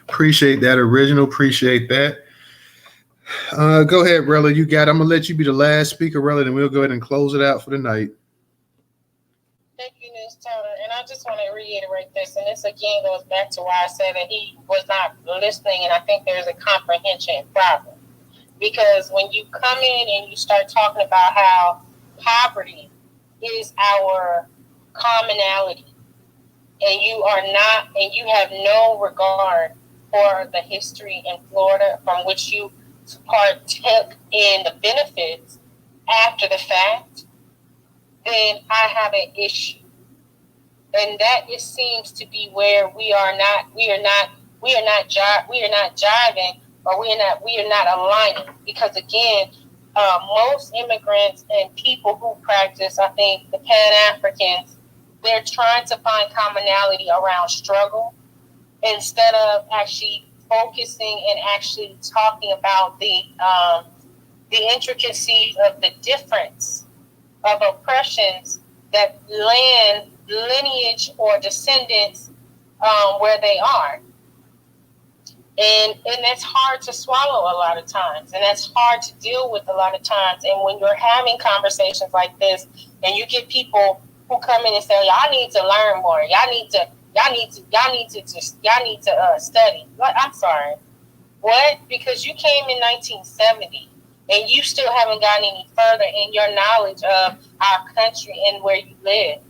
Appreciate that, Original. Appreciate that. Go ahead, Rella. You got it. I'm going to let you be the last speaker, Rella, and we'll go ahead and close it out for the night. Thank you, Newstoter. And I just want to reiterate this, and this again goes back to why I said that he was not listening, and I think there's a comprehension problem. Because when you come in and you start talking about how poverty is our commonality, and you have no regard for the history in Florida from which you partook in the benefits after the fact, then I have an issue. And that it seems to be where we are not jiving, or we are not aligning. Because again, most immigrants and people who practice, I think the Pan-Africans, they're trying to find commonality around struggle instead of actually focusing and actually talking about the intricacies of the difference of oppressions that land, lineage, or descendants where they are. And that's hard to swallow a lot of times, and that's hard to deal with a lot of times. And when you're having conversations like this, and you get people who come in and say, "Y'all need to learn more. Y'all need to study." Like, I'm sorry, what? Because you came in 1970, and you still haven't gotten any further in your knowledge of our country and where you live.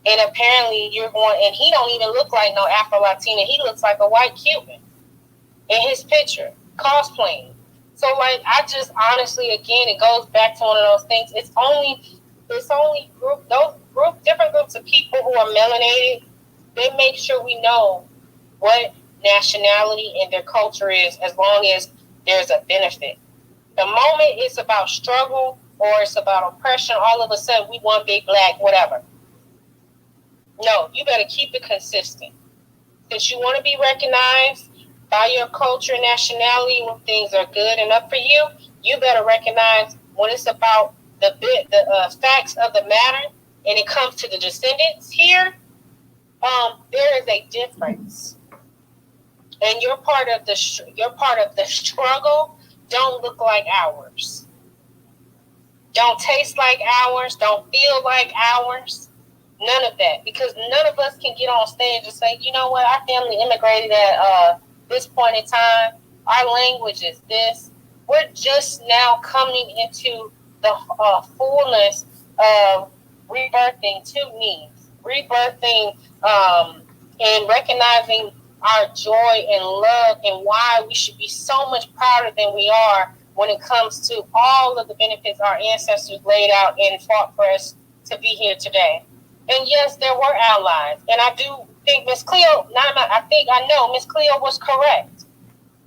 And apparently you're going, and he don't even look like no Afro-Latina. He looks like a white Cuban in his picture, cosplaying. So, like, I just honestly, again, it goes back to one of those things. It's only different groups of people who are melanated. They make sure we know what nationality and their culture is, as long as there's a benefit. The moment it's about struggle or it's about oppression, all of a sudden we want big black, whatever. No, you better keep it consistent. Since you want to be recognized by your culture and nationality when things are good and up for you, you better recognize when it's about the facts of the matter and it comes to the descendants here, there is a difference. And your part of the struggle don't look like ours. Don't taste like ours. Don't feel like ours. None of that, because none of us can get on stage and say, you know what, our family immigrated at this point in time. Our language is this. We're just now coming into the fullness of rebirthing two needs, rebirthing and recognizing our joy and love and why we should be so much prouder than we are when it comes to all of the benefits our ancestors laid out and fought for us to be here today. And yes, there were allies. And I do think Miss Cleo, I know Miss Cleo was correct.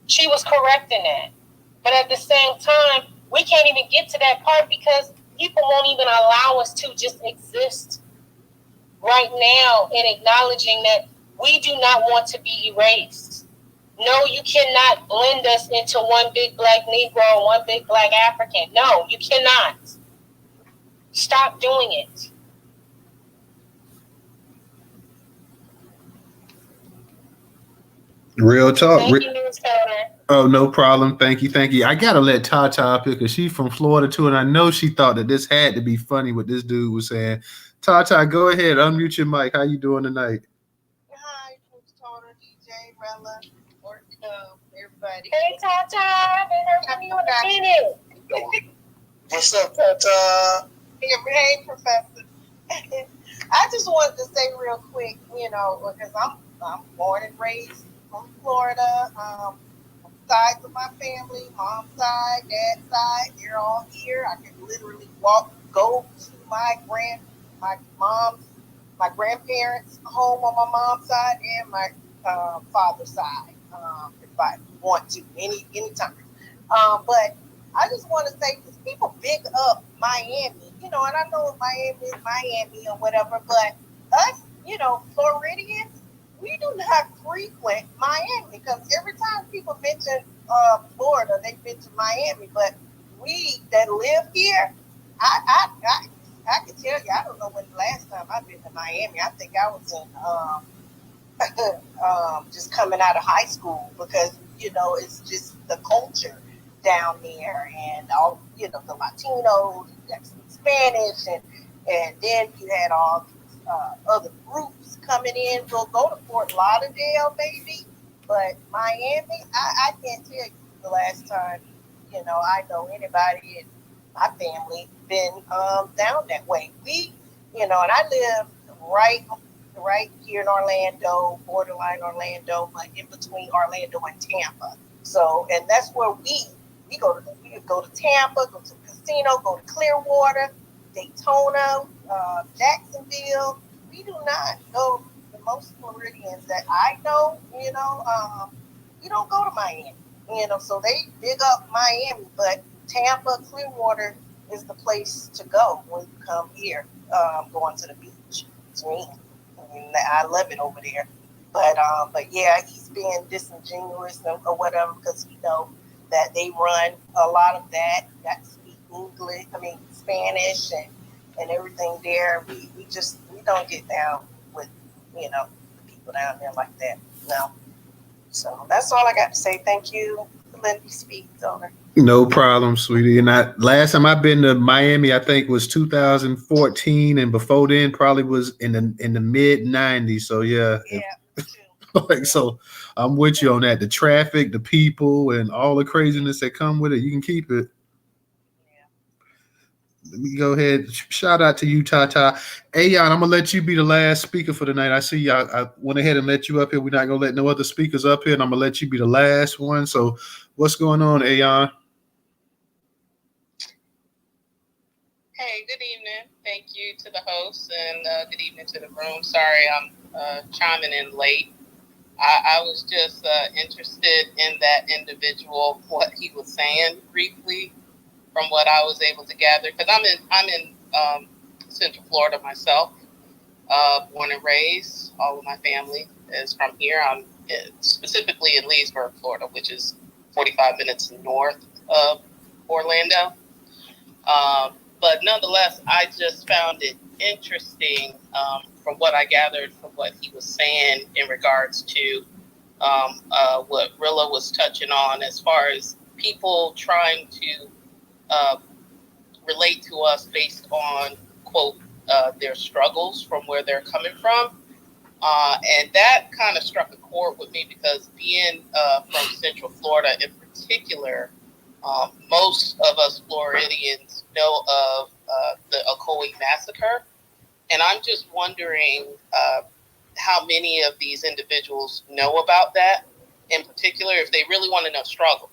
She was correct in that. But at the same time, we can't even get to that part because people won't even allow us to just exist right now in acknowledging that we do not want to be erased. No, you cannot blend us into one big black Negro and one big black African. No, you cannot. Stop doing it. Real talk. Thank you, Newstoter. Oh, no problem. Thank you. I gotta let Tata up here because she's from Florida too, and I know she thought that this had to be funny what this dude was saying. Tata, go ahead, unmute your mic. How you doing tonight? Hi, Newstoter, DJ, Rella, or everybody. Hey, Tata. I haven't heard from you in a minute. What's up, Tata? Hey, Professor. I just wanted to say real quick, because I'm born and raised from Florida. Sides of my family, mom's side, dad's side, they're all here. I can literally go to my grandparents' home on my mom's side and my father's side, if I want to, anytime. But I just want to say, because people big up Miami, and I know Miami is Miami or whatever, but us, Floridians, we do not frequent Miami, because every time people mention Florida, they mention Miami. But we that live here, I can tell you, I don't know when the last time I've been to Miami. I think I was in just coming out of high school, because it's just the culture down there, and all the Latinos, that speak Spanish, and then you had all these other groups coming in. We'll go to Fort Lauderdale, maybe, but Miami, I can't tell you the last time I know anybody in my family been down that way. We, and I live right here in Orlando, borderline Orlando, but in between Orlando and Tampa. So, and that's where we go to Tampa, go to the casino, go to Clearwater, Daytona, Jacksonville. We do not go. The most Floridians that I know, we don't go to Miami. So they big up Miami, but Tampa, Clearwater is the place to go when you come here, going to the beach. I love it over there. But yeah, he's being disingenuous or whatever, because we know that they run a lot of that. You got to speak Spanish and everything there. We don't get down with, the people down there like that. No. So that's all I got to say. Thank you for letting me speak, Donor. No problem, sweetie. And last time I've been to Miami, I think was 2014, and before then probably was in the mid 90s. So yeah, like so, I'm with you on that. The traffic, the people, and all the craziness that come with it. You can keep it. Let me go ahead. Shout out to you, Tata. Ayon, I'm gonna let you be the last speaker for tonight. I see you. I went ahead and let you up here. We're not gonna let no other speakers up here, and I'm gonna let you be the last one. So, what's going on, Ayon? Hey, good evening. Thank you to the host, and good evening to the room. Sorry, I'm chiming in late. I was just interested in that individual, what he was saying briefly, from what I was able to gather, because I'm in Central Florida myself, born and raised. All of my family is from here. I'm specifically in Leesburg, Florida, which is 45 minutes north of Orlando. But nonetheless, I just found it interesting from what I gathered from what he was saying in regards to what Rilla was touching on, as far as people trying to relate to us based on, quote, their struggles from where they're coming from. And that kind of struck a chord with me, because being from Central Florida in particular, most of us Floridians know of the Ocoee massacre. And I'm just wondering how many of these individuals know about that, in particular, if they really want to know struggle.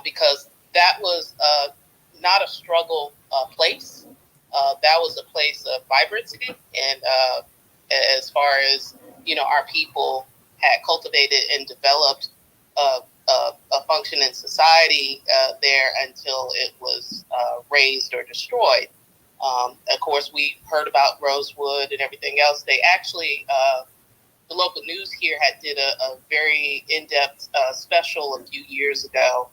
Because that was not a struggle place. That was a place of vibrancy. And as far as, our people had cultivated and developed a function in society there until it was razed or destroyed. Of course, we heard about Rosewood and everything else. They actually, the local news here did a very in-depth special a few years ago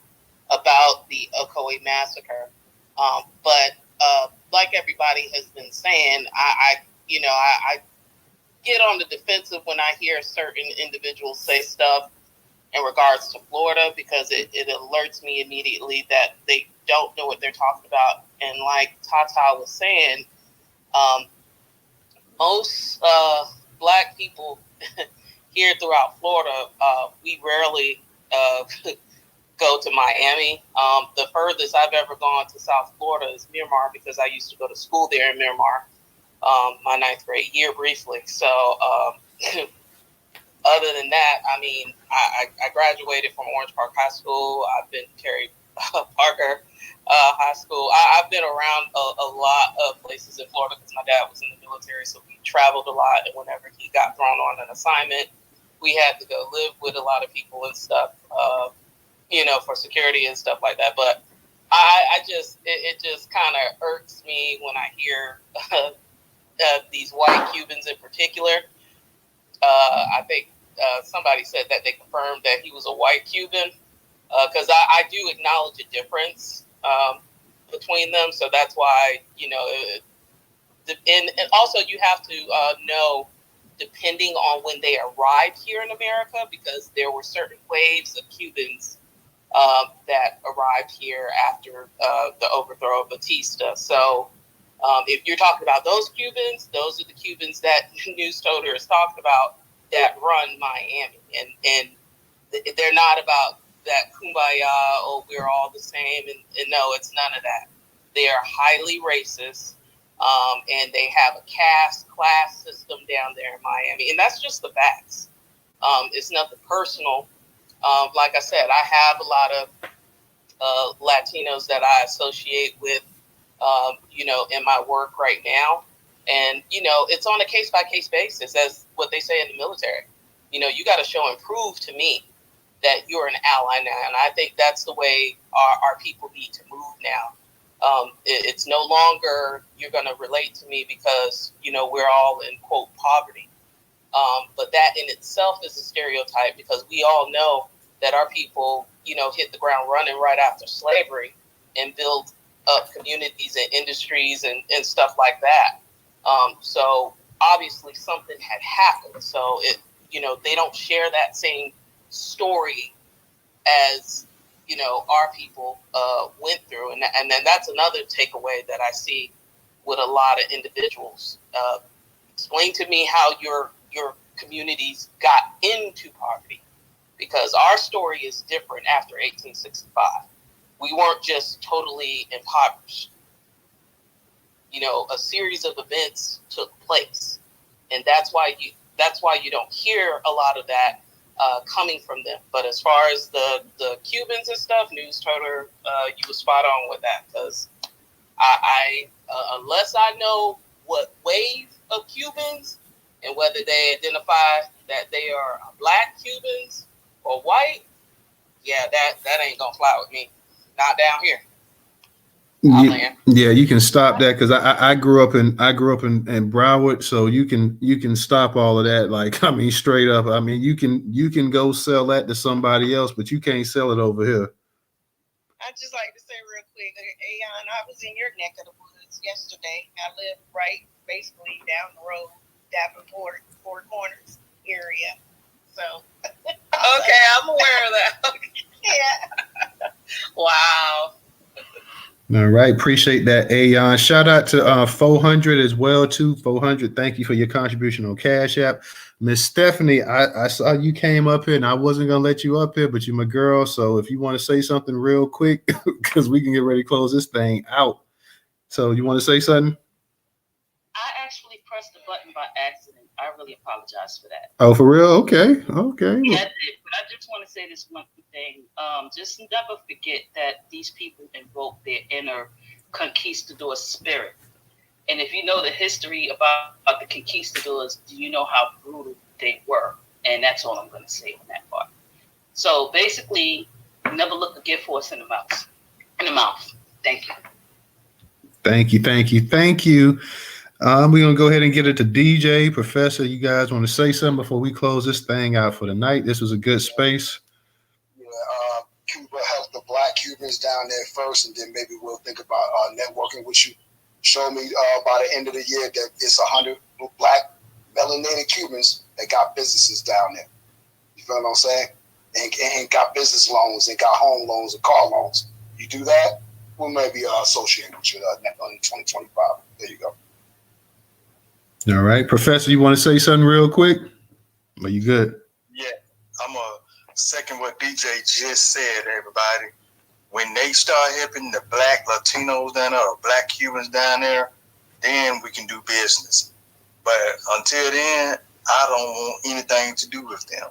about the Ocoee massacre. But like everybody has been saying, I get on the defensive when I hear certain individuals say stuff in regards to Florida, because it alerts me immediately that they don't know what they're talking about. And like Tata was saying, most Black people here throughout Florida, we rarely go to Miami. The furthest I've ever gone to South Florida is Miramar, because I used to go to school there in Miramar, my 9th grade year briefly. So other than that, I mean, I graduated from Orange Park High School. I've been Terry Parker High School. I've been around a lot of places in Florida, because my dad was in the military, so we traveled a lot. And whenever he got thrown on an assignment, we had to go live with a lot of people and stuff, for security and stuff like that. But it just kind of irks me when I hear these white Cubans in particular. I think somebody said that they confirmed that he was a white Cuban, because I do acknowledge a difference between them. So that's why, and also you have to know, depending on when they arrived here in America, because there were certain waves of Cubans that arrived here after the overthrow of Batista. So if you're talking about those Cubans, those are the Cubans that Newstoter is talking about, that run Miami. And they're not about that kumbaya, oh, we're all the same. And no, it's none of that. They are highly racist, and they have a caste class system down there in Miami. And that's just the facts. It's nothing personal. Like I said, I have a lot of Latinos that I associate with, in my work right now. And, it's on a case-by-case basis, as what they say in the military. You got to show and prove to me that you're an ally now. And I think that's the way our people need to move now. It's no longer you're going to relate to me because, we're all in, quote, poverty. But that in itself is a stereotype, because we all know that our people, hit the ground running right after slavery and build up communities and industries and stuff like that. So obviously something had happened. So they don't share that same story as, you know, our people went through. And then that's another takeaway that I see with a lot of individuals. Explain to me how your communities got into poverty, because our story is different after 1865. We weren't just totally impoverished. You know, a series of events took place, and that's why you don't hear a lot of that coming from them. But as far as the Cubans and stuff, Newstoter, you were spot on with that, because I unless I know what wave of Cubans and whether they identify that they are black Cubans or white, yeah, that ain't gonna fly with me. Not down here. Yeah, you can stop that, because I grew up in Broward, so you can stop all of that. Like, I mean, straight up. I mean, you can go sell that to somebody else, but you can't sell it over here. I'd just like to say real quick, Ayan, I was in your neck of the woods yesterday. I live right basically down the road, Davenport, Four Corners area. So okay, I'm aware of that. Yeah. Wow. All right, appreciate that, Ayon. Shout out to 400 as well too. 400, thank you for your contribution on Cash App. Miss Stephanie, I saw you came up here, and I wasn't gonna let you up here, but you're my girl. So if you want to say something real quick, because we can get ready to close this thing out. So you want to say something? I actually pressed the button by accident. I really apologize for that. Oh, for real? Okay. Yeah, I did. But I just want to say this one thing. Just never forget that these people invoke their inner conquistador spirit. And if you know the history about the conquistadors, do you know how brutal they were? And that's all I'm going to say on that part. So basically, never look a gift horse in the mouth. Thank you. Thank you. We're going to go ahead and get it to DJ. Professor, you guys want to say something before we close this thing out for the night? This was a good space. Yeah, Cuba helped the black Cubans down there first, and then maybe we'll think about networking with you. Show me by the end of the year that it's 100 black melanated Cubans that got businesses down there. You feel what I'm saying? And got business loans and got home loans and car loans. You do that, we'll maybe associate with you in 2025. There you go. All right, Professor, you want to say something real quick? Are you good? Yeah, I'm a second what DJ just said, everybody. When they start helping the black Latinos down there or black Cubans down there, then we can do business. But until then, I don't want anything to do with them.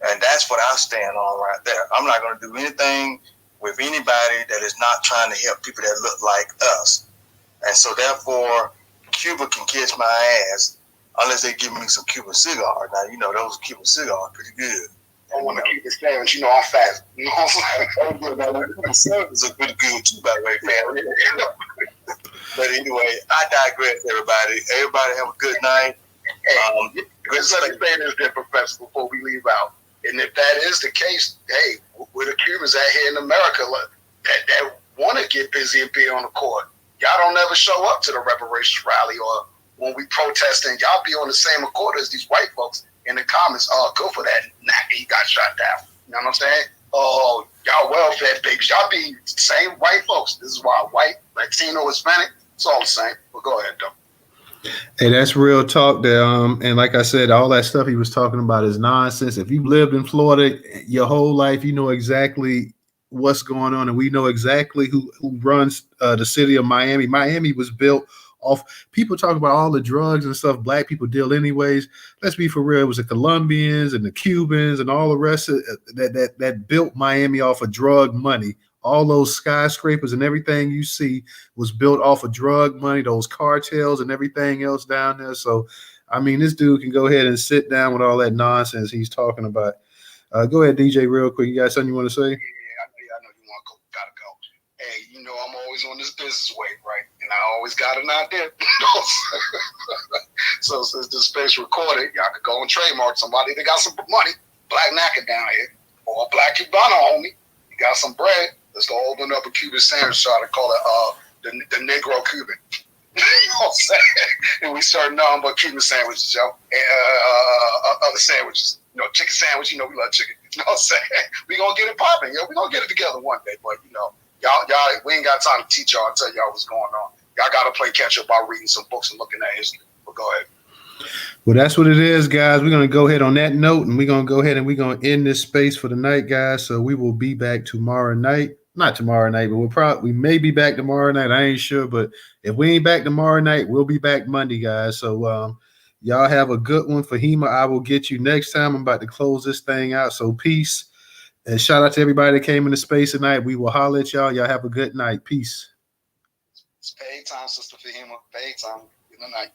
And that's what I stand on right there. I'm not going to do anything with anybody that is not trying to help people that look like us. And so therefore, Cuba can catch my ass unless they give me some Cuban cigars. Now, you know, those Cuban cigars are pretty good. I want to keep it sandwich. You know, I'm fast. You know what I'm saying? Service are pretty good too, by the way, family. But anyway, I digress, everybody. Everybody have a good night. Let's let me say this then, Professor, before we leave out. And if that is the case, hey, where the Cubans at here in America that want to get busy and be on the court, y'all don't ever show up to the reparations rally, or when we protesting, y'all be on the same accord as these white folks in the comments. Oh, good for that. Nah, he got shot down. You know what I'm saying? Oh, y'all well-fed babies. Y'all be same white folks. This is why white, Latino, Hispanic, it's all the same. But go ahead, though. Hey, that's real talk there. And like I said, all that stuff he was talking about is nonsense. If you've lived in Florida your whole life, you know exactly what's going on, and we know exactly who runs the city of Miami. Miami was built off people talk about all the drugs and stuff black people deal anyways. Let's be for real. It was the Colombians and the Cubans and all the rest of that built Miami off of drug money. All those skyscrapers and everything you see was built off of drug money, those cartels and everything else down there. So, I mean, this dude can go ahead and sit down with all that nonsense he's talking about. Go ahead, DJ, real quick. You got something you want to say? Yeah, I know you want to go. Gotta go. Hey, you know I'm always on this business wave, right? And I always got an idea. So since this space recorded, y'all could go and trademark somebody that got some money, black Naka down here, or a black Cubano homie. You got some bread. Let's go open up a Cuban sandwich shop and call it the Negro Cuban. You know what I'm saying? And we serve nothing but Cuban sandwiches, yo. And other sandwiches. chicken sandwich. We love chicken. You know what I'm saying? We gonna get it popping. We gonna get it together one day. But y'all, we ain't got time to teach y'all and tell y'all what's going on. Y'all gotta play catch up by reading some books and looking at history. But go ahead. Well, that's what it is, guys. We're going to go ahead on that note, and we're going to go ahead and we're going to end this space for the night, guys. So we will be back tomorrow night. Not tomorrow night, but we may be back tomorrow night. I ain't sure, but if we ain't back tomorrow night, we'll be back Monday, guys. So y'all have a good one. Fahima, I will get you next time. I'm about to close this thing out. So peace. And shout out to everybody that came into space tonight. We will holler at y'all. Y'all have a good night. Peace. It's paid time, Sister Fahima. Paid time. Good night.